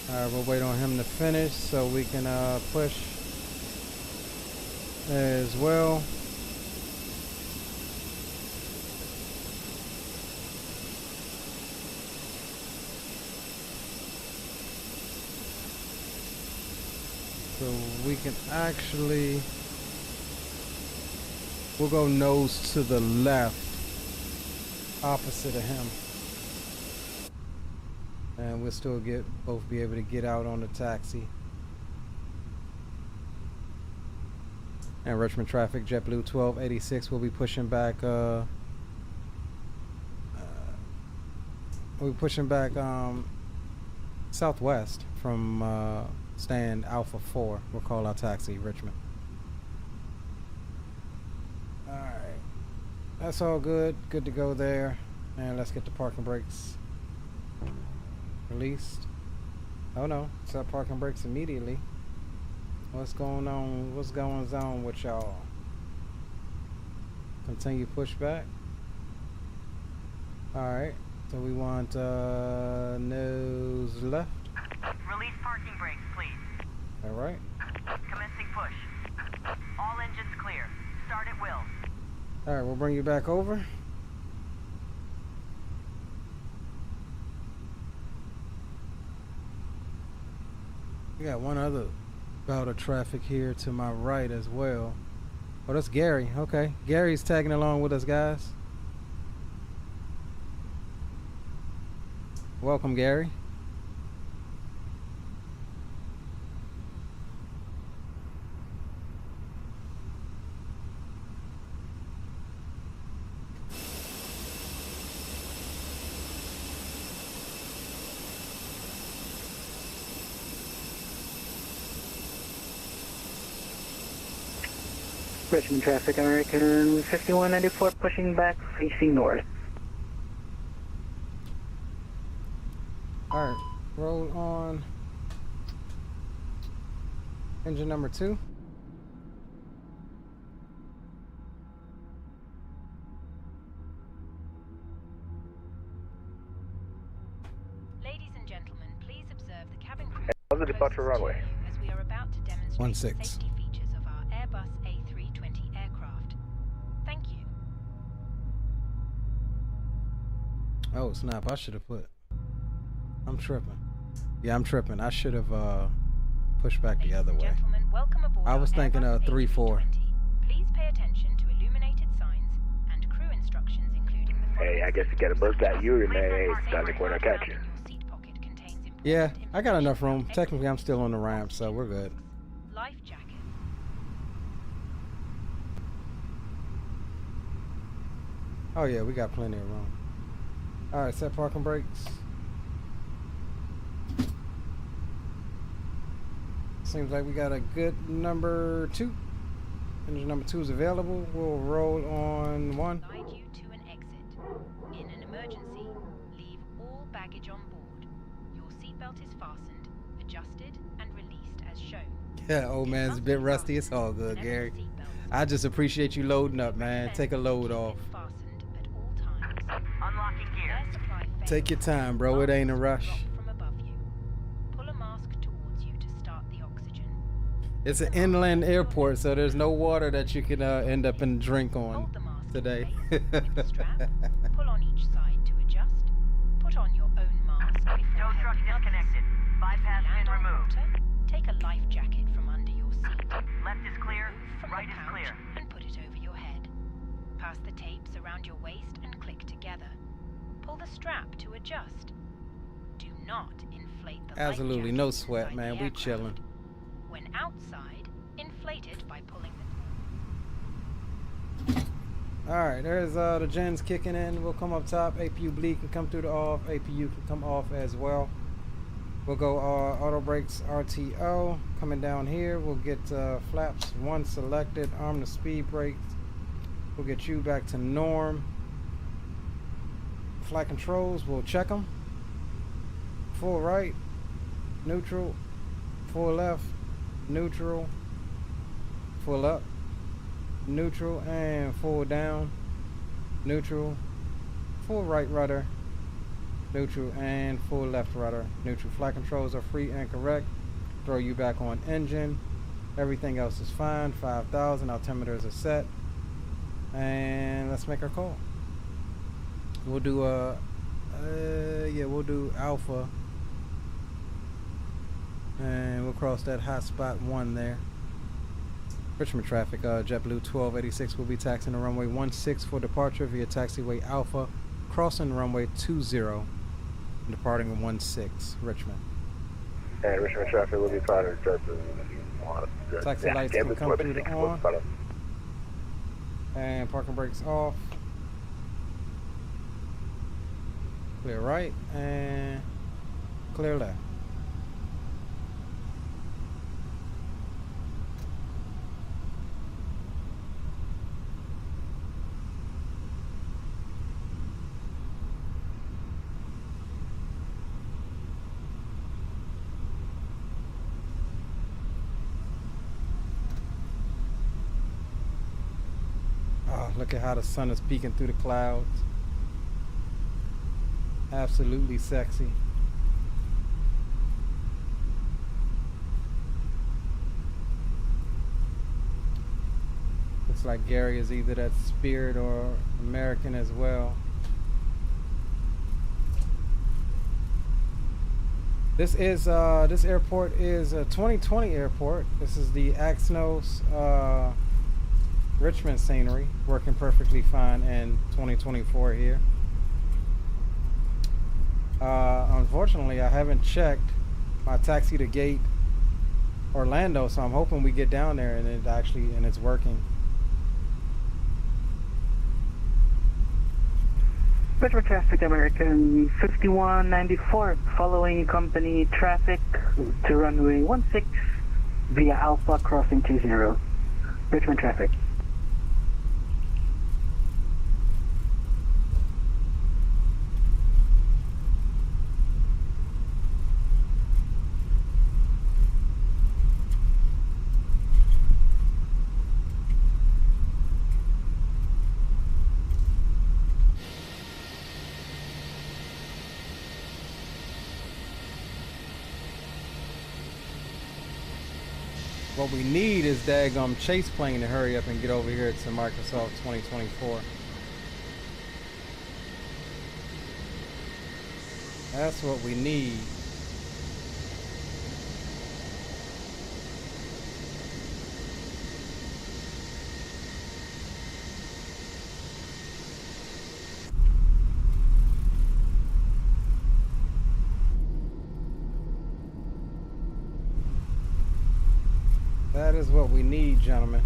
S1: Alright, we'll wait on him to finish so we can push as well. So we can actually, we'll go nose to the left, opposite of him. And we'll still both be able to get out on the taxi. And Richmond traffic, JetBlue 1286 will be pushing back, southwest from stand Alpha 4. We'll call our taxi Richmond. Alright. That's all good. Good to go there. And let's get the parking brakes released. Oh no, set parking brakes immediately. What's going on? What's going on with y'all? Continue pushback. Alright, so we want nose left.
S11: Release parking brakes, please.
S1: Alright.
S11: Commencing push. All engines clear. Start at will.
S1: Alright, we'll bring you back over. We got one other bout of traffic here to my right as well. Oh, that's Gary. Okay. Gary's tagging along with us, guys. Welcome, Gary.
S12: Richmond traffic, American 5194 pushing back facing north.
S1: Alright, roll on engine number 2.
S7: Ladies and gentlemen, please observe the cabin crew.
S9: How's the departure runway?
S7: As we are about to demonstrate
S1: 16.
S7: safety features of our Airbus A320 aircraft. Thank you.
S1: Oh snap, I should have put, I'm tripping. Yeah, I'm tripping. I should have pushed back the other way.
S7: Gentlemen, welcome aboard
S1: I was
S7: our
S1: thinking
S7: Airbus
S1: 3-4.
S7: A320. Please pay attention to illuminated signs and crew instructions, including the following.
S9: Hey, I guess you gotta bust that urine there. Hey, sounds like we're not catching you.
S1: Yeah, I got enough room. Technically, I'm still on the ramp, so we're good.
S7: Life jacket.
S1: Oh yeah, we got plenty of room. Alright, set parking brakes. Seems like we got a good number 2. Engine number 2 is available. We'll roll on 1.
S7: Guide you to an exit. In an emergency, leave all baggage on board. Your seatbelt is fastened, adjusted, and released as shown.
S1: Yeah, old man's a bit rusty. It's all good, Gary. I just appreciate you loading up, man. Take a load off.
S11: Unlocking gear.
S1: Take your time, bro. It ain't a rush.
S7: From above you. Pull a mask towards you to start the oxygen.
S1: It's an inland airport, so there's no water that you can end up and drink on
S7: Hold the mask
S1: today.
S7: with the strap. Pull on each side to adjust. Put on your own mask before
S11: Tow truck
S7: helping others.
S11: disconnected. Bypass
S7: Land
S11: pin
S7: on
S11: removed.
S7: water. Take a life jacket from under your seat. pull the strap to adjust. Do not inflate the
S1: Absolutely
S7: life
S1: no
S7: jacket
S1: sweat,
S7: inside
S1: man.
S7: the
S1: We
S7: aircraft.
S1: chilling.
S7: When outside, inflate it by pulling the
S1: Alright, there's the gens kicking in. We'll come up top. APU bleed can come through the off. APU can come off as well. We'll go auto brakes RTO. Coming down here, we'll get flaps 1 selected. Arm the speed brakes. We'll get you back to norm. Flight controls, we'll check them. Full right, neutral, full left, neutral, full up, neutral, and full down, neutral, full right rudder, neutral, and full left rudder, neutral. Flight controls are free and correct. Throw you back on engine. Everything else is fine. 5,000, altimeters are set. And let's make our call. We'll do we'll do Alpha. And we'll cross that hot spot 1 there. Richmond traffic, JetBlue 1286 will be taxiing the runway 16 for departure via taxiway Alpha, crossing runway 20, and departing at 16, Richmond.
S9: And Richmond traffic will be departing
S1: Taxi lights can come through the on. And parking brakes off. Clear right and clear left. Oh, look at how the sun is peeking through the clouds. Absolutely sexy. Looks like Gary is either that Spirit or American as well. This airport is a 2020 airport. This is the Axnos Richmond scenery, working perfectly fine in 2024 here. Unfortunately, I haven't checked my taxi to gate Orlando, so I'm hoping we get down there and it's working.
S12: Metro traffic, American 5194, following company traffic to runway 16 via Alpha crossing 20. Richmond traffic.
S1: What we need is daggum Chase plane to hurry up and get over here to Microsoft 2024. That's what we need. That is what we need, gentlemen.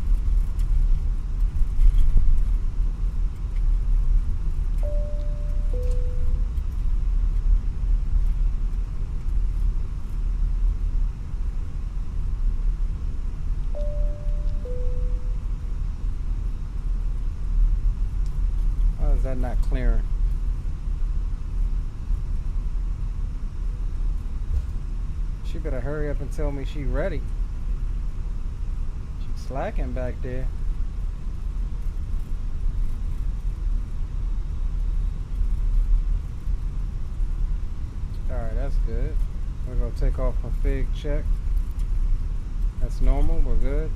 S1: Why is that not clearing? She better hurry up and tell me she's ready. Slacking back there. Alright, that's good. We're gonna take off config check. That's normal, we're good.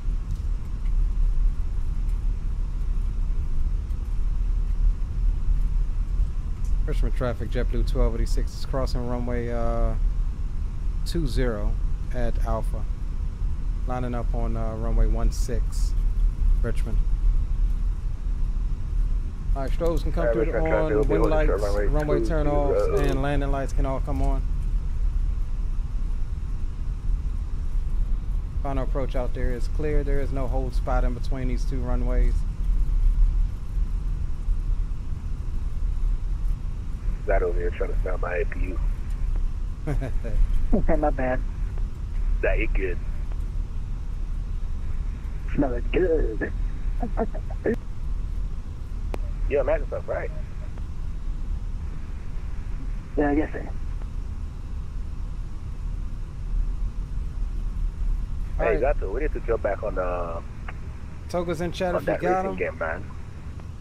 S1: Richmond traffic, JetBlue 1286 is crossing runway 20 at Alpha. Lining up on runway 16, Richmond. Alright, strobes can come through
S9: Richmond traffic
S1: on,
S9: will be
S1: wind
S9: holding
S1: lights,
S9: short
S1: runway turn-offs,
S9: 20.
S1: and landing lights can all come on. Final approach out there is clear. There is no hold spot in between these two runways.
S9: That over here trying to smell my APU.
S12: Okay, my bad.
S9: That you good.
S12: Smell it good.
S9: You imagine stuff, right?
S12: Yeah, I guess so.
S9: Hey,
S1: Alright.
S9: Gato, we need to jump back on the
S1: Toga's in chat if you
S9: that
S1: got
S9: racing
S1: him.
S9: game, man.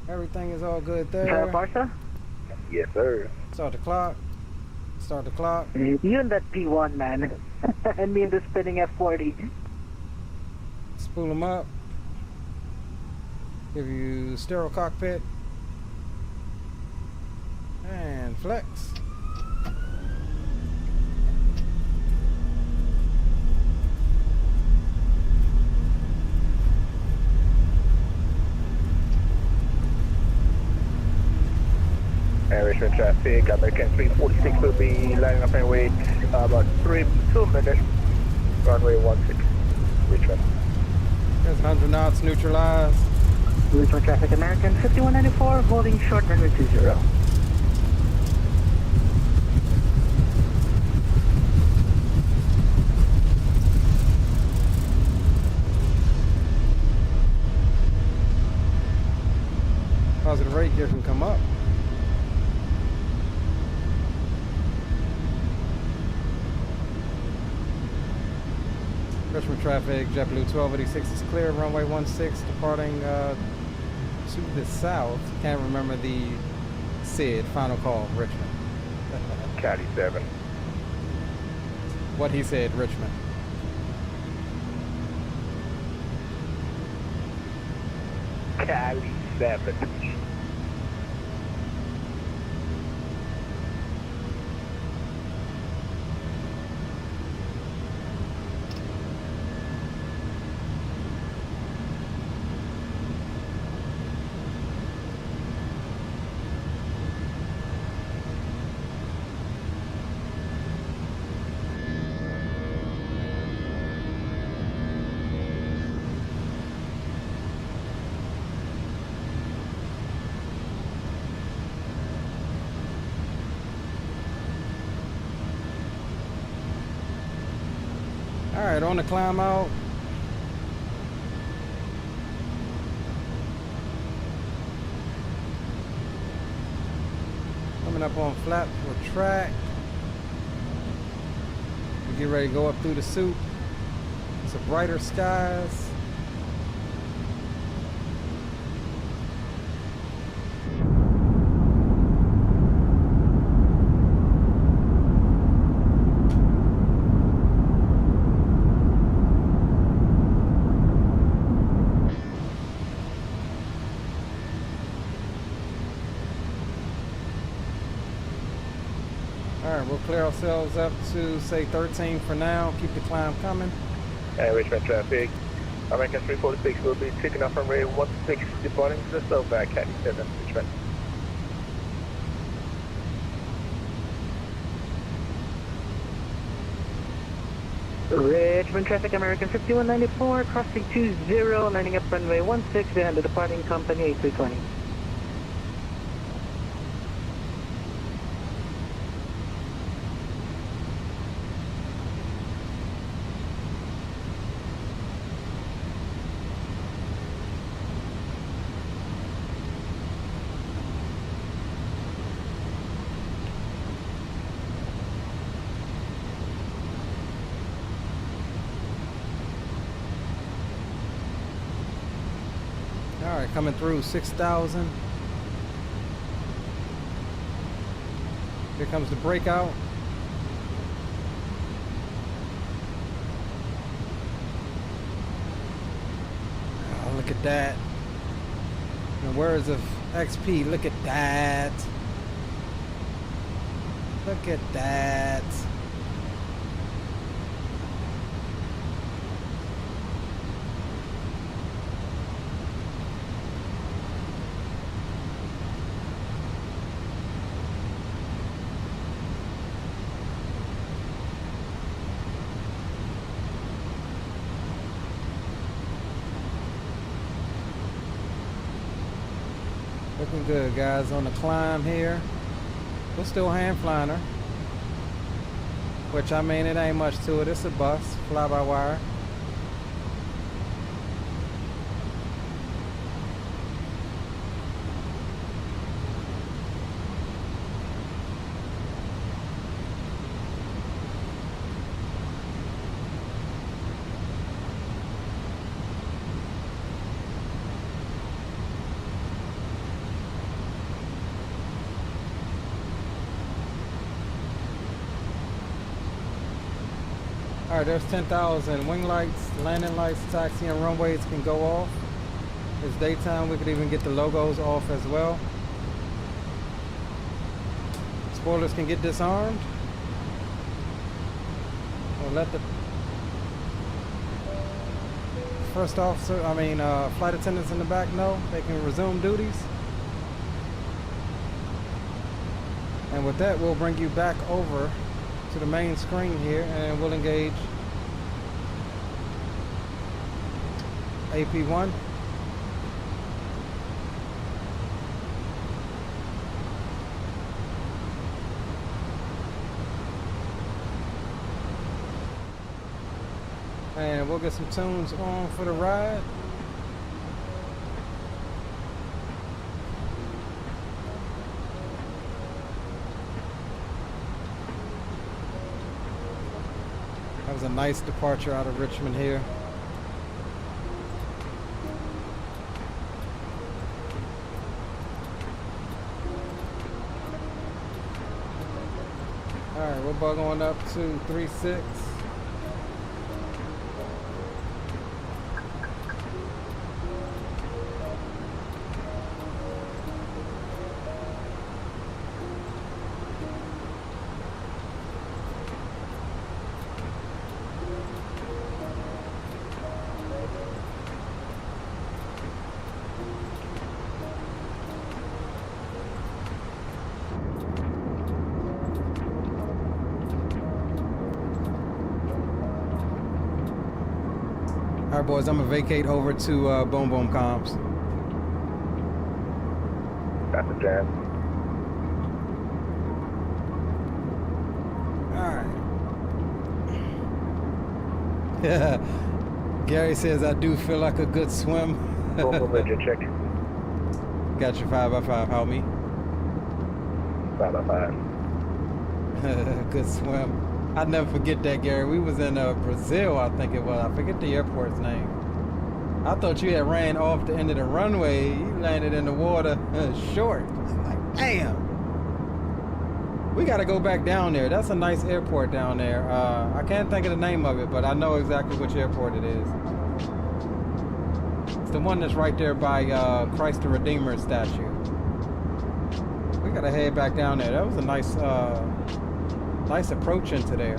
S1: Everything is all good there.
S12: Barca?
S9: Yes, sir.
S1: Start the clock. Start the clock.
S12: You and that P1, man. And me in the spinning F40.
S1: Spool them up. Give you sterile cockpit. And flex.
S9: Richmond traffic, American 346 will be lining up and wait about 2 minutes. Runway 16, Richmond.
S1: There's 100 knots neutralized.
S12: Richmond traffic, American 5194, holding short runway 20.
S1: Positive rate gear can come up. Richmond traffic, JetBlue 1286 is clear. Runway 16 departing to the south. Can't remember the SID. Final call, Richmond.
S9: Cali 7.
S1: What he said, Richmond.
S9: Cali 7.
S1: Alright, on the climb out. Coming up on flat for track. We get ready to go up through the soup. Some brighter skies. Alright, we'll clear ourselves up to say 13 for now. Keep the climb coming.
S9: Richmond traffic, American 346 will be taking off from runway 16 departing to the south by Cali 7, Richmond.
S12: Richmond traffic, American 5194, crossing 20, landing up runway 16 behind the departing company A320.
S1: Alright, coming through 6,000. Here comes the breakout. Oh, look at that. In the words of XP, look at that. Look at that. Doing good, guys. On the climb here. We're still hand flying her. Which, I mean, it ain't much to it. It's a bus, fly-by-wire. Alright, there's 10,000 wing lights, landing lights, taxi and runways can go off. It's daytime, we could even get the logos off as well. Spoilers can get disarmed. We'll let the first officer, flight attendants in the back know they can resume duties. And with that, we'll bring you back over to the main screen here and we'll engage AP1. And we'll get some tunes on for the ride. That was a nice departure out of Richmond here. Alright, we're bug on up to 36. Alright boys, I'm gonna vacate over to Boom Boom Comms.
S9: That's a jab.
S1: Alright. Yeah. Gary says I do feel like a good swim.
S9: Boom Boom legit check.
S1: Got your 5x5, help me.
S9: 5x5.
S1: Good swim. I'd never forget that, Gary. We was in Brazil, I think it was. I forget the airport's name. I thought you had ran off the end of the runway. You landed in the water short. I'm like, damn. We got to go back down there. That's a nice airport down there. I can't think of the name of it, but I know exactly which airport it is. It's the one that's right there by Christ the Redeemer statue. We got to head back down there. That was a nice approach into there.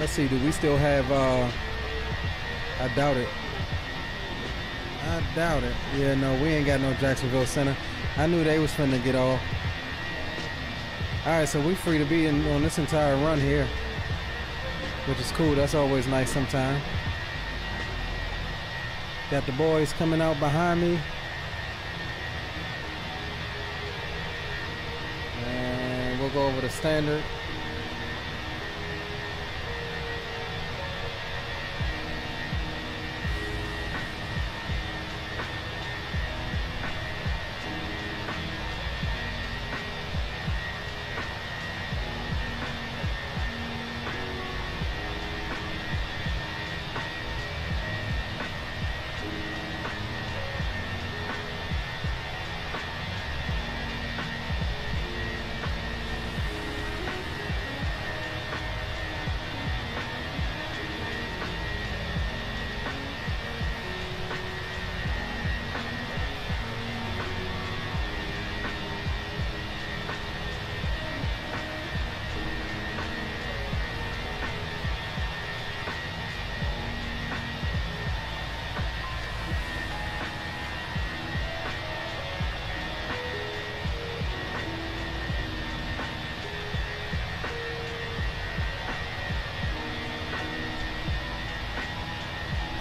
S1: Let's see, do we still have, I doubt it. I doubt it. Yeah, no, we ain't got no Jacksonville Center. I knew they was finna get off. Alright, so we free to be on this entire run here, which is cool. That's always nice sometime. Got the boys coming out behind me. And we'll go over the standard.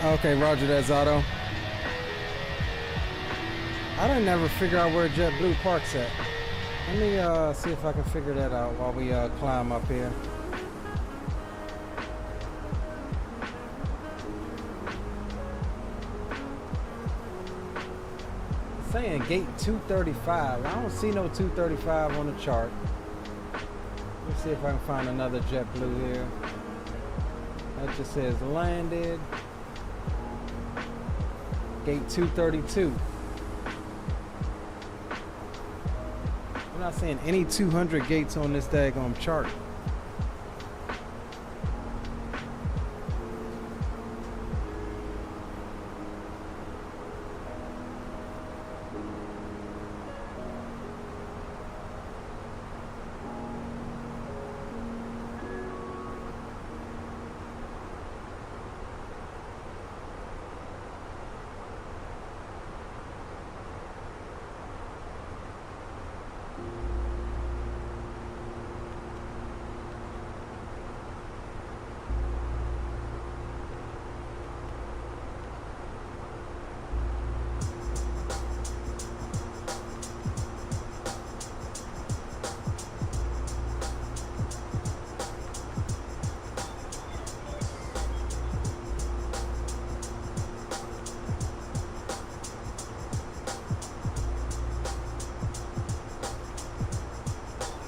S1: Okay, roger that, Zato. I didn't ever figure out where JetBlue parks at. Let me see if I can figure that out while we climb up here. It's saying gate 235. I don't see no 235 on the chart. Let's see if I can find another JetBlue here. That just says landed. Gate 232. I'm not seeing any 200 gates on this daggone chart.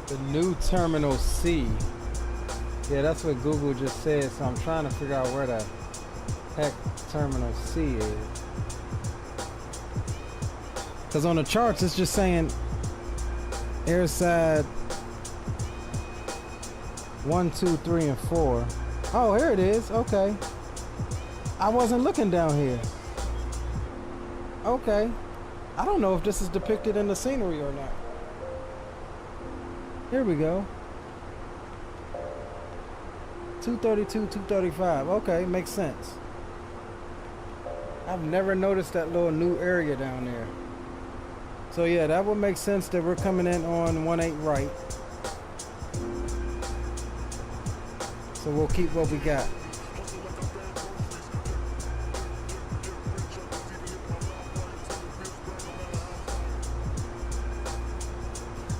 S1: The new Terminal C. Yeah, that's what Google just said, so I'm trying to figure out where the heck Terminal C is. Because on the charts, it's just saying airside 1, 2, 3, and 4. Oh, here it is. Okay. I wasn't looking down here. Okay. I don't know if this is depicted in the scenery or not. Here we go. 232, 235. Okay, makes sense. I've never noticed that little new area down there. So yeah, that would make sense that we're coming in on 18 right. So we'll keep what we got.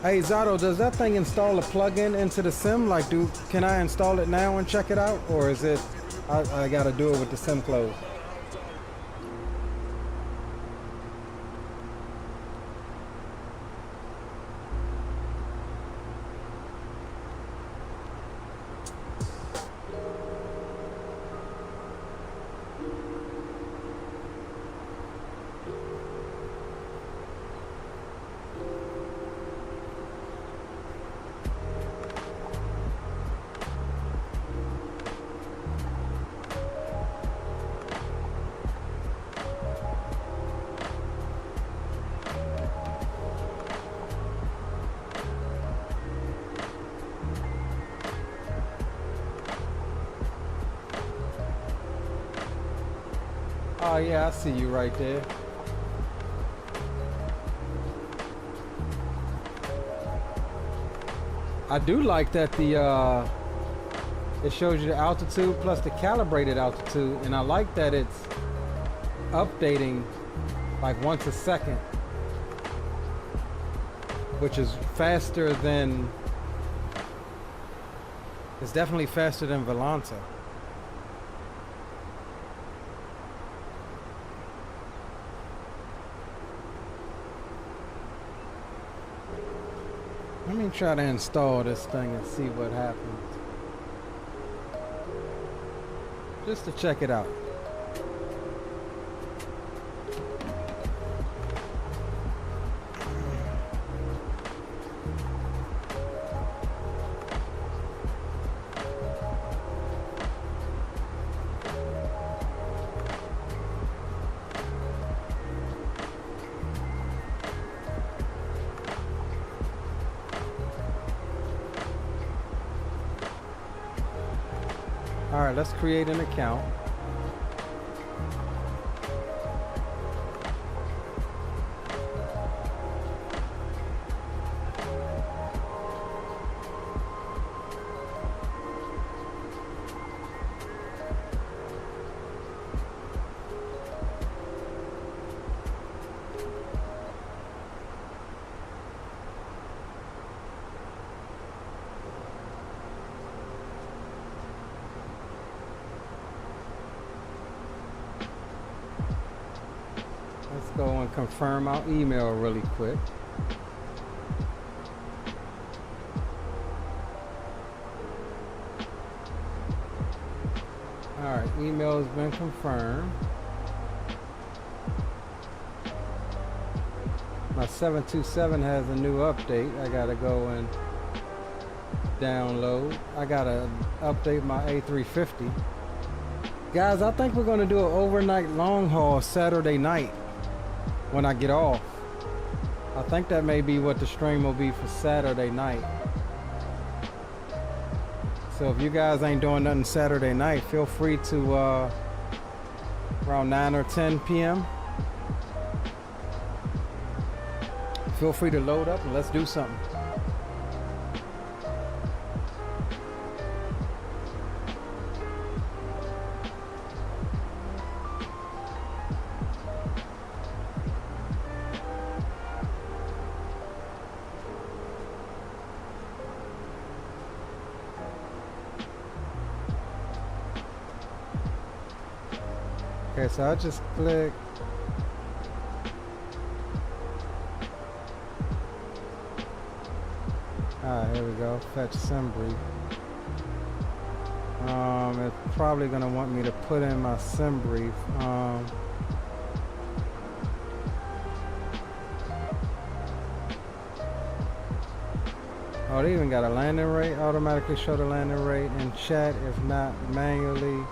S1: Hey Zato, does that thing install a plug-in into the sim? Like, can I install it now and check it out? Or is it, I gotta do it with the sim closed? Oh yeah, I see you right there. I do like that the it shows you the altitude plus the calibrated altitude, and I like that it's updating like once a second, which is faster than, it's definitely faster than Volanta. Let me try to install this thing and see what happens. Just to check it out. All right, let's create an account. Let's go and confirm our email really quick. Alright, email has been confirmed. My 727 has a new update. I gotta go and download. I gotta update my A350. Guys, I think we're gonna do an overnight long haul Saturday night when I get off. I think that may be what the stream will be for Saturday night. So if you guys ain't doing nothing Saturday night, feel free to around 9 or 10 p.m. Feel free to load up and let's do something. Okay, so I just click. Alright, here we go. Fetch sim brief. It's probably gonna want me to put in my sim brief. Oh, they even got a landing rate. Automatically show the landing rate in chat, if not manually.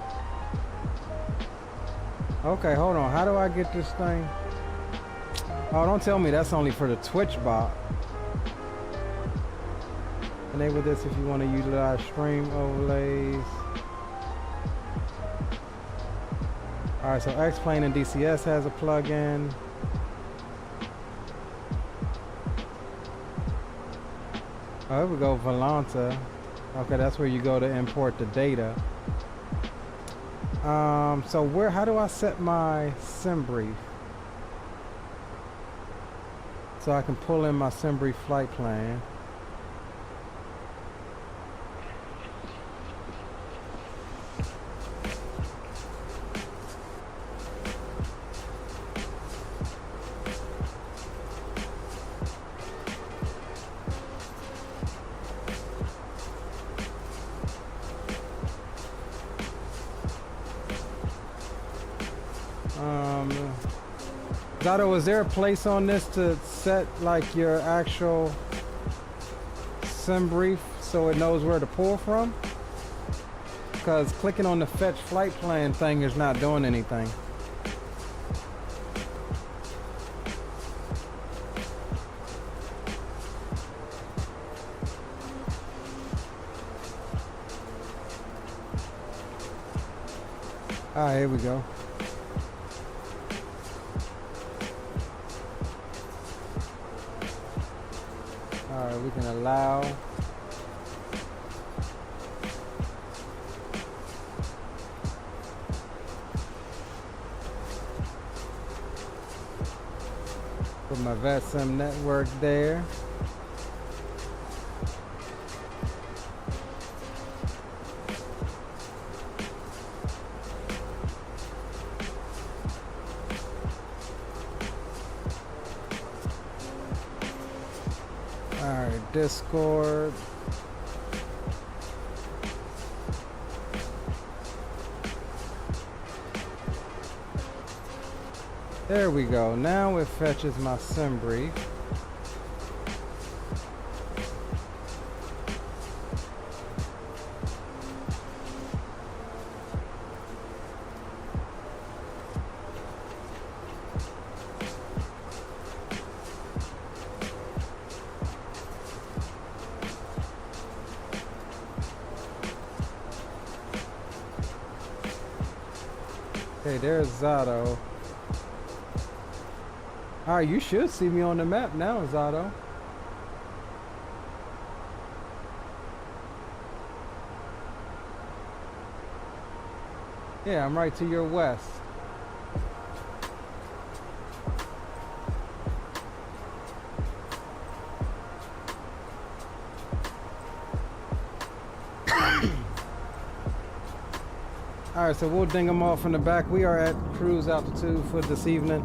S1: Okay, hold on. How do I get this thing? Oh, don't tell me that's only for the Twitch bot. Enable this if you want to utilize stream overlays. Alright, so X-Plane and DCS has a plugin. Oh, here we go, Volanta. Okay, that's where you go to import the data. So how do I set my sim brief? So I can pull in my sim brief flight plan. Zato, is there a place on this to set like your actual sim brief so it knows where to pull from? Because clicking on the fetch flight plan thing is not doing anything. Alright, here we go. Alright, we can allow. Put my VetSim network there. Alright, Discord. There we go. Now it fetches my sim brief. Okay, there's Zato. Alright, you should see me on the map now, Zato. Yeah, I'm right to your west. Alright, so we'll ding them off from the back. We are at cruise altitude for this evening.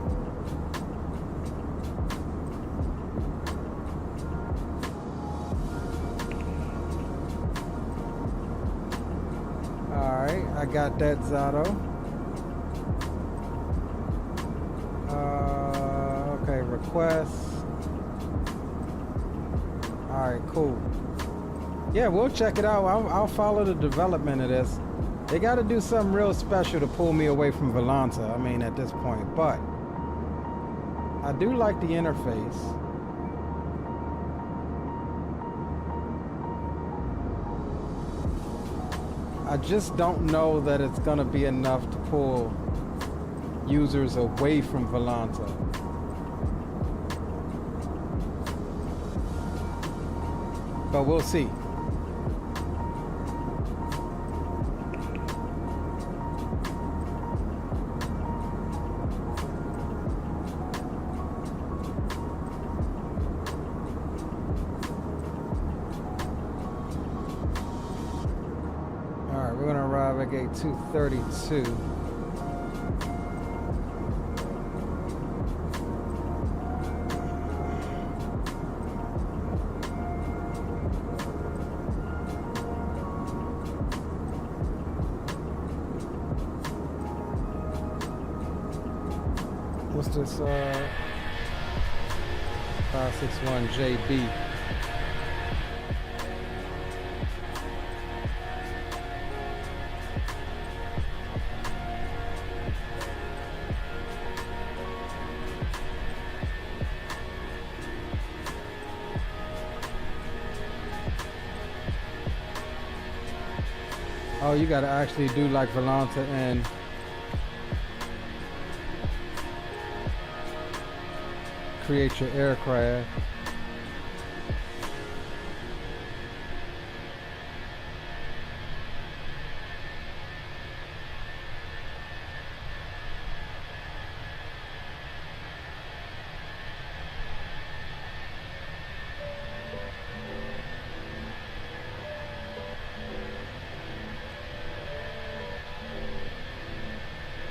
S1: Alright, I got that, Zato. Okay, requests. Alright, cool. Yeah, we'll check it out. I'll follow the development of this. They got to do something real special to pull me away from Volanta, I mean, at this point. But I do like the interface. I just don't know that it's going to be enough to pull users away from Volanta. But we'll see. Gate 232. What's this? 561 JB. Oh, you gotta actually do like Volanta and create your aircraft.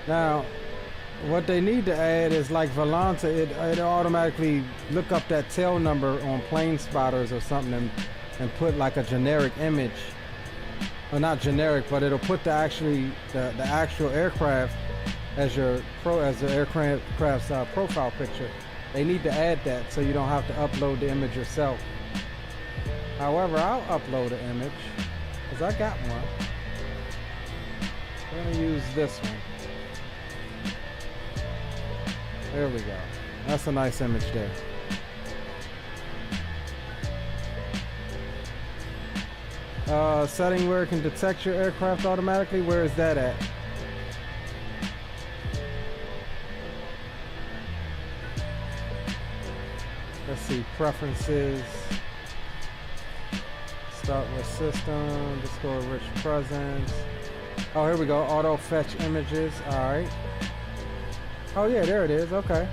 S1: Now, what they need to add is like Volanta, it automatically look up that tail number on plane spotters or something and put like a generic image. Well, not generic, but it'll put the actual aircraft as the aircraft's profile picture. They need to add that so you don't have to upload the image yourself. However, I'll upload an image because I got one. I'm gonna use this one. There we go. That's a nice image there. Setting where it can detect your aircraft automatically. Where is that at? Let's see, preferences. Start with system, Discord rich presence. Oh, here we go. Auto fetch images. Alright. Oh yeah, there it is. Okay.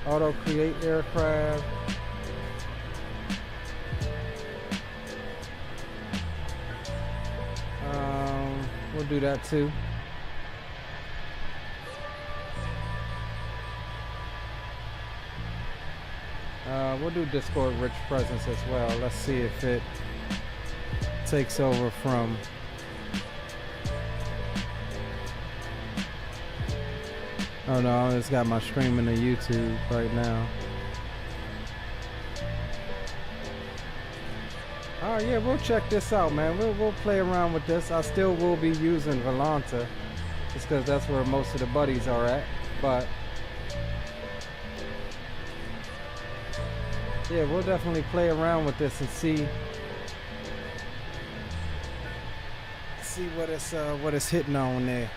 S1: Auto create aircraft. We'll do that too. We'll do Discord rich presence as well. Let's see if it takes over from oh no, I just got my streaming to YouTube right now. Oh yeah, we'll check this out, man. We'll play around with this. I still will be using Volanta, just because that's where most of the buddies are at. But yeah, we'll definitely play around with this and see what it's hitting on there.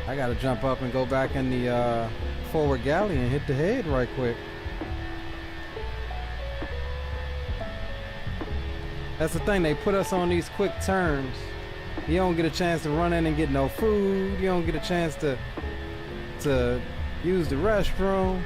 S1: I gotta jump up and go back in the forward galley and hit the head right quick. That's the thing, they put us on these quick turns. You don't get a chance to run in and get no food. You don't get a chance to use the restroom.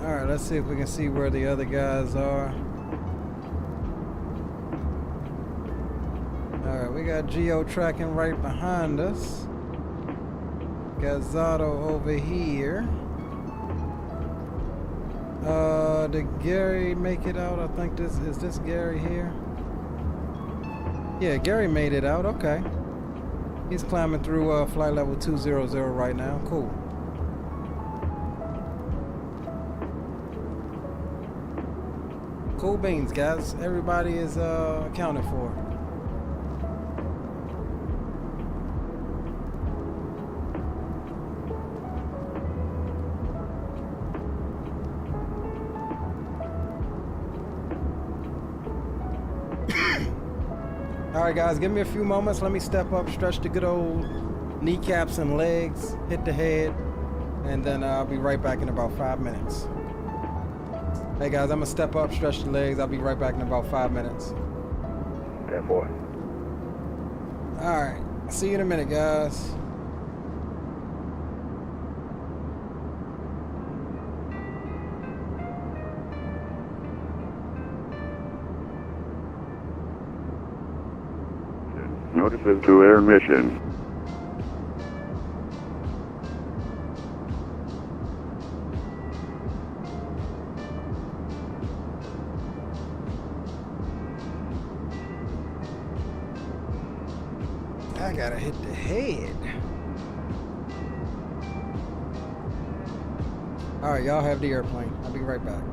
S1: Alright, let's see if we can see where the other guys are. Alright, we got Geo tracking right behind us. Got Zato over here. Did Gary make it out? I think this is Gary here? Yeah, Gary made it out, okay. He's climbing through flight level 200 right now. Cool. Cool beans, guys. Everybody is accounted for. Alright guys, give me a few moments. Let me step up, stretch the good old kneecaps and legs, hit the head, and then I'll be right back in about 5 minutes. Hey guys, I'm gonna step up, stretch the legs. I'll be right back in about 5 minutes.
S9: 10-4.
S1: Alright, see you in a minute, guys.
S2: Notices to air mission.
S1: I gotta hit the head. Alright, y'all have the airplane. I'll be right back.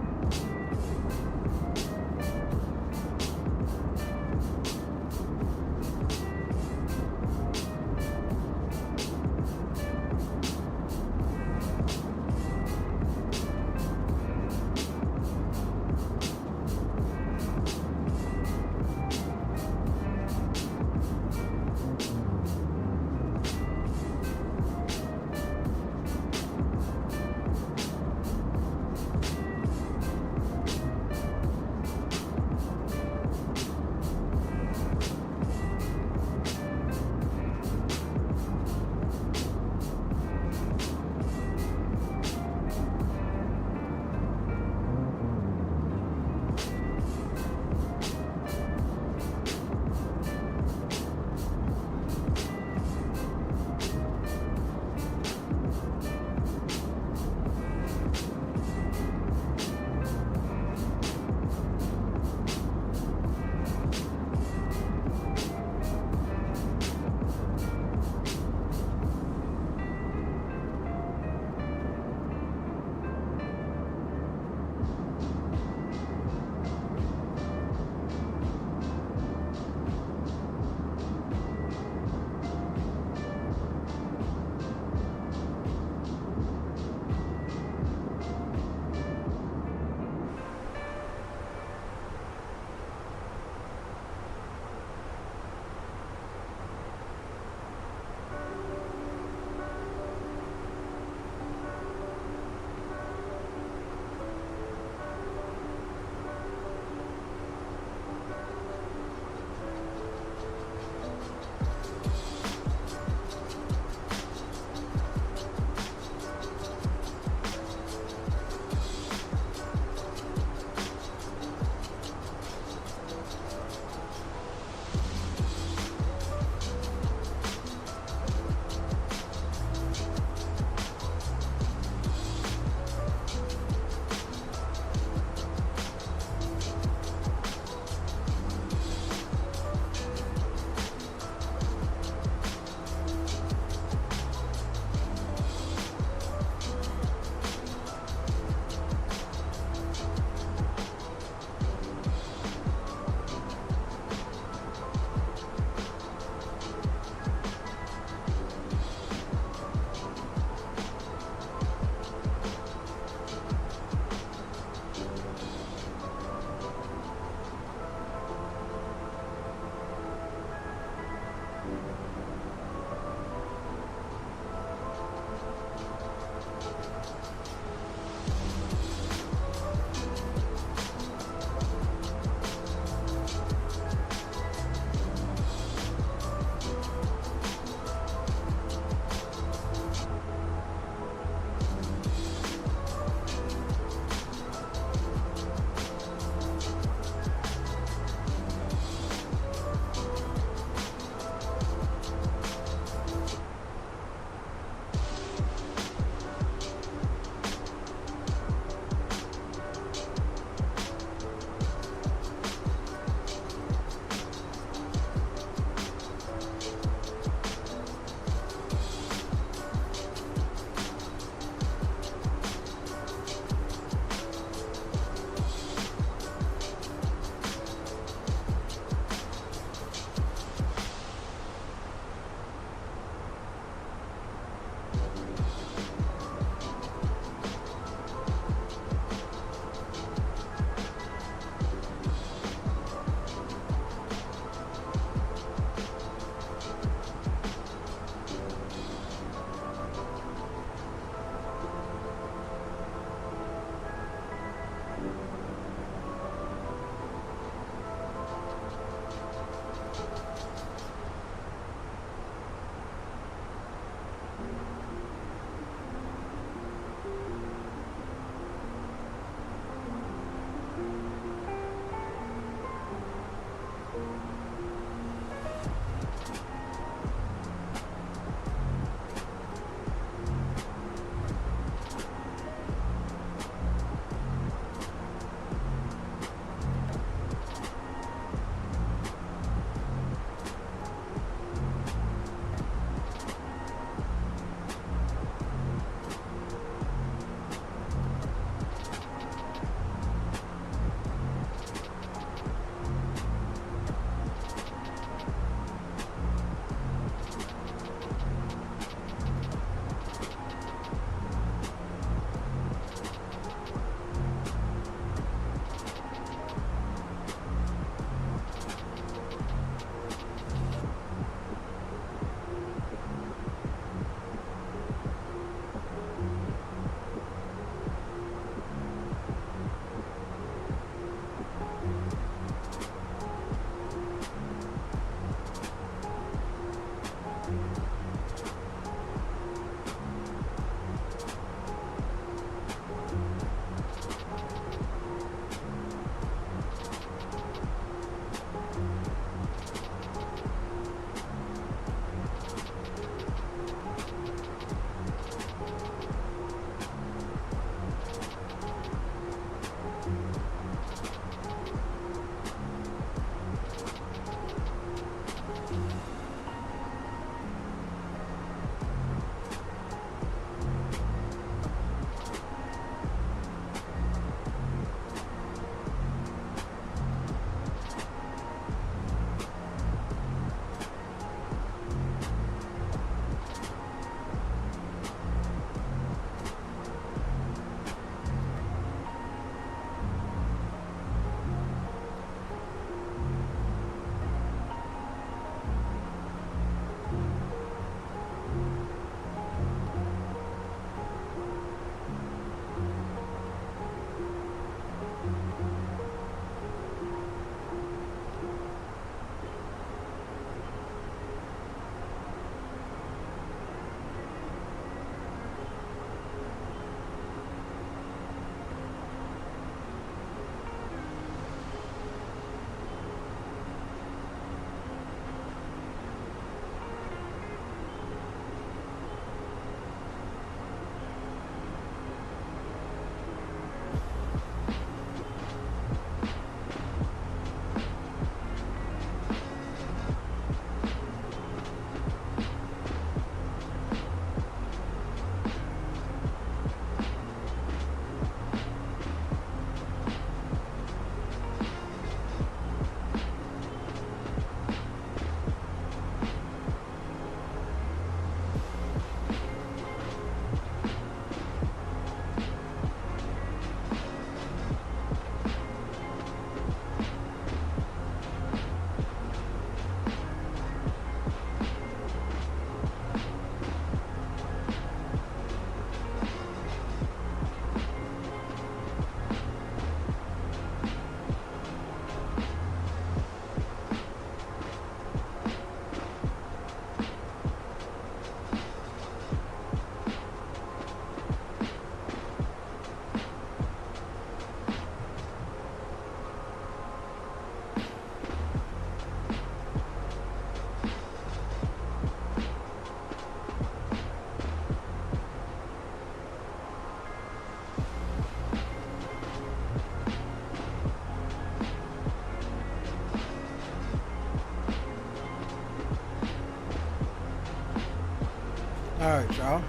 S1: All right, y'all.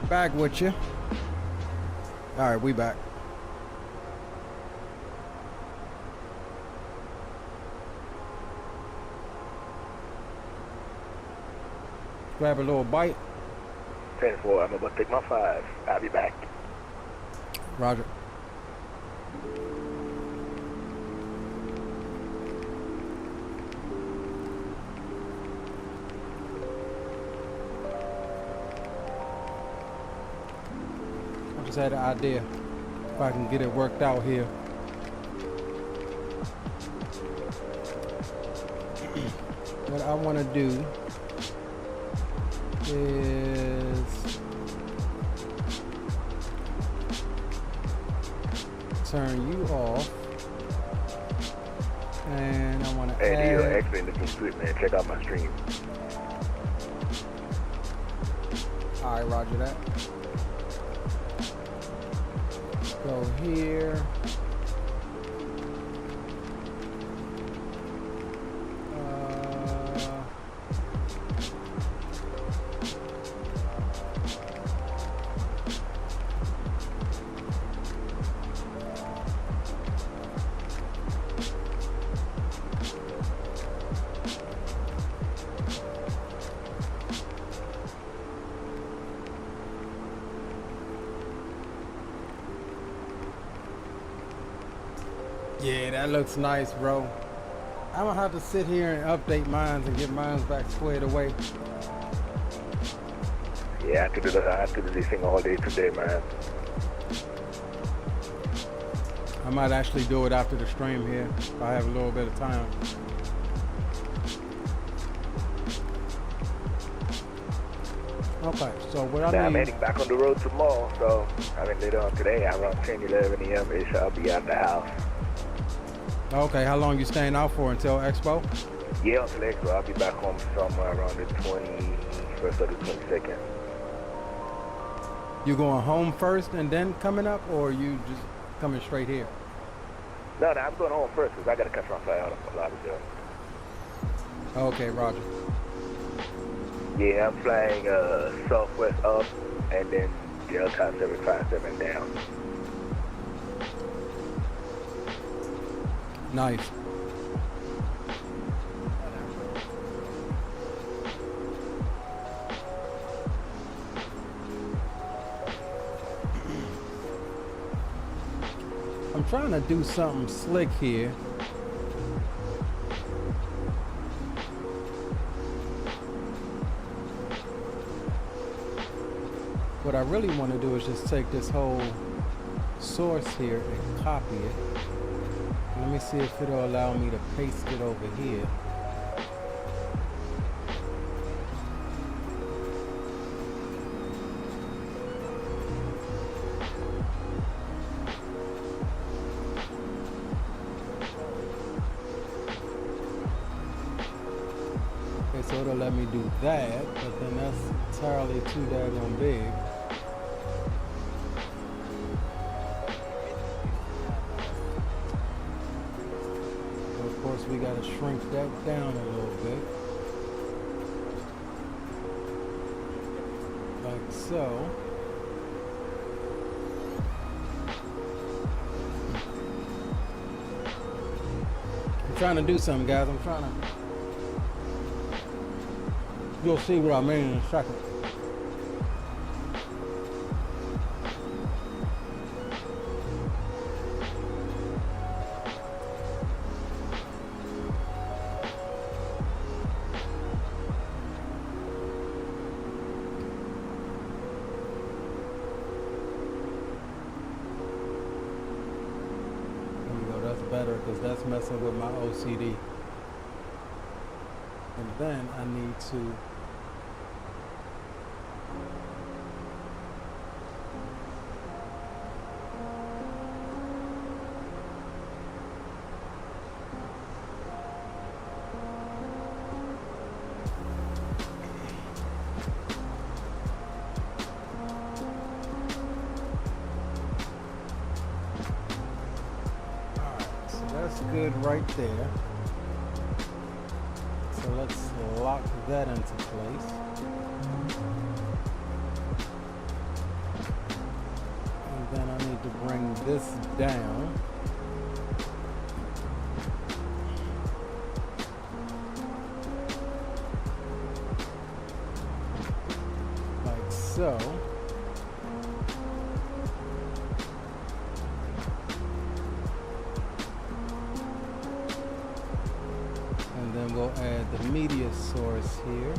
S1: Back with you. All right, we back. Grab a little bite.
S9: 10-4, I'm about to take my 5. I'll be back.
S1: Roger. I just had an idea if I can get it worked out here. What I want to do is turn you off, and I want to
S9: Hey,
S1: add.
S9: you're excellent looking sweet, man. Check out my stream.
S1: All right, roger that. Go here. Yeah, that looks nice, bro. I'm gonna have to sit here and update mines and get mines back squared away.
S9: Yeah, I could do this thing all day today, man.
S1: I might actually do it after the stream here if I have a little bit of time. Okay, so what I
S9: I'm
S1: need...
S9: heading back on the road tomorrow, so I mean later on today, around 10, 11 a.m. I'll be at the house.
S1: Okay, how long you staying out for, until Expo?
S9: Yeah, until Expo. I'll be back home somewhere around the 21st or the 22nd.
S1: You going home first and then coming up, or you just coming straight here?
S9: No, I'm going home first because I got to catch my flight out of Lauderdale.
S1: Okay, roger.
S9: Yeah, I'm flying Southwest up and then Delta 757 down.
S1: Nice. I'm trying to do something slick here. What I really want to do is just take this whole source here and copy it. Let me see if it'll allow me to paste it over here. Okay, so it'll let me do that, but then that's entirely too daggone big. We got to shrink that down a little bit, like so. I'm trying to do something, guys. I'm trying to. You'll see what I mean in a second. That's messing with my OCD. And then I need to good right there. So let's lock that into place. And then I need to bring this down. Like so. And then we'll add the media source here.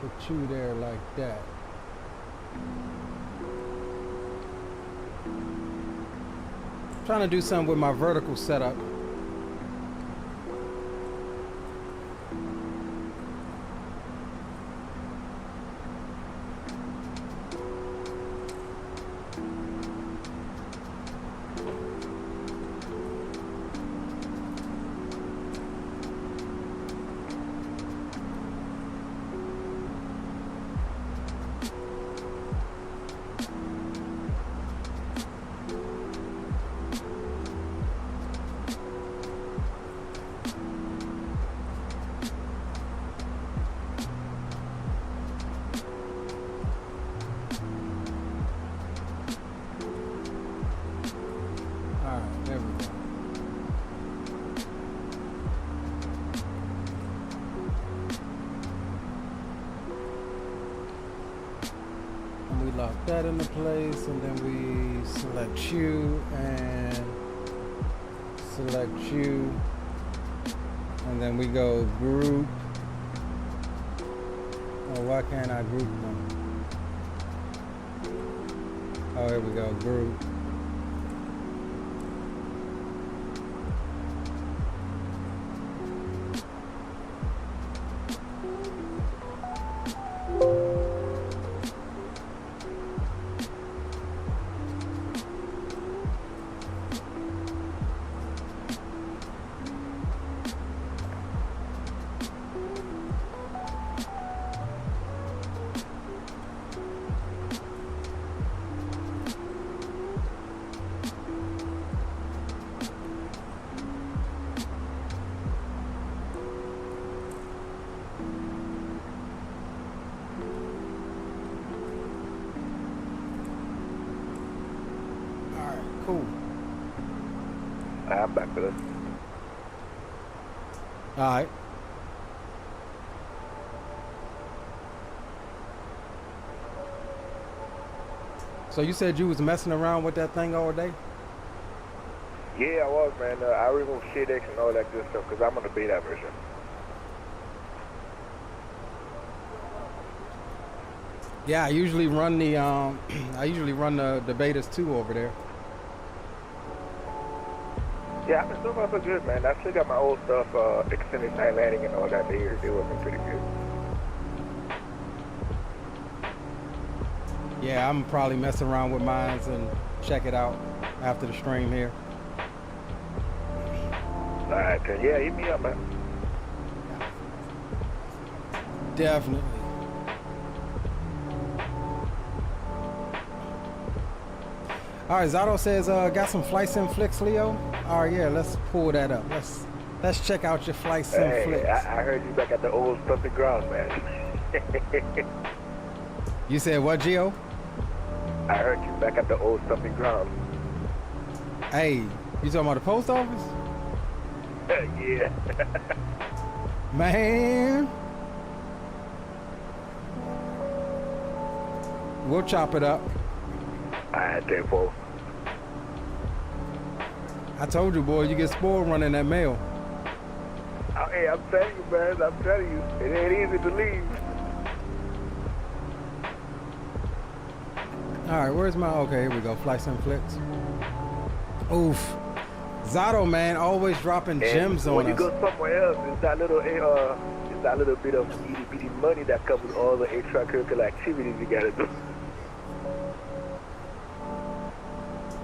S1: Put you there like that. Trying to do something with my vertical setup. Lock that into place, and then we select you and select you, and then we go group. Oh, why can't I group them? Oh, here we go, group.
S9: I'm back for this.
S1: Alright. So you said you was messing around with that thing all day?
S9: Yeah, I was, man. I removed ShitX and all that good stuff because I'm on the beta version.
S1: Yeah, I usually run the the betas too over there.
S9: Yeah, I've been so far so good, man. I still got my old stuff, extended night landing and all that. They're working pretty good.
S1: Yeah, I'm probably mess around with mine and check it out after the stream here.
S9: Alright, then yeah, hit me up, man.
S1: Definitely. All right, Zato says, got some flights in Flix, Leo. All right, yeah, let's pull that up. Let's check out your flight sim flicks.
S9: I heard you back at the old stumping grounds, man.
S1: You said what, Gio?
S9: I heard you back at the old stumping grounds.
S1: Hey, you talking about the post office?
S9: Yeah.
S1: Man. We'll chop it up.
S9: Alright, therefore.
S1: I told you, boy, you get spoiled running that mail.
S9: Hey, I'm telling you, man. I'm telling you. It ain't easy to leave.
S1: Alright, where's my... Okay, here we go. Flight sim flicks. Oof. Zato, man, always dropping gems on us.
S9: When you go somewhere else, it's that little bit of itty bitty money that comes with all the extracurricular activities you gotta do.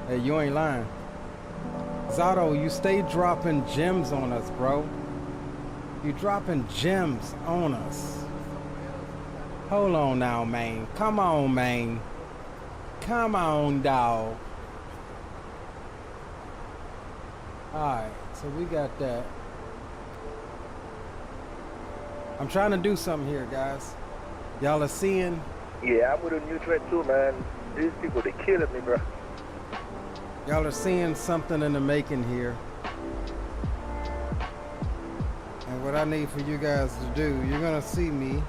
S1: Hey, you ain't lying. Zato, you stay dropping gems on us, bro. You dropping gems on us. Hold on now, man. Come on, man. Come on, dog. Alright, so we got that. I'm trying to do something here, guys. Y'all are seeing...
S9: Yeah, I'm with a new trend too, man. These people, they killing me, bro.
S1: Y'all are seeing something in the making here. And what I need for you guys to do, you're gonna see me.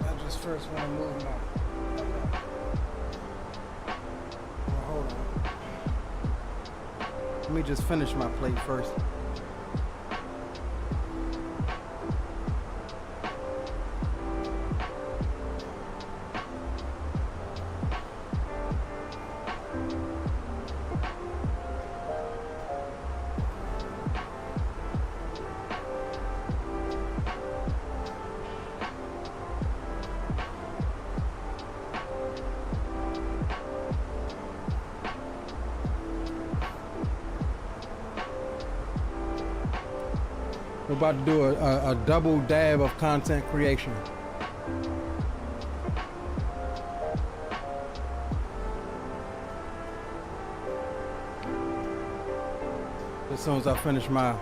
S1: I just first want to move my... Hold on. Let me just finish my plate first. We're about to do a double dab of content creation. As soon as I finish my...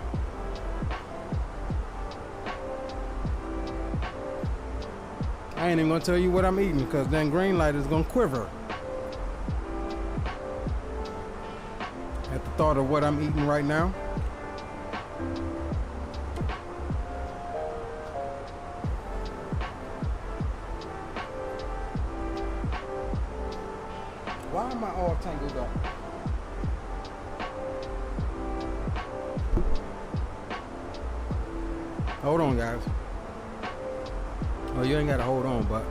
S1: I ain't even gonna tell you what I'm eating because then green light is gonna quiver at the thought of what I'm eating right now. Why am I all tangled up? Hold on, guys. Oh, you ain't gotta hold on, but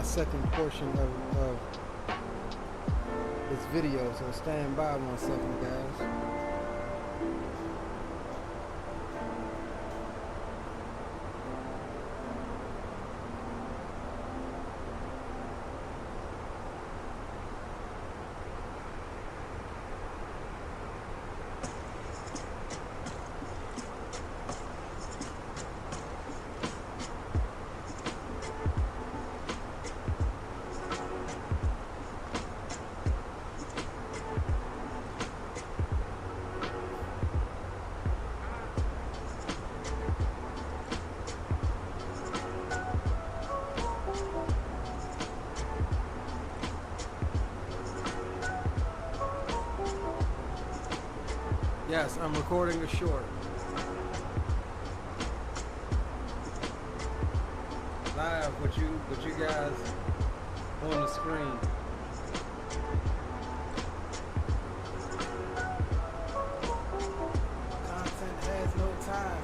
S1: second portion of this video, so stand by 1 second, guys. Yes, I'm recording a short. Live with you guys on the screen. Content has no time.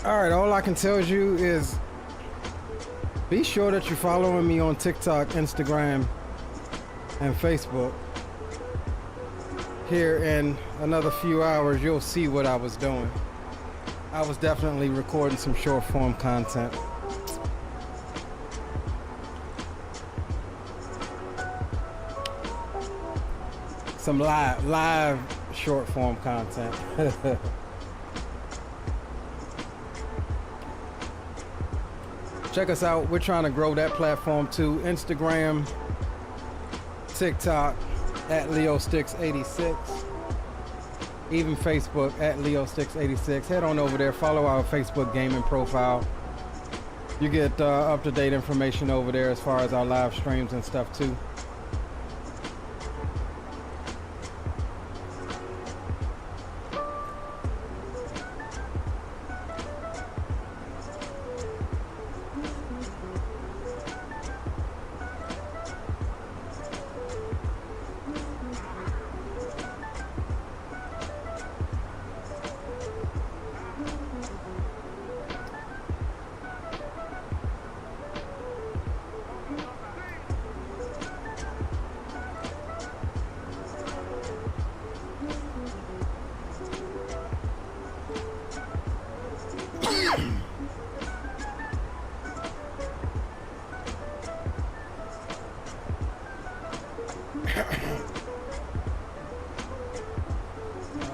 S1: All right, all I can tell you is be sure that you're following me on TikTok, Instagram, and Facebook. Here in another few hours, you'll see what I was doing. I was definitely recording some short form content. Some live short form content. Check us out. We're trying to grow that platform too. Instagram, TikTok at LeoSticks86, even Facebook at LeoSticks86. Head on over there, follow our Facebook gaming profile. You get up-to-date information over there as far as our live streams and stuff too.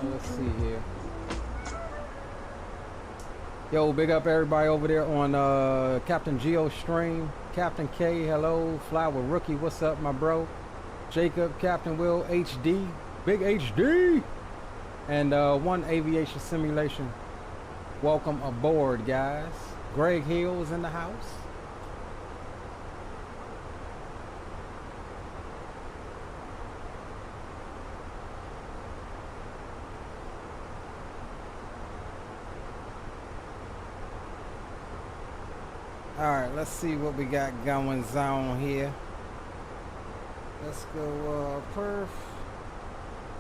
S1: Let's see here. Yo, big up everybody over there on Captain Geo stream. Captain K, hello. Flower Rookie, what's up, my bro? Jacob, Captain Will, HD, Big HD, and One Aviation Simulation. Welcome aboard, guys. Greg Hill is in the house. Alright, let's see what we got going on here. Let's go perf.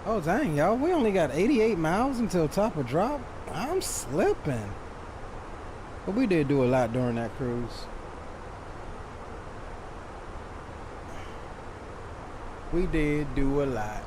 S1: Oh dang, y'all, we only got 88 miles until top of drop. I'm slipping. But we did do a lot during that cruise. We did do a lot.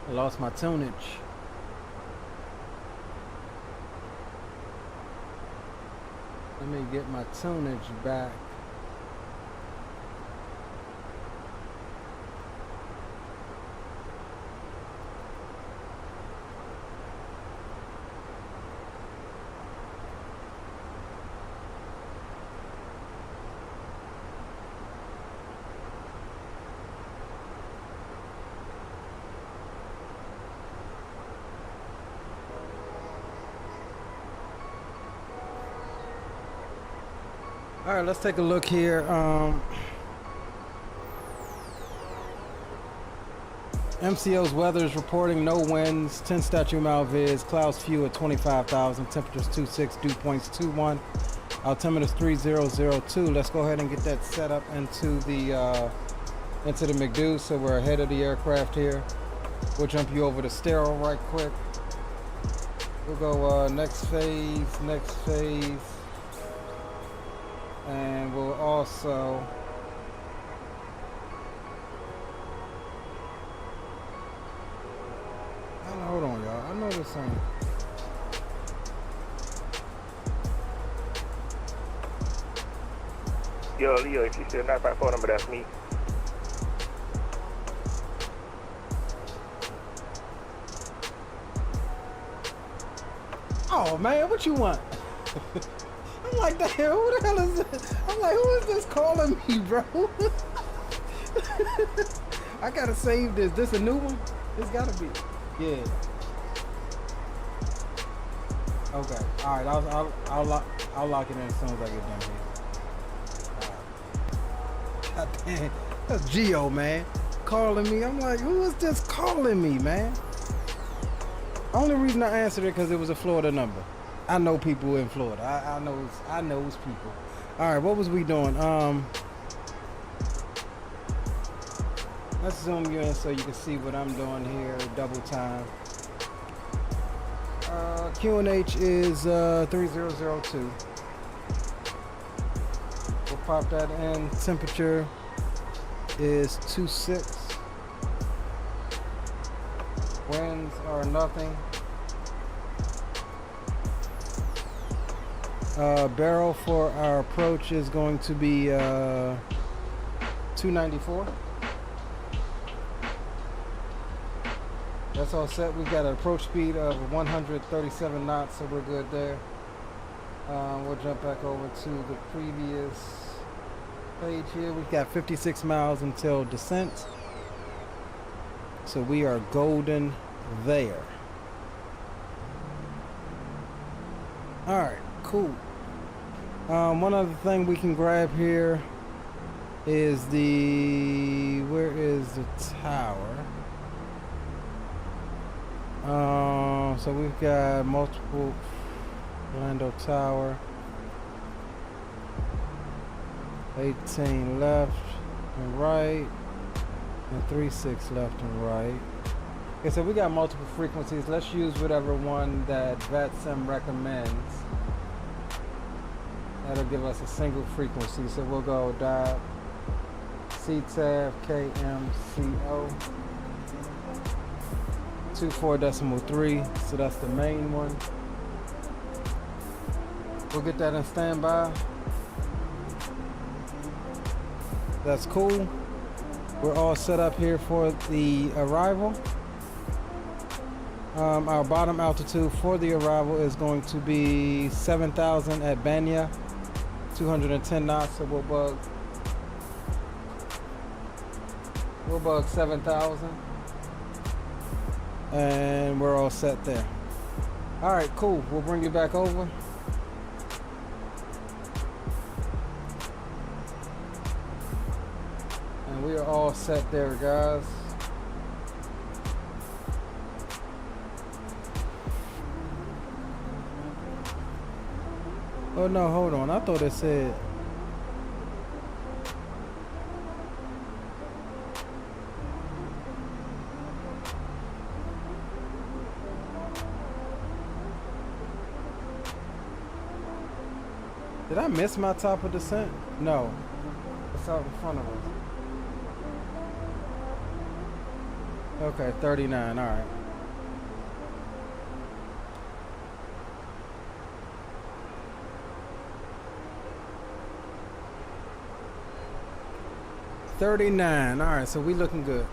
S1: I lost my tunage. Let me get my tunage back. All right, let's take a look here. MCO's weather is reporting no winds, 10 statute mile viz, clouds few at 25,000, temperatures 26, dew points 21, altimeter 3002. Let's go ahead and get that set up into the McDo, so we're ahead of the aircraft here. We'll jump you over to sterile right quick. We'll go next phase. And we'll also hold on, y'all. I know this ain't.
S9: Yo, Leo, if you still not my phone number, that's me.
S1: Oh man, what you want? I'm like, damn, who the hell is this? I'm like, who is this calling me, bro? I gotta save this. This a new one? It's gotta be. Yeah. Okay. All right. I'll lock it in as soon as I get done here. God damn. That's Gio, man. Calling me. I'm like, who is this calling me, man? Only reason I answered it because it was a Florida number. I know people in Florida. I knows people. All right. What was we doing? Let's zoom you in so you can see what I'm doing here. Double time. QNH is 3002. We'll pop that in. Temperature is 26. Winds are nothing. Barrel for our approach is going to be 294. That's all set. We've got an approach speed of 137 knots, so we're good there. We'll jump back over to the previous page here. We've got 56 miles until descent. So we are golden there. Alright, cool. One other thing we can grab here is where is the tower? So we've got multiple Orlando Tower, 18 left and right, and 36 left and right. Okay, so we got multiple frequencies. Let's use whatever one that VATSIM recommends. That'll give us a single frequency. So we'll go dial CTAB KMCO 24.3. So that's the main one. We'll get that in standby. That's cool. We're all set up here for the arrival. Our bottom altitude for the arrival is going to be 7,000 at Banya, 210 knots. So we'll bug 7,000, and we're all set there. All right, cool. We'll bring you back over. And we are all set there, guys. Oh no, hold on. I thought it said. Did I miss my top of descent? No. It's out in front of us. Okay, 39. All right. $39. All right, so we looking good.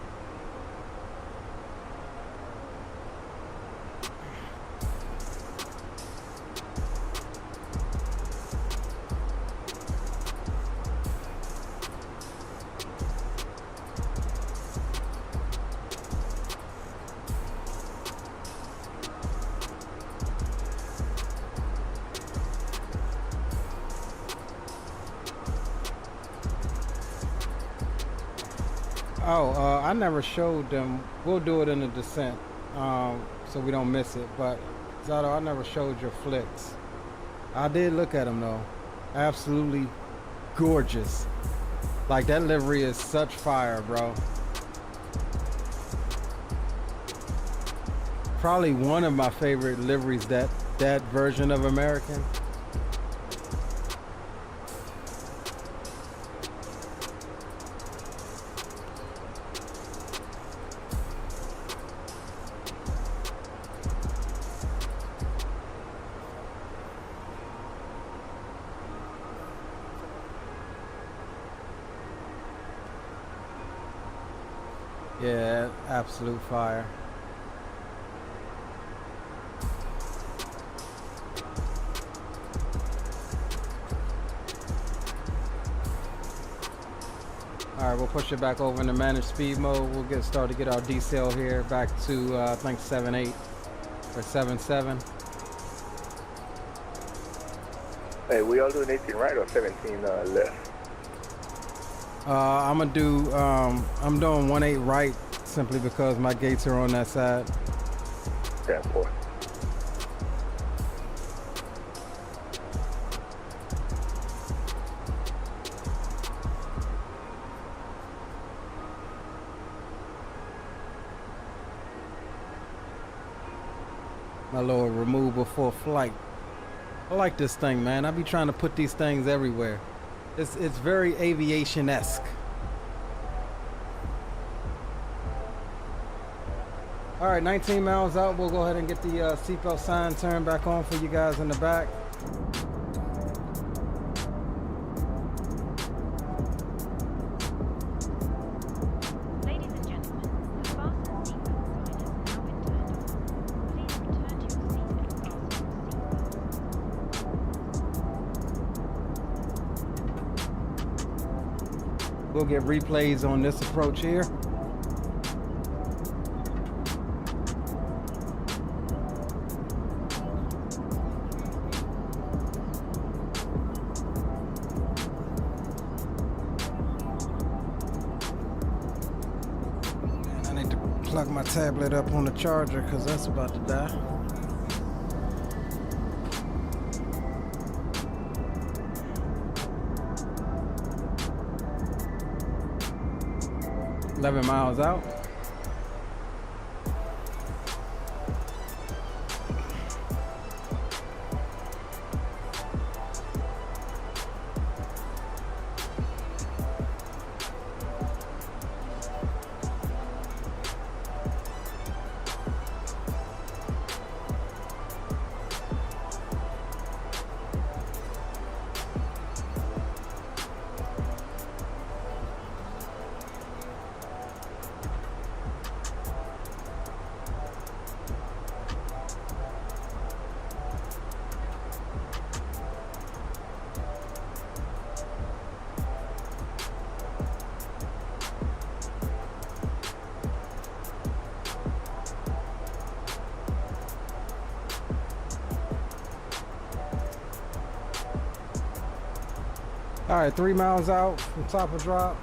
S1: I never showed them. We'll do it in the descent, so we don't miss it. But Zato, I never showed your flicks. I did look at them though. Absolutely gorgeous. Like that livery is such fire, bro. Probably one of my favorite liveries, that version of American. Yeah, absolute fire. All right, we'll push it back over into managed speed mode. We'll get started to get our decel here back to I think 7.8 or 7.7.
S9: Hey, we all doing 18 right or 17 left?
S1: I'm gonna do I'm doing 1.8 right simply because my gates are on that side.
S9: Yeah, boy.
S1: My little remove before flight. I like this thing, man. I be trying to put these things everywhere. It's very aviation-esque. All right, 19 miles out. We'll go ahead and get the seatbelt sign turned back on for you guys in the back.
S7: Ladies and gentlemen, the fasten seatbelt sign has now been turned on. Please return to your seat and fasten your seatbelt.
S1: We'll get replays on this approach here. And I need to plug my tablet up on the charger because that's about to die. $11 miles out. All right, 3 miles out from top of drop.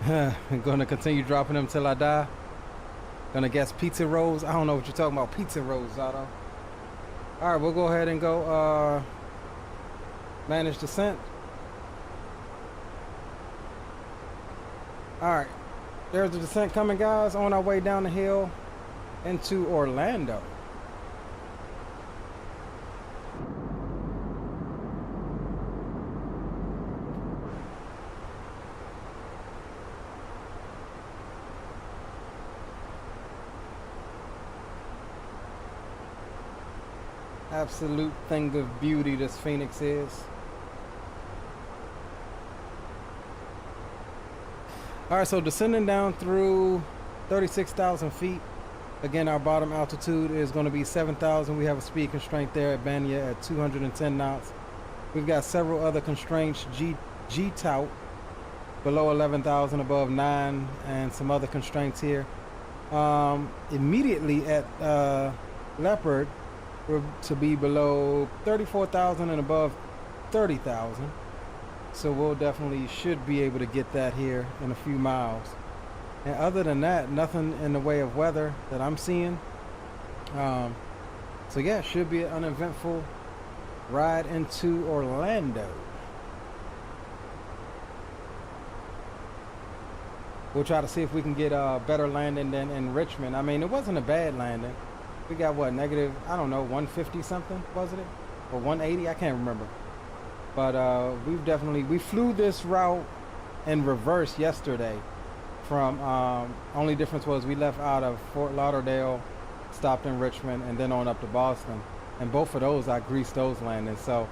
S1: I'm gonna continue dropping them till I die. Gonna guess pizza rolls. I don't know what you're talking about, pizza rolls, Otto. All right, we'll go ahead and go manage descent. All right, there's the descent coming, guys, on our way down the hill into Orlando. Absolute thing of beauty this Fenix is. All right, so descending down through 36,000 feet. Again, our bottom altitude is going to be 7,000. We have a speed constraint there at Banya at 210 knots. We've got several other constraints, G tout below 11,000, above 9, and some other constraints here. Immediately at Leopard, we're to be below 34,000 and above 30,000. So we'll definitely should be able to get that here in a few miles. And other than that, nothing in the way of weather that I'm seeing. So yeah, should be an uneventful ride into Orlando. We'll try to see if we can get a better landing than in Richmond. I mean, it wasn't a bad landing. We got what, negative, I don't know, 150 something, wasn't it? Or 180, I can't remember. But we flew this route in reverse yesterday. From only difference was we left out of Fort Lauderdale, stopped in Richmond, and then on up to Boston. And both of those, I greased those landings. So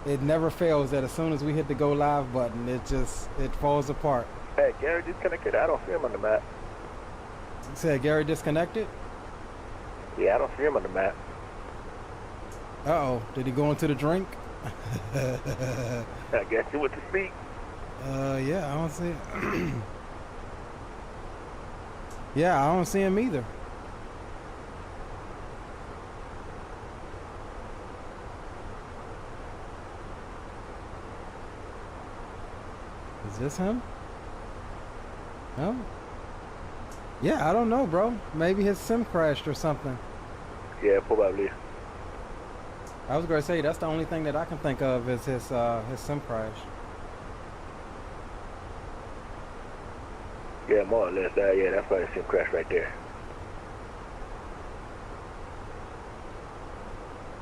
S1: it never fails that as soon as we hit the go live button, it falls apart.
S9: Hey, Gary disconnected. I don't see him on the map.
S1: You said Gary disconnected?
S9: Yeah, I don't see him on the map.
S1: Uh-oh, did he go into the drink?
S9: I guess he went to speak.
S1: Yeah, I don't see it. Yeah, I don't see him either. Is this him? No? Yeah, I don't know, bro. Maybe his sim crashed or something.
S9: Yeah, probably.
S1: I was gonna say that's the only thing that I can think of is his sim crash.
S9: Yeah, more or less. Yeah, that's probably some crash right there.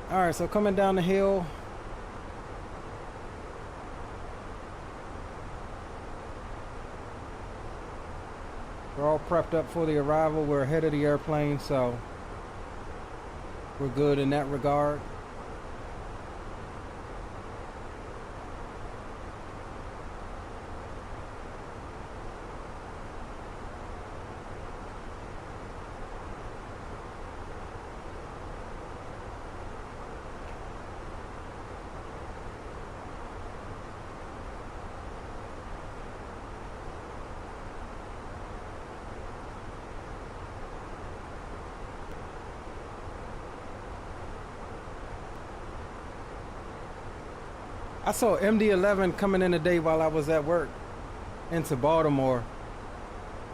S1: All right, so coming down the hill. We're all prepped up for the arrival. We're ahead of the airplane, so we're good in that regard. I saw MD-11 coming in today while I was at work into Baltimore.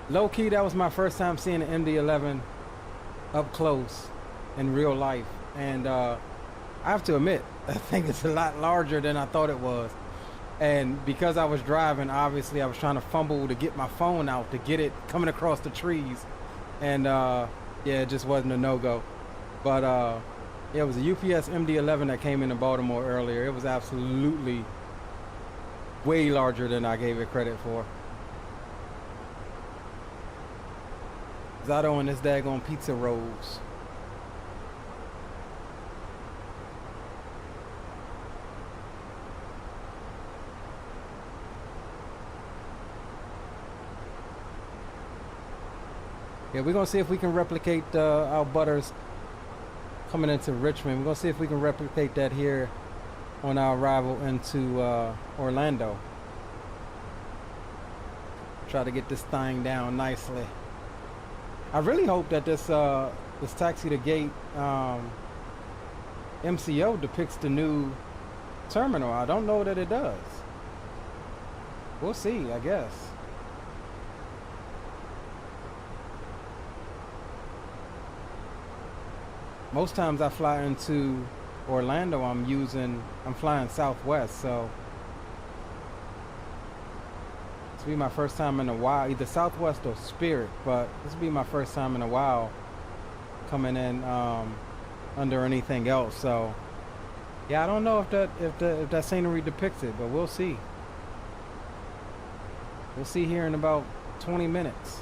S1: Low key, that was my first time seeing an MD-11 up close in real life. And I have to admit, I think it's a lot larger than I thought it was. And because I was driving, obviously I was trying to fumble to get my phone out to get it coming across the trees. And yeah, it just wasn't a no-go. But yeah, it was a UPS MD-11 that came into Baltimore earlier. It was absolutely way larger than I gave it credit for. Zato and his daggone pizza rolls. Yeah, we're gonna see if we can replicate our Butters coming into Richmond. We're gonna see if we can replicate that here on our arrival into Orlando. Try to get this thing down nicely. I really hope that this this Taxi to Gate MCO depicts the new terminal. I don't know that it does. We'll see, I guess. Most times I fly into Orlando, I'm flying Southwest, so this will be my first time in a while, either Southwest or Spirit, but this will be my first time in a while coming in under anything else. So yeah, I don't know if that scenery depicts it, but we'll see. We'll see here in about 20 minutes.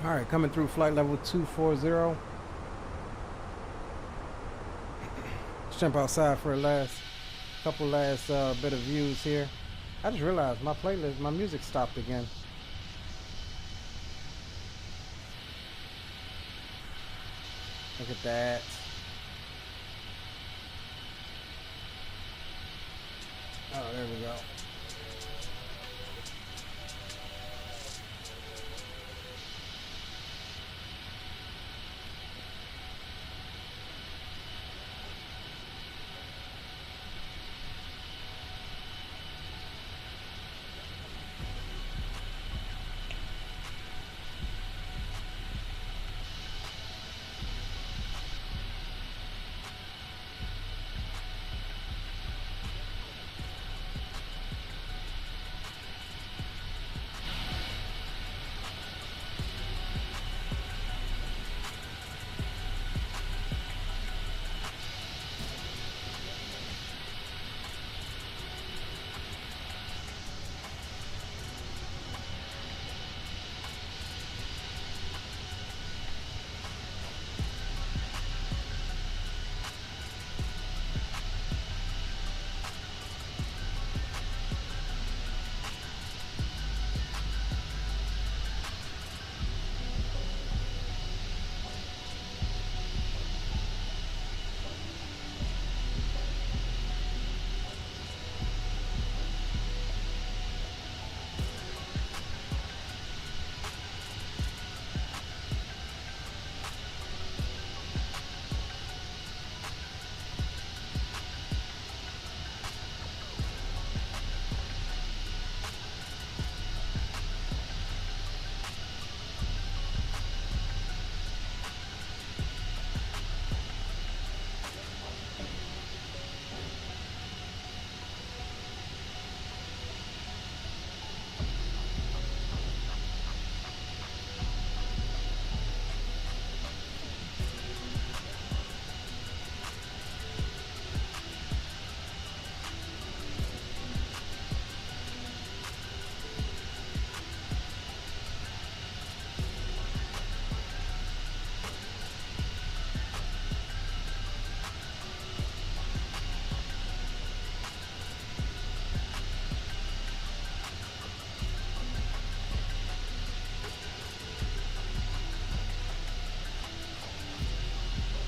S1: All right, coming through flight level 240. Let's jump outside for a couple last bit of views here. I just realized my playlist, my music stopped again. Look at that. Oh, there we go.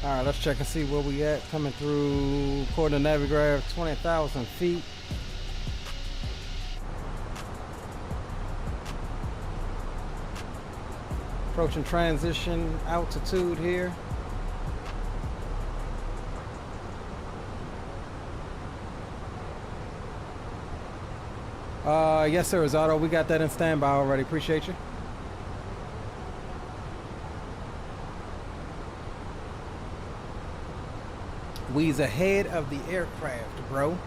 S1: Alright, let's check and see where we at. Coming through, according to Navigraph, 20,000 feet. Approaching transition altitude here. Yes sir, Zato. We got that in standby already. Appreciate you. We's ahead of the aircraft, bro.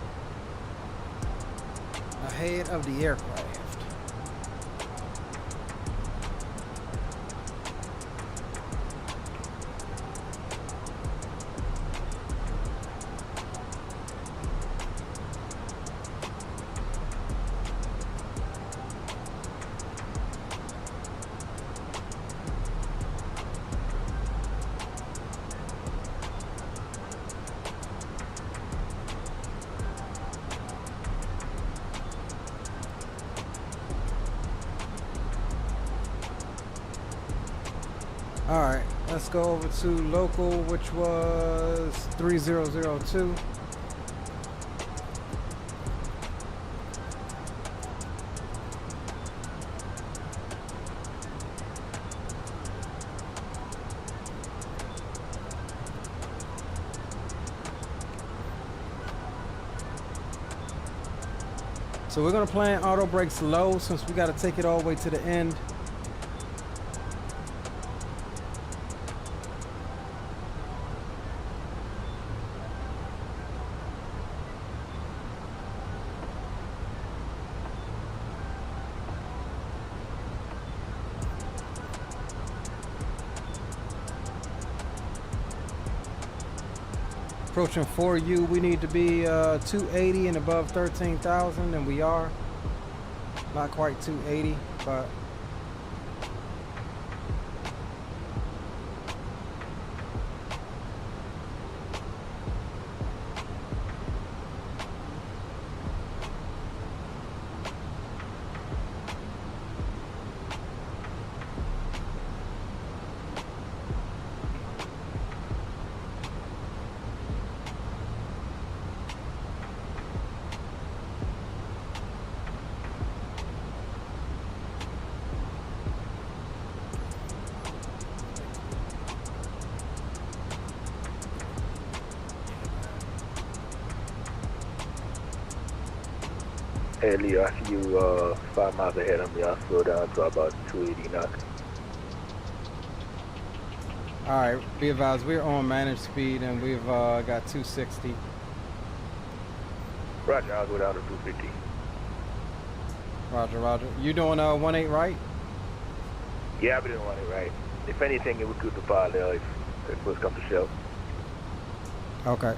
S1: Ahead of the aircraft. Alright, let's go over to local, which was 3002. So we're gonna plan auto brakes low since we gotta take it all the way to the end. Approaching 4U, we need to be 280 and above 13,000, and we are. Not quite 280, but
S9: Hey Leo, I see you 5 miles ahead of me. I'll slow down to about 280 knots.
S1: alright, be advised we're on managed speed and we've got 260.
S9: Roger, I'll go down to 250.
S1: Roger, roger. You doing 18 right?
S9: Yeah, I've been doing it right. If anything, it would go to power there if push comes to shove.
S1: Okay.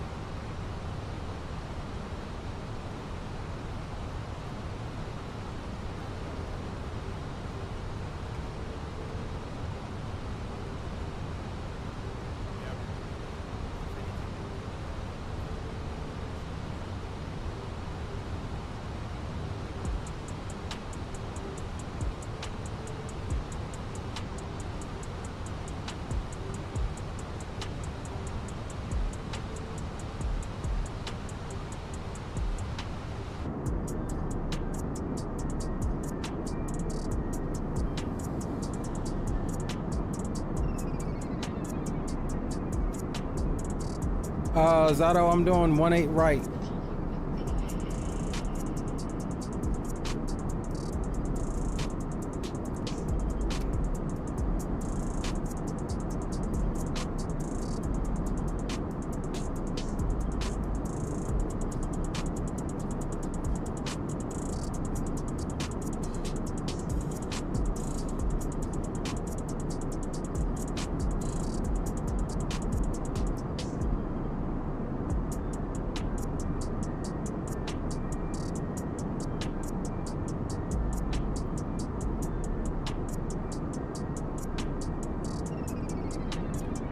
S1: Zato, I'm doing 18 right.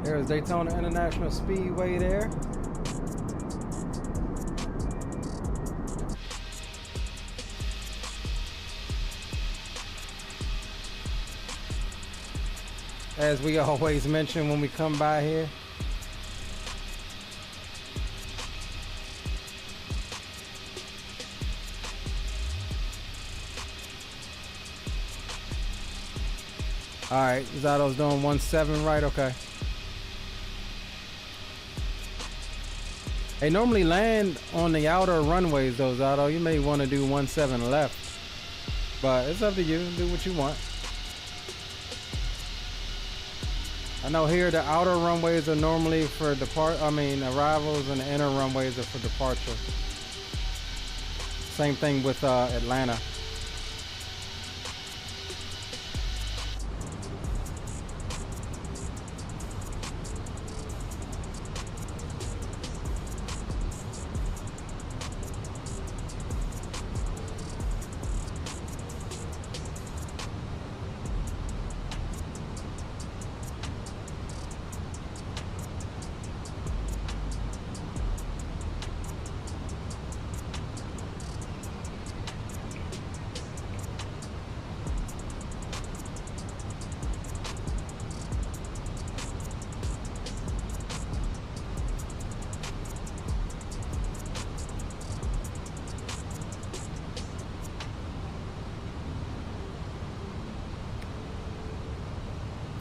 S1: There's Daytona International Speedway there. As we always mention when we come by here, Alright, Zato's doing 17, right? Okay. They normally land on the outer runways though, Zato. You may want to do 17 left. But it's up to you. Do what you want. I know here the outer runways are normally for arrivals, and the inner runways are for departure. Same thing with Atlanta.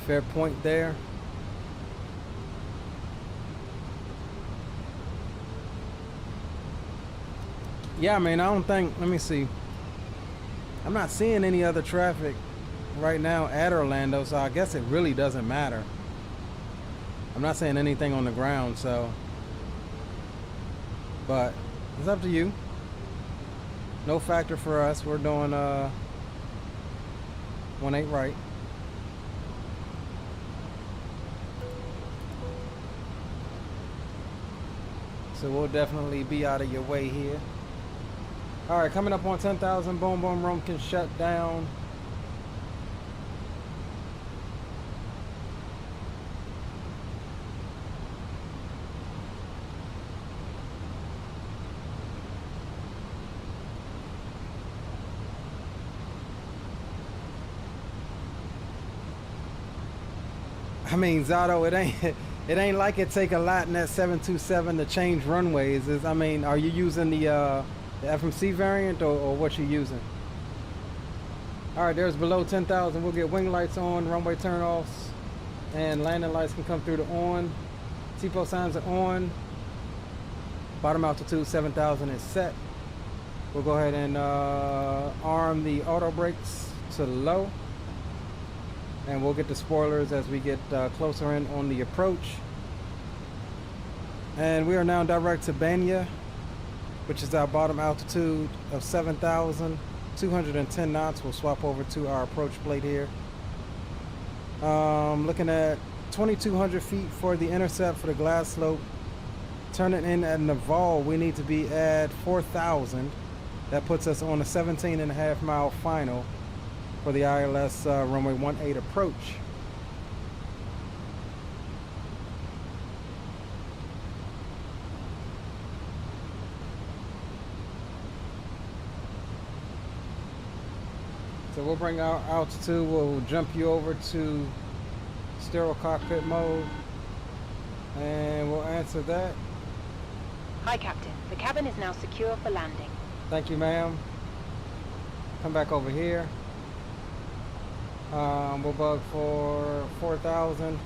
S1: Fair point there. Yeah, I mean, I don't think, let me see. I'm not seeing any other traffic right now at Orlando, so I guess it really doesn't matter. I'm not saying anything on the ground, so. But it's up to you. No factor for us. We're doing 18 right. So we'll definitely be out of your way here. All right, coming up on 10,000, boom, boom, Rome can shut down. I mean, Zato, it ain't like it take a lot in that 727 to change runways. I mean, are you using the FMC variant or what you using? All right, there's below 10,000. We'll get wing lights on, runway turn-offs, and landing lights can come through the on. TPO signs are on. Bottom altitude 7,000 is set. We'll go ahead and arm the auto brakes to low. And we'll get the spoilers as we get closer in on the approach. And we are now direct to Banya, which is our bottom altitude of 7,210 knots. We'll swap over to our approach plate here. Looking at 2,200 feet for the intercept for the glass slope. Turning in at Naval, we need to be at 4,000. That puts us on a 17.5 mile final for the ILS runway 18 approach. So we'll bring our altitude, we'll jump you over to sterile cockpit mode, and we'll answer that.
S7: Hi, Captain. The cabin is now secure for landing.
S1: Thank you, ma'am. Come back over here. We'll bug for 4,000.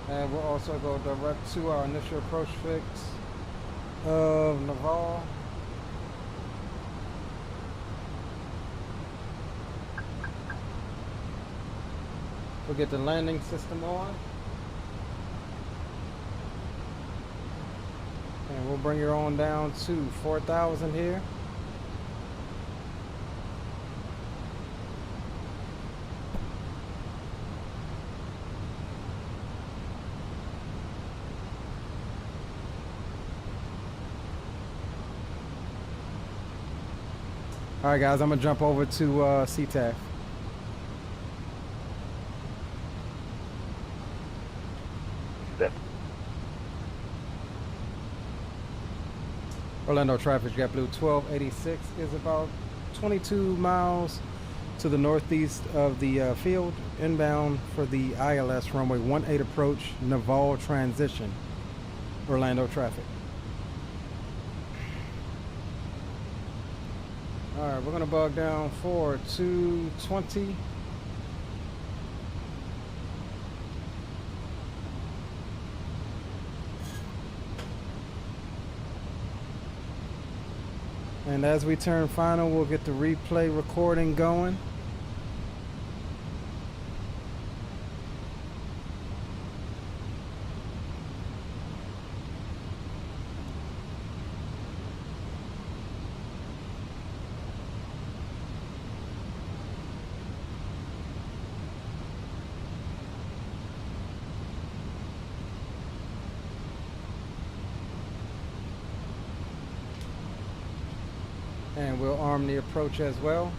S1: And we'll also go direct to our initial approach fix of Naval. We'll get the landing system on. And we'll bring her on down to 4,000 here. All right, guys, I'm gonna jump over to CTAF. Orlando traffic, JetBlue 1286 is about 22 miles to the northeast of the field, inbound for the ILS runway 18 approach, Naval transition. Orlando traffic. Alright, we're gonna bug down for 220. And as we turn final, we'll get the replay recording going. And we'll arm the approach as well.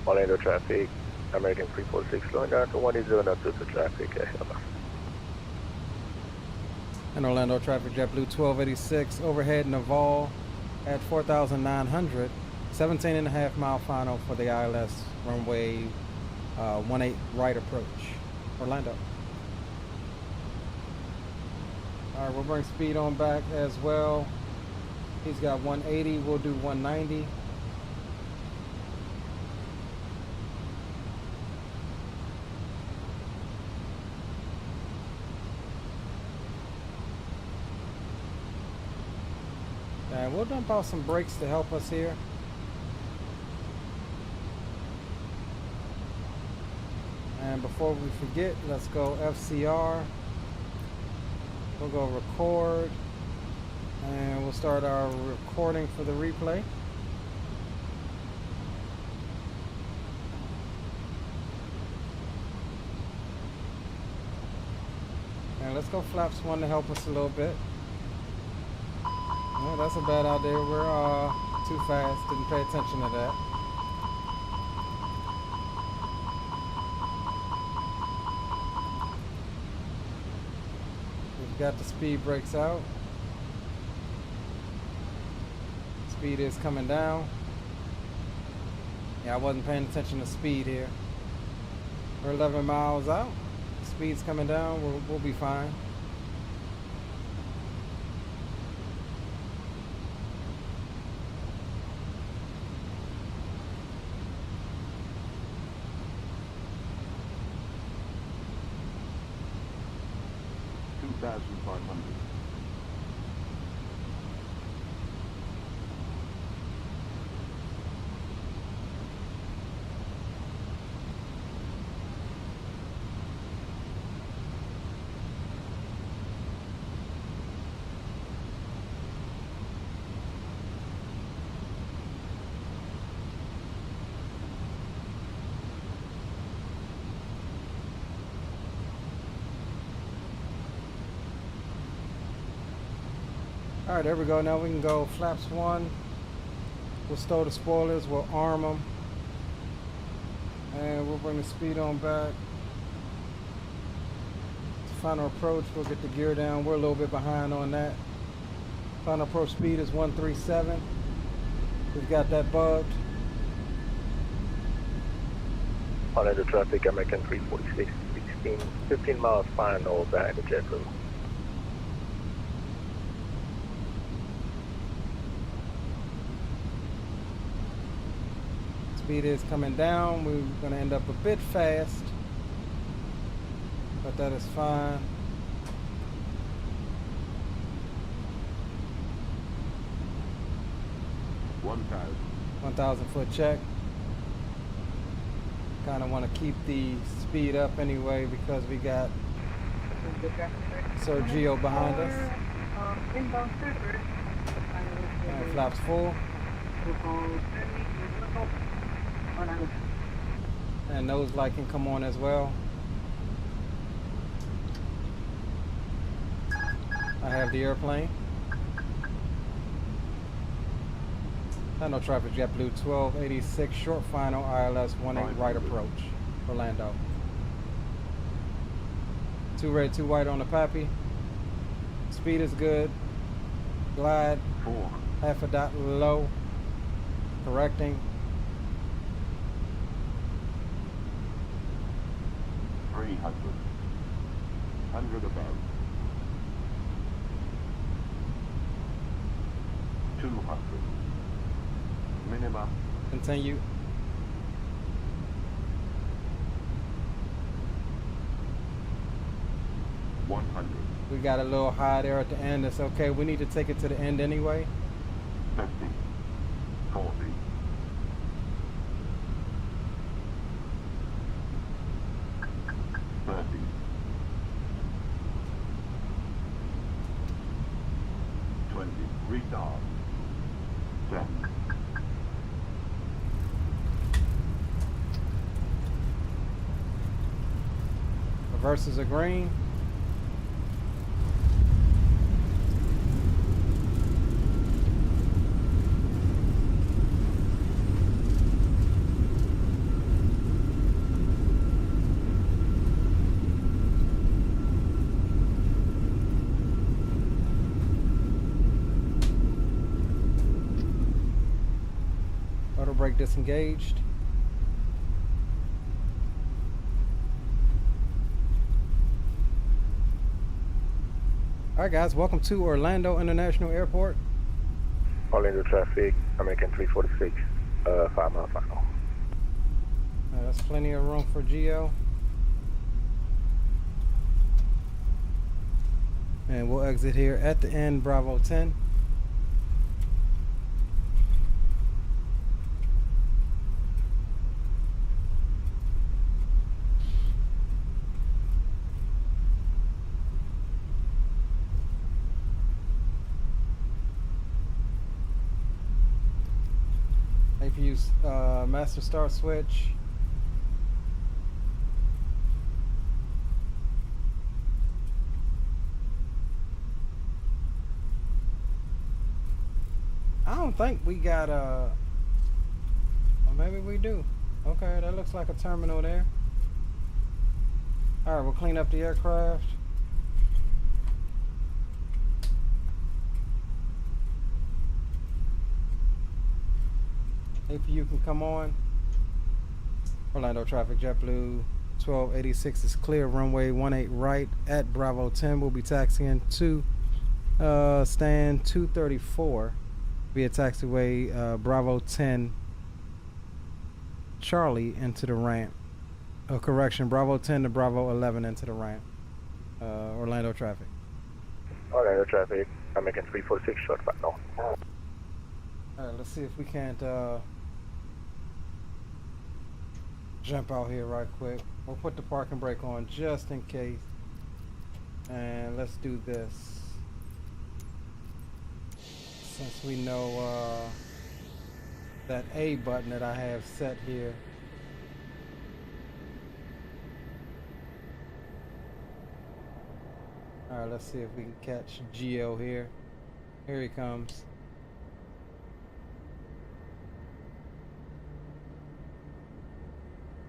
S9: Orlando traffic, American 346, going down to 180 up to the traffic.
S1: And Orlando traffic, JetBlue 1286, overhead Naval at 4,900, 17.5 mile final for the ILS runway 18 right approach, Orlando. All right, we'll bring speed on back as well. He's got 180, we'll do 190. And we'll dump out some brakes to help us here. And before we forget, let's go FCR. We'll go record. And we'll start our recording for the replay. And let's go flaps 1 to help us a little bit. Oh, that's a bad idea. We're too fast. Didn't pay attention to that. We've got the speed brakes out. Speed is coming down. Yeah, I wasn't paying attention to speed here. We're 11 miles out. Speed's coming down. We'll be fine. Alright, there we go. Now we can go flaps 1. We'll stow the spoilers. We'll arm them. And we'll bring the speed on back. Final approach, we'll get the gear down. We're a little bit behind on that. Final approach speed is 137. We've got that bugged.
S9: Orlando traffic, American 346, 15 miles final back to JetBlue.
S1: Speed is coming down. We're going to end up a bit fast, but that is fine. $1,000 foot check. Kind of want to keep the speed up anyway because we got Sergio behind us. And flaps full. And nose light can come on as well. I have the airplane. No traffic, JetBlue 1286, short final, ILS 18 right approach, Orlando. 2 red, 2 white on the Pappy. Speed is good. Glide, 0.5 dot low. Correcting.
S10: 300. 100 above. 200. Minima.
S1: Continue. We got a little high there at the end. It's okay. We need to take it to the end anyway.
S10: 50. 40. 30. 20. Retard. 10.
S1: Reverses are green. Auto brake disengaged. Alright guys, welcome to Orlando International Airport.
S9: Orlando traffic, American 346, 5 mile final.
S1: That's plenty of room for Geo. And we'll exit here at the end, Bravo 10. Use master start switch. I don't think we got or maybe we do. Okay, that looks like a terminal there. All right, we'll clean up the aircraft. APU can come on. Orlando traffic, JetBlue 1286 is clear. Runway 18 right at Bravo 10. We'll be taxiing to stand 234 via taxiway Bravo 10 Charlie into the ramp. Oh, correction, Bravo 10 to Bravo 11 into the ramp. Orlando traffic.
S9: Orlando traffic, American 346, short final.
S1: Alright, let's see if we can't jump out here right quick. We'll put the parking brake on just in case. And let's do this. Since we know that A button that I have set here. Alright, let's see if we can catch Geo here. Here he comes.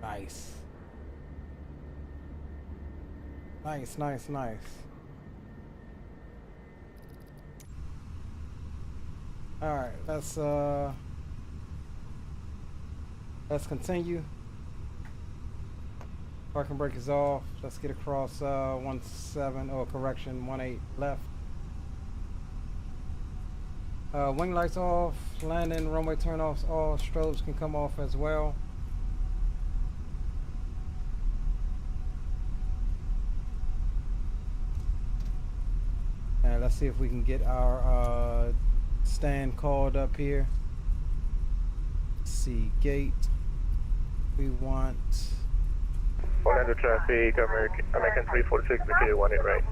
S1: Nice. Nice, nice, nice. Alright, let's continue. Parking brake is off. Let's get across 17, oh correction, 18 left. Wing lights off, landing, runway turn-offs, all strobes can come off as well. And let's see if we can get our stand called up here. Seagate. We want
S9: Orlando traffic, American 346, Macau 18 right.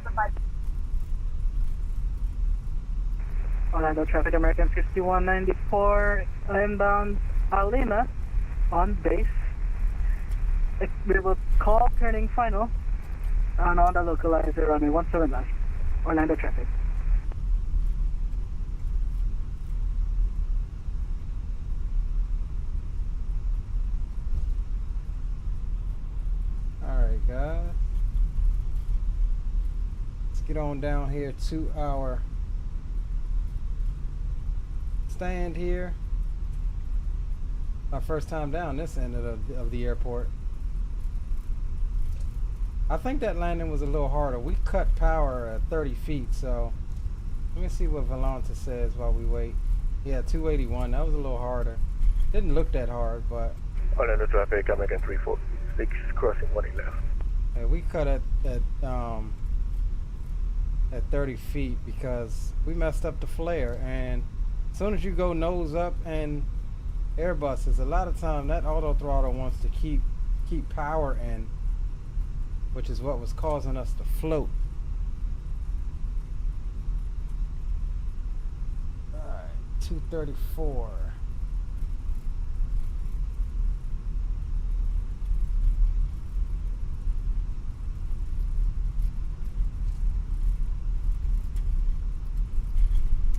S12: Orlando traffic, American 5194, inbound Alina on base. We will call turning final and on the localizer runway 179. Orlando traffic.
S1: Alright guys. Let's get on down here to our stand here. My first time down this end of the airport. I think that landing was a little harder. We cut power at 30 feet, so let me see what Valanta says while we wait. Yeah, 281. That was a little harder. Didn't look that hard, but.
S9: Orlando traffic, American 346, crossing 1 left.
S1: Yeah, we cut at 30 feet because we messed up the flare, and as soon as you go nose up and Airbuses, a lot of time that auto throttle wants to keep power in, which is what was causing us to float. Alright, 234.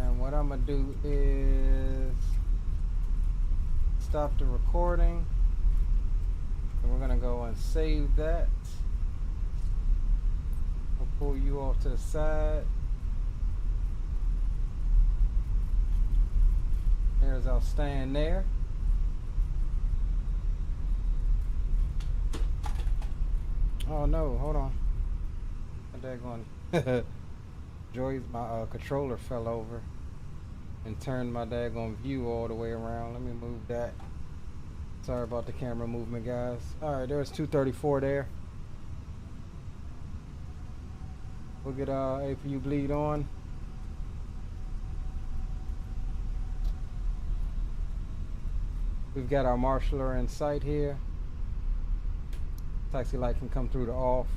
S1: And what I'm gonna do is stop the recording, and we're gonna go and save that. We'll pull you off to the side. There's our stand there. Oh no, hold on. My daggone Joy's my controller fell over and turned my daggone view all the way around. Let me move that. Sorry about the camera movement, guys. Alright, there's 234 there. We'll get APU bleed on. We've got our marshaller in sight here. Taxi light can come through the off.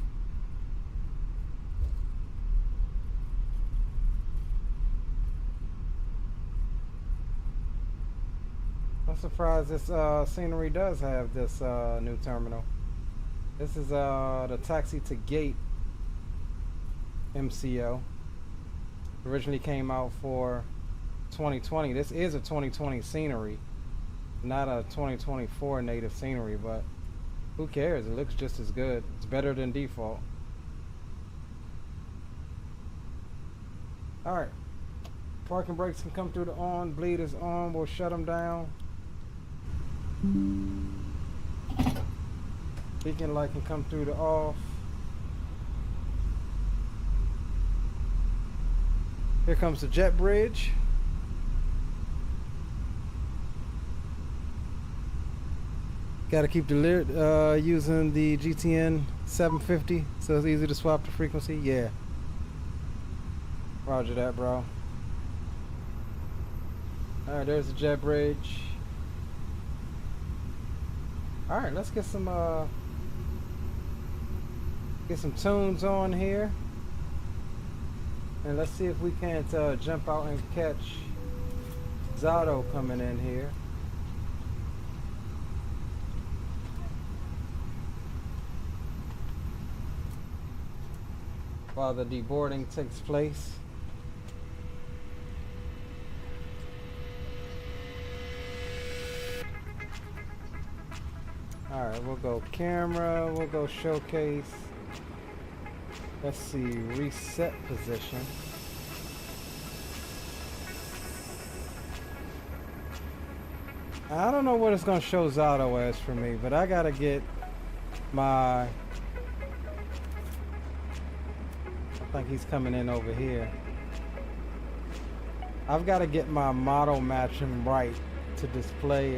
S1: I'm surprised this scenery does have this new terminal. This is the taxi to gate MCO. Originally came out for 2020. This is a 2020 scenery, not a 2024 native scenery, but who cares? It looks just as good. It's better than default. Alright. Parking brakes can come through the on. Bleed is on. We'll shut them down. Beacon light can come through the off. Here comes the jet bridge. Got to keep the using the GTN 750 so it's easy to swap the frequency. Yeah. Roger that, bro. Alright, there's the jet bridge. Alright, let's get some tunes on here. And let's see if we can't jump out and catch Zato coming in here. While the deboarding takes place. Alright, we'll go camera, we'll go showcase. Let's see, reset position. I don't know what it's gonna show Zato as for me, but I gotta get my... I think he's coming in over here. I've got to get my model matching right to display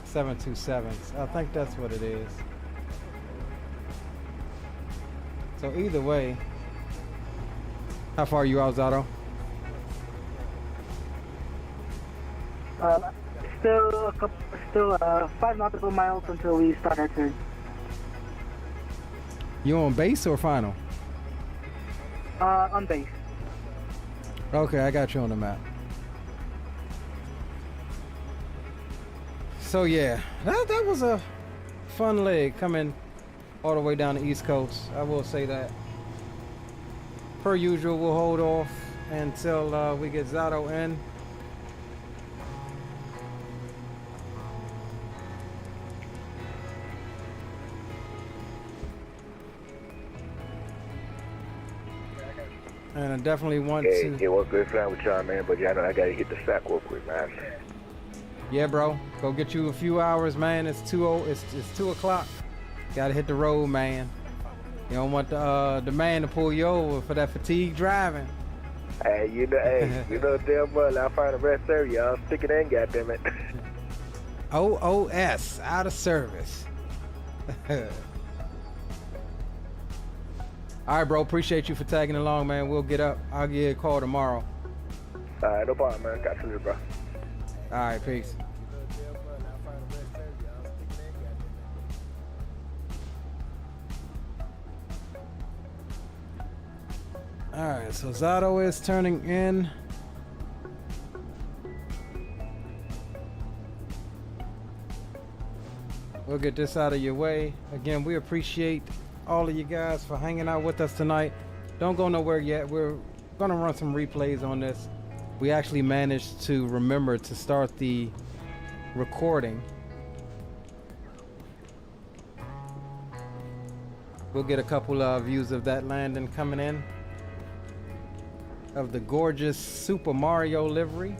S1: 727s. I think that's what it is. So either way, how far are you out, Zato?
S12: Still 5 nautical miles until we start our turn.
S1: You on base or final?
S12: On base.
S1: Okay, I got you on the map. So yeah, that was a fun leg coming all the way down the East Coast. I will say that. Per usual, we'll hold off until we get Zato in. And I definitely want
S9: Hey,
S1: to.
S9: it was good flying with y'all, man, but yeah, I know I gotta hit the sack real quick, man.
S1: Yeah, bro. Go get you a few hours, man. It's 2 o'clock. Gotta hit the road, man. You don't want the man to pull you over for that fatigue driving.
S9: Hey, you know damn well I find the rest area, y'all. Stick it in, goddammit.
S1: OOS, out of service. All right, bro. Appreciate you for tagging along, man. We'll get up. I'll give you a call tomorrow.
S9: All right, no problem, man. Got you, bro.
S1: All right, peace. All right, so Zato is turning in. We'll get this out of your way. Again, we appreciate all of you guys for hanging out with us tonight. Don't go nowhere yet. We're gonna run some replays on this. We actually managed to remember to start the recording. We'll get a couple of views of that landing coming in. Of the gorgeous Super Mario livery.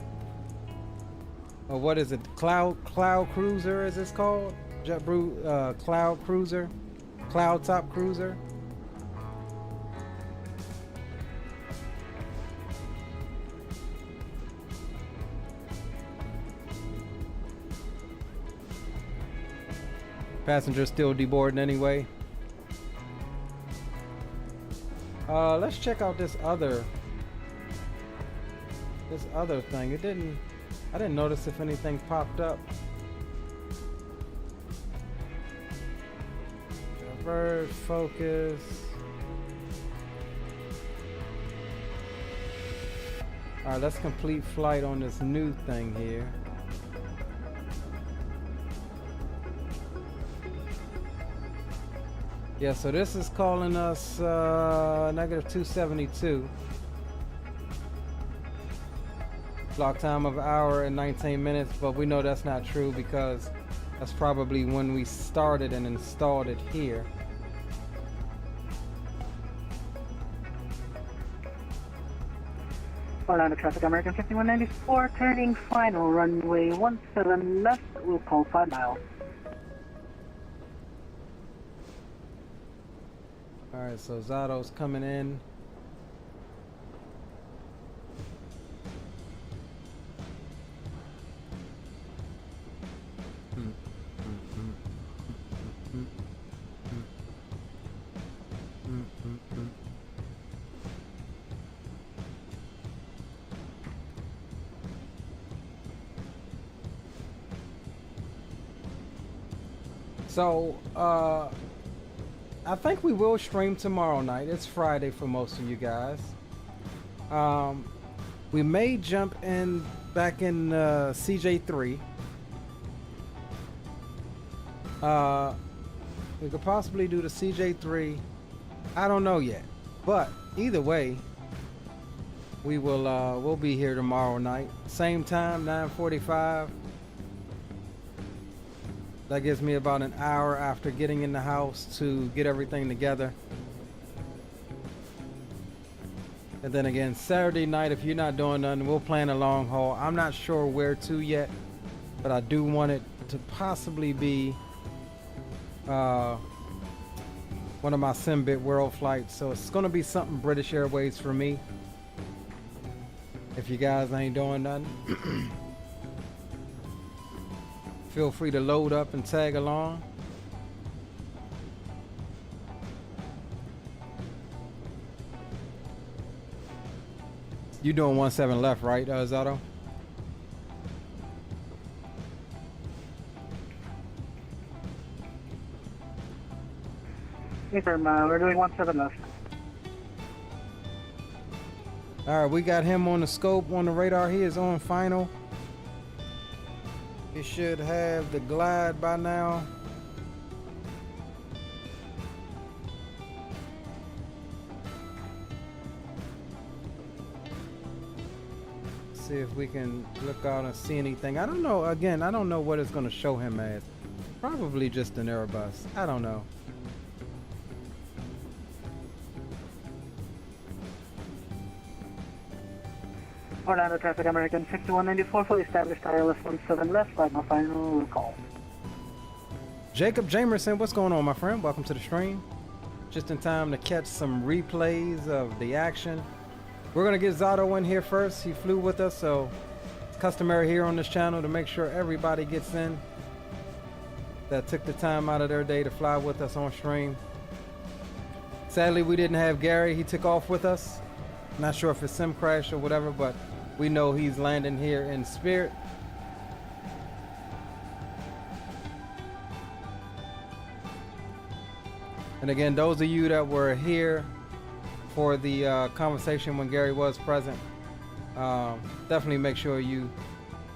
S1: Or what is it? Cloud Cruiser is this called? JetBlue Cloud Cruiser. Cloud Top Cruiser. Passengers still deboarding anyway. Let's check out this other thing. I didn't notice if anything popped up. Divert, focus. All right, let's complete flight on this new thing here. Yeah, so this is calling us -272. Clock time of 1 hour and 19 minutes, but we know that's not true because that's probably when we started and installed it here.
S12: Orlando traffic, American 5194, turning final, runway 17 left, we'll call 5 miles.
S1: Alright, so Zato's coming in. So, I think we will stream tomorrow night. It's Friday for most of you guys. We may jump in back in CJ3. We could possibly do the CJ3. I don't know yet, but either way, we will we'll be here tomorrow night, same time, 9:45. That gives me about an hour after getting in the house to get everything together. And then again, Saturday night, if you're not doing nothing, we'll plan a long haul. I'm not sure where to yet, but I do want it to possibly be one of my Simbit World flights. So it's gonna be something British Airways for me. If you guys ain't doing nothing. Feel free to load up and tag along. You doing 17 left, right, Zato?
S12: Yes, sir, we're doing 17 left.
S1: All right, we got him on the scope, on the radar. He is on final. He should have the glide by now. See if we can look out and see anything. I don't know. Again, I don't know what it's going to show him as. Probably just an Airbus. I don't know.
S12: Orlando traffic American 5194, fully established ILS 17 left, final call.
S1: Jacob Jamerson, what's going on, my friend? Welcome to the stream. Just in time to catch some replays of the action. We're gonna get Zato in here first. He flew with us, so it's customary here on this channel to make sure everybody gets in that took the time out of their day to fly with us on stream. Sadly, we didn't have Gary. He took off with us. Not sure if it's sim crash or whatever, but we know he's landing here in spirit. And again, those of you that were here for the conversation when Gary was present, definitely make sure you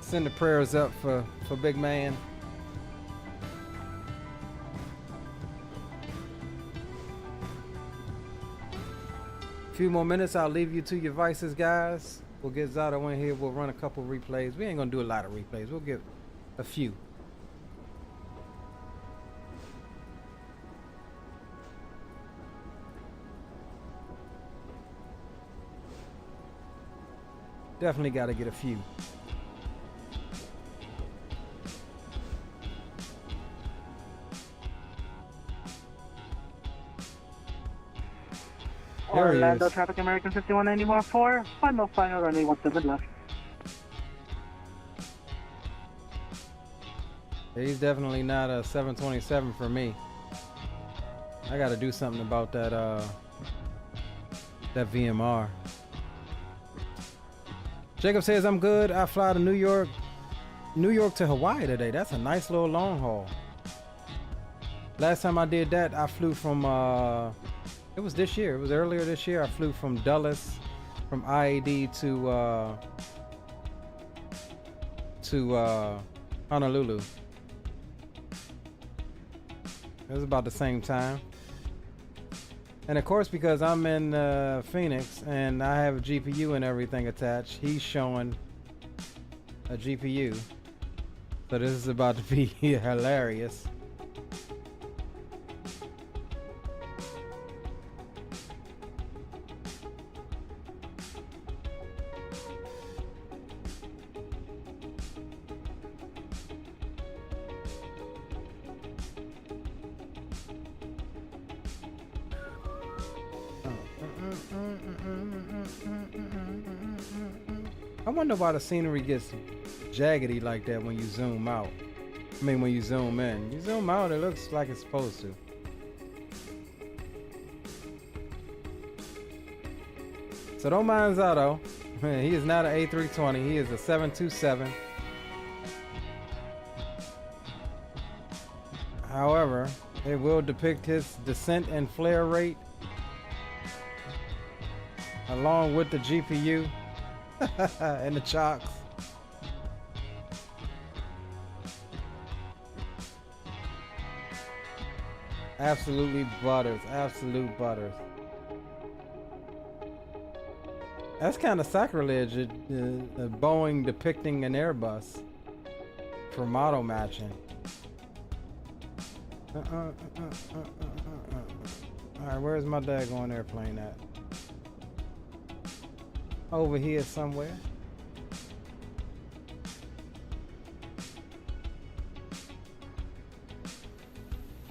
S1: send the prayers up for Big Man. A few more minutes, I'll leave you to your vices, guys. We'll get Zato in here. We'll run a couple replays. We ain't gonna do a lot of replays. We'll get a few. Definitely got to get a few.
S12: Orlando traffic American 5194, final runway 17 left.
S1: He's definitely not a 727 for me. I got to do something about that that VMR. Jacob says I'm good. I fly to New York to Hawaii today. That's a nice little long haul. Last time I did that, I flew from it was this year. It was earlier this year. I flew from Dulles, from IAD to Honolulu. It was about the same time. And of course, because I'm in Phoenix and I have a GPU and everything attached, he's showing a GPU. So this is about to be hilarious. I wonder why the scenery gets jaggedy like that when you zoom out. I mean, when you zoom in. You zoom out, it looks like it's supposed to. So don't mind Zato. He is not an A320. He is a 727. However, it will depict his descent and flare rate along with the GPU and the chocks. Absolutely butters, absolute butters. That's kind of sacrilege, Boeing depicting an Airbus for model matching. Alright, where's my daggone airplane at? Over here somewhere.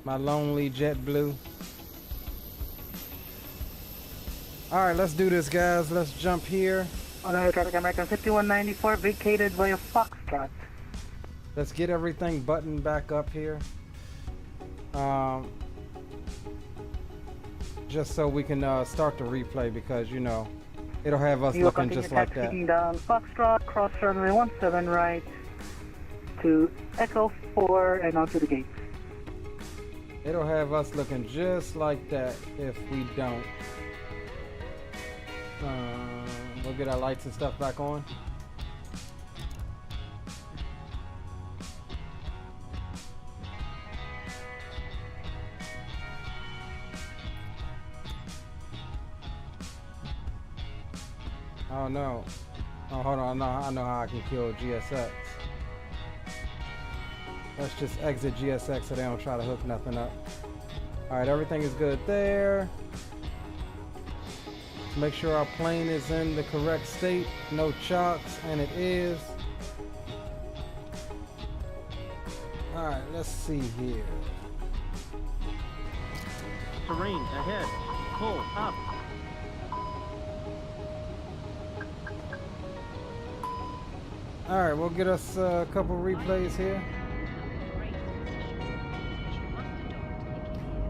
S1: My lonely JetBlue. Alright, let's do this, guys. Let's jump here.
S12: Orlando traffic American 5194, vacated via Foxtrot.
S1: Let's get everything buttoned back up here. Just so we can start the replay, because you know it'll have us looking just like that.
S12: Taking down Foxtrot, cross runway 17 right to Echo 4 and onto the gate.
S1: It'll have us looking just like that if we don't. We'll get our lights and stuff back on. Oh no. Oh, hold on. I know how I can kill GSX. Let's just exit GSX so they don't try to hook nothing up. Alright, everything is good there. Let's make sure our plane is in the correct state. No chocks, and it is. All right, let's see here.
S13: Terrain ahead. Pull up.
S1: All right, we'll get us a couple replays here.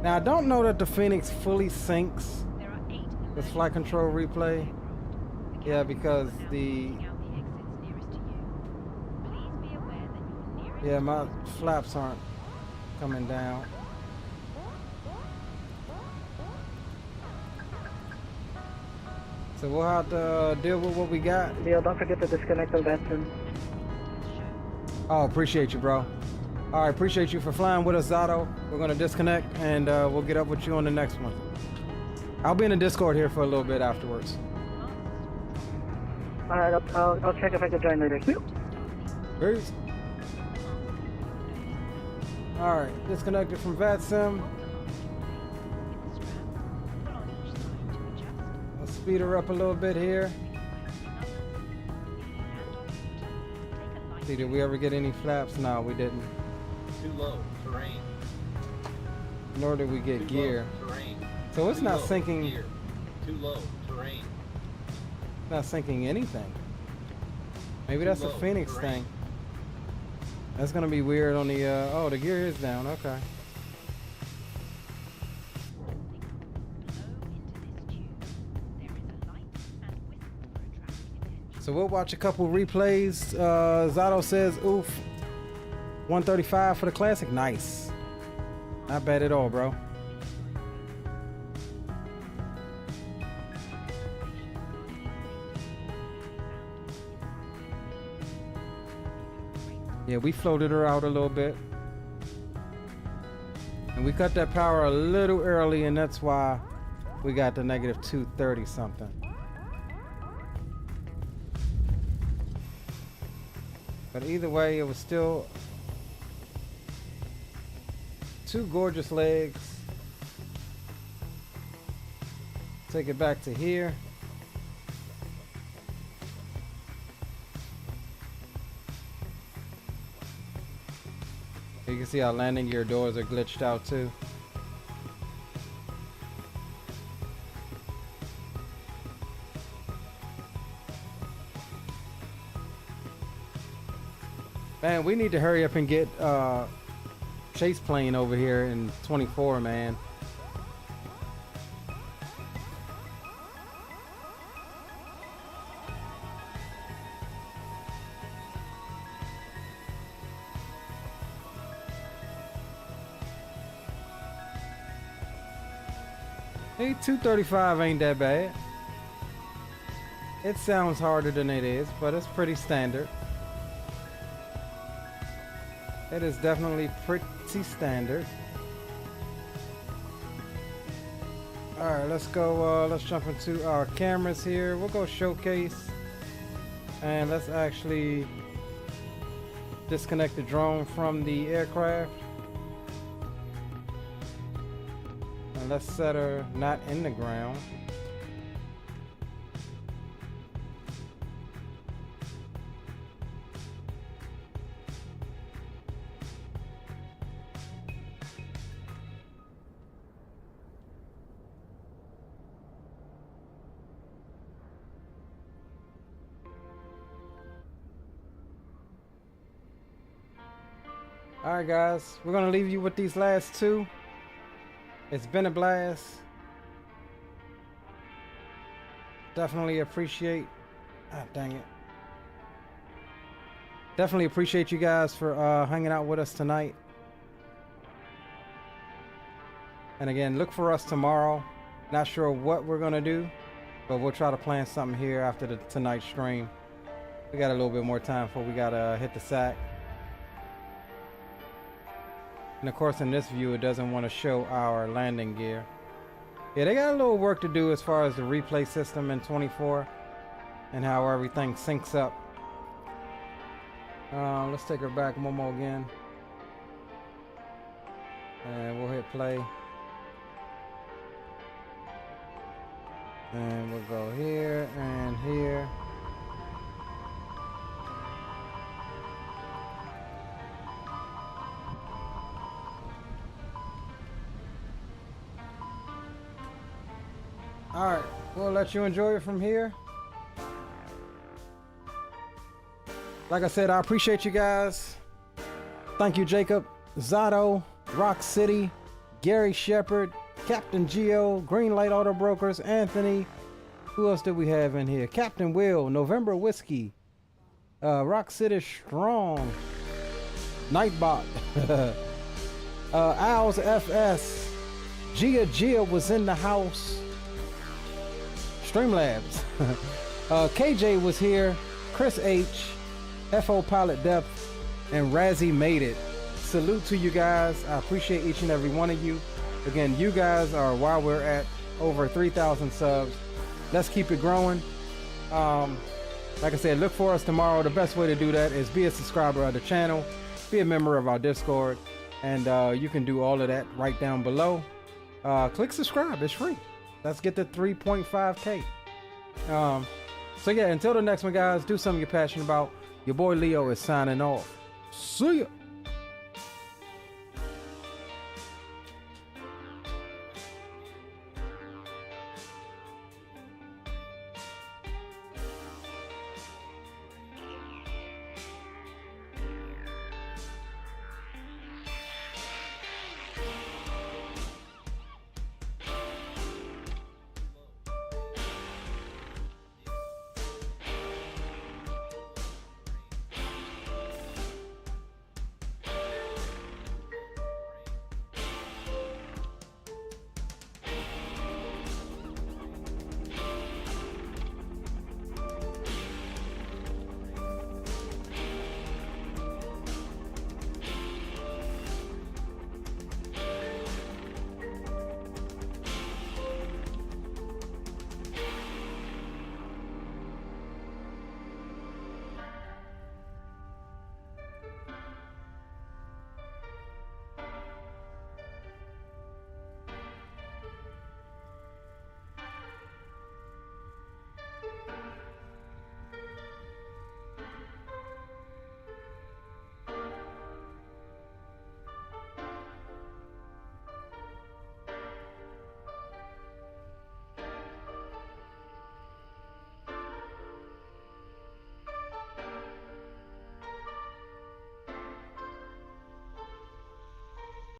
S1: Now, I don't know that the Fenix fully syncs with flight control replay. Yeah, because yeah, my flaps aren't coming down. So we'll have to deal with what we got.
S12: Leo, don't forget to disconnect the Ventus.
S1: Oh, appreciate you, bro. All right, appreciate you for flying with us, Zato. We're gonna disconnect and we'll get up with you on the next one. I'll be in the Discord here for a little bit afterwards.
S12: All right, I'll check if I can join later.
S1: Peace. All right, disconnected from VATSIM. Let's speed her up a little bit here. See, did we ever get any flaps? No, we didn't.
S13: Too low. Terrain.
S1: Nor did we get gear.
S13: Terrain.
S1: So it's not syncing.
S13: Gear. Too low. Terrain.
S1: Not syncing anything. Maybe that's a Fenix thing. That's gonna be weird on the oh, the gear is down. Okay. So we'll watch a couple replays. Zato says, oof, 135 for the classic. Nice. Not bad at all, bro. Yeah, we floated her out a little bit. And we cut that power a little early, and that's why we got the negative 230 something. But either way, it was still two gorgeous legs. Take it back to here. You can see our landing gear doors are glitched out too. Man, we need to hurry up and get chase plane over here in 24, man. Hey, 235 ain't that bad. It sounds harder than it is, but it's pretty standard. It is definitely pretty standard. Alright, let's go, let's jump into our cameras here. We'll go showcase. And let's actually disconnect the drone from the aircraft. And let's set her not in the ground. Alright guys, we're gonna leave you with these last two. It's been a blast. Definitely appreciate, dang it. Definitely appreciate you guys for hanging out with us tonight. And again, look for us tomorrow. Not sure what we're gonna do, but we'll try to plan something here after the tonight's stream. We got a little bit more time before we gotta hit the sack. And of course in this view it doesn't want to show our landing gear. Yeah, they got a little work to do as far as the replay system in 24 and how everything syncs up. Let's take her back MoBo again. And we'll hit play. And we'll go here and here. All right, we'll let you enjoy it from here. Like I said, I appreciate you guys. Thank you, Jacob, Zato, Rock City, Gary Shepard, Captain Geo, Greenlight Auto Brokers, Anthony. Who else did we have in here? Captain Will, November Whiskey, Rock City Strong, Nightbot, Owls FS, Gia was in the house, Streamlabs, KJ was here, Chris H, FO Pilot Depth, and Razzie made it. Salute to you guys. I appreciate each and every one of you. Again, you guys are why we're at over 3,000 subs. Let's keep it growing. Like I said, look for us tomorrow. The best way to do that is be a subscriber of the channel, be a member of our Discord, and you can do all of that right down below. Click subscribe, it's free. Let's get to 3.5K. So yeah, until the next one, guys, do something you're passionate about. Your boy Leo is signing off. See ya.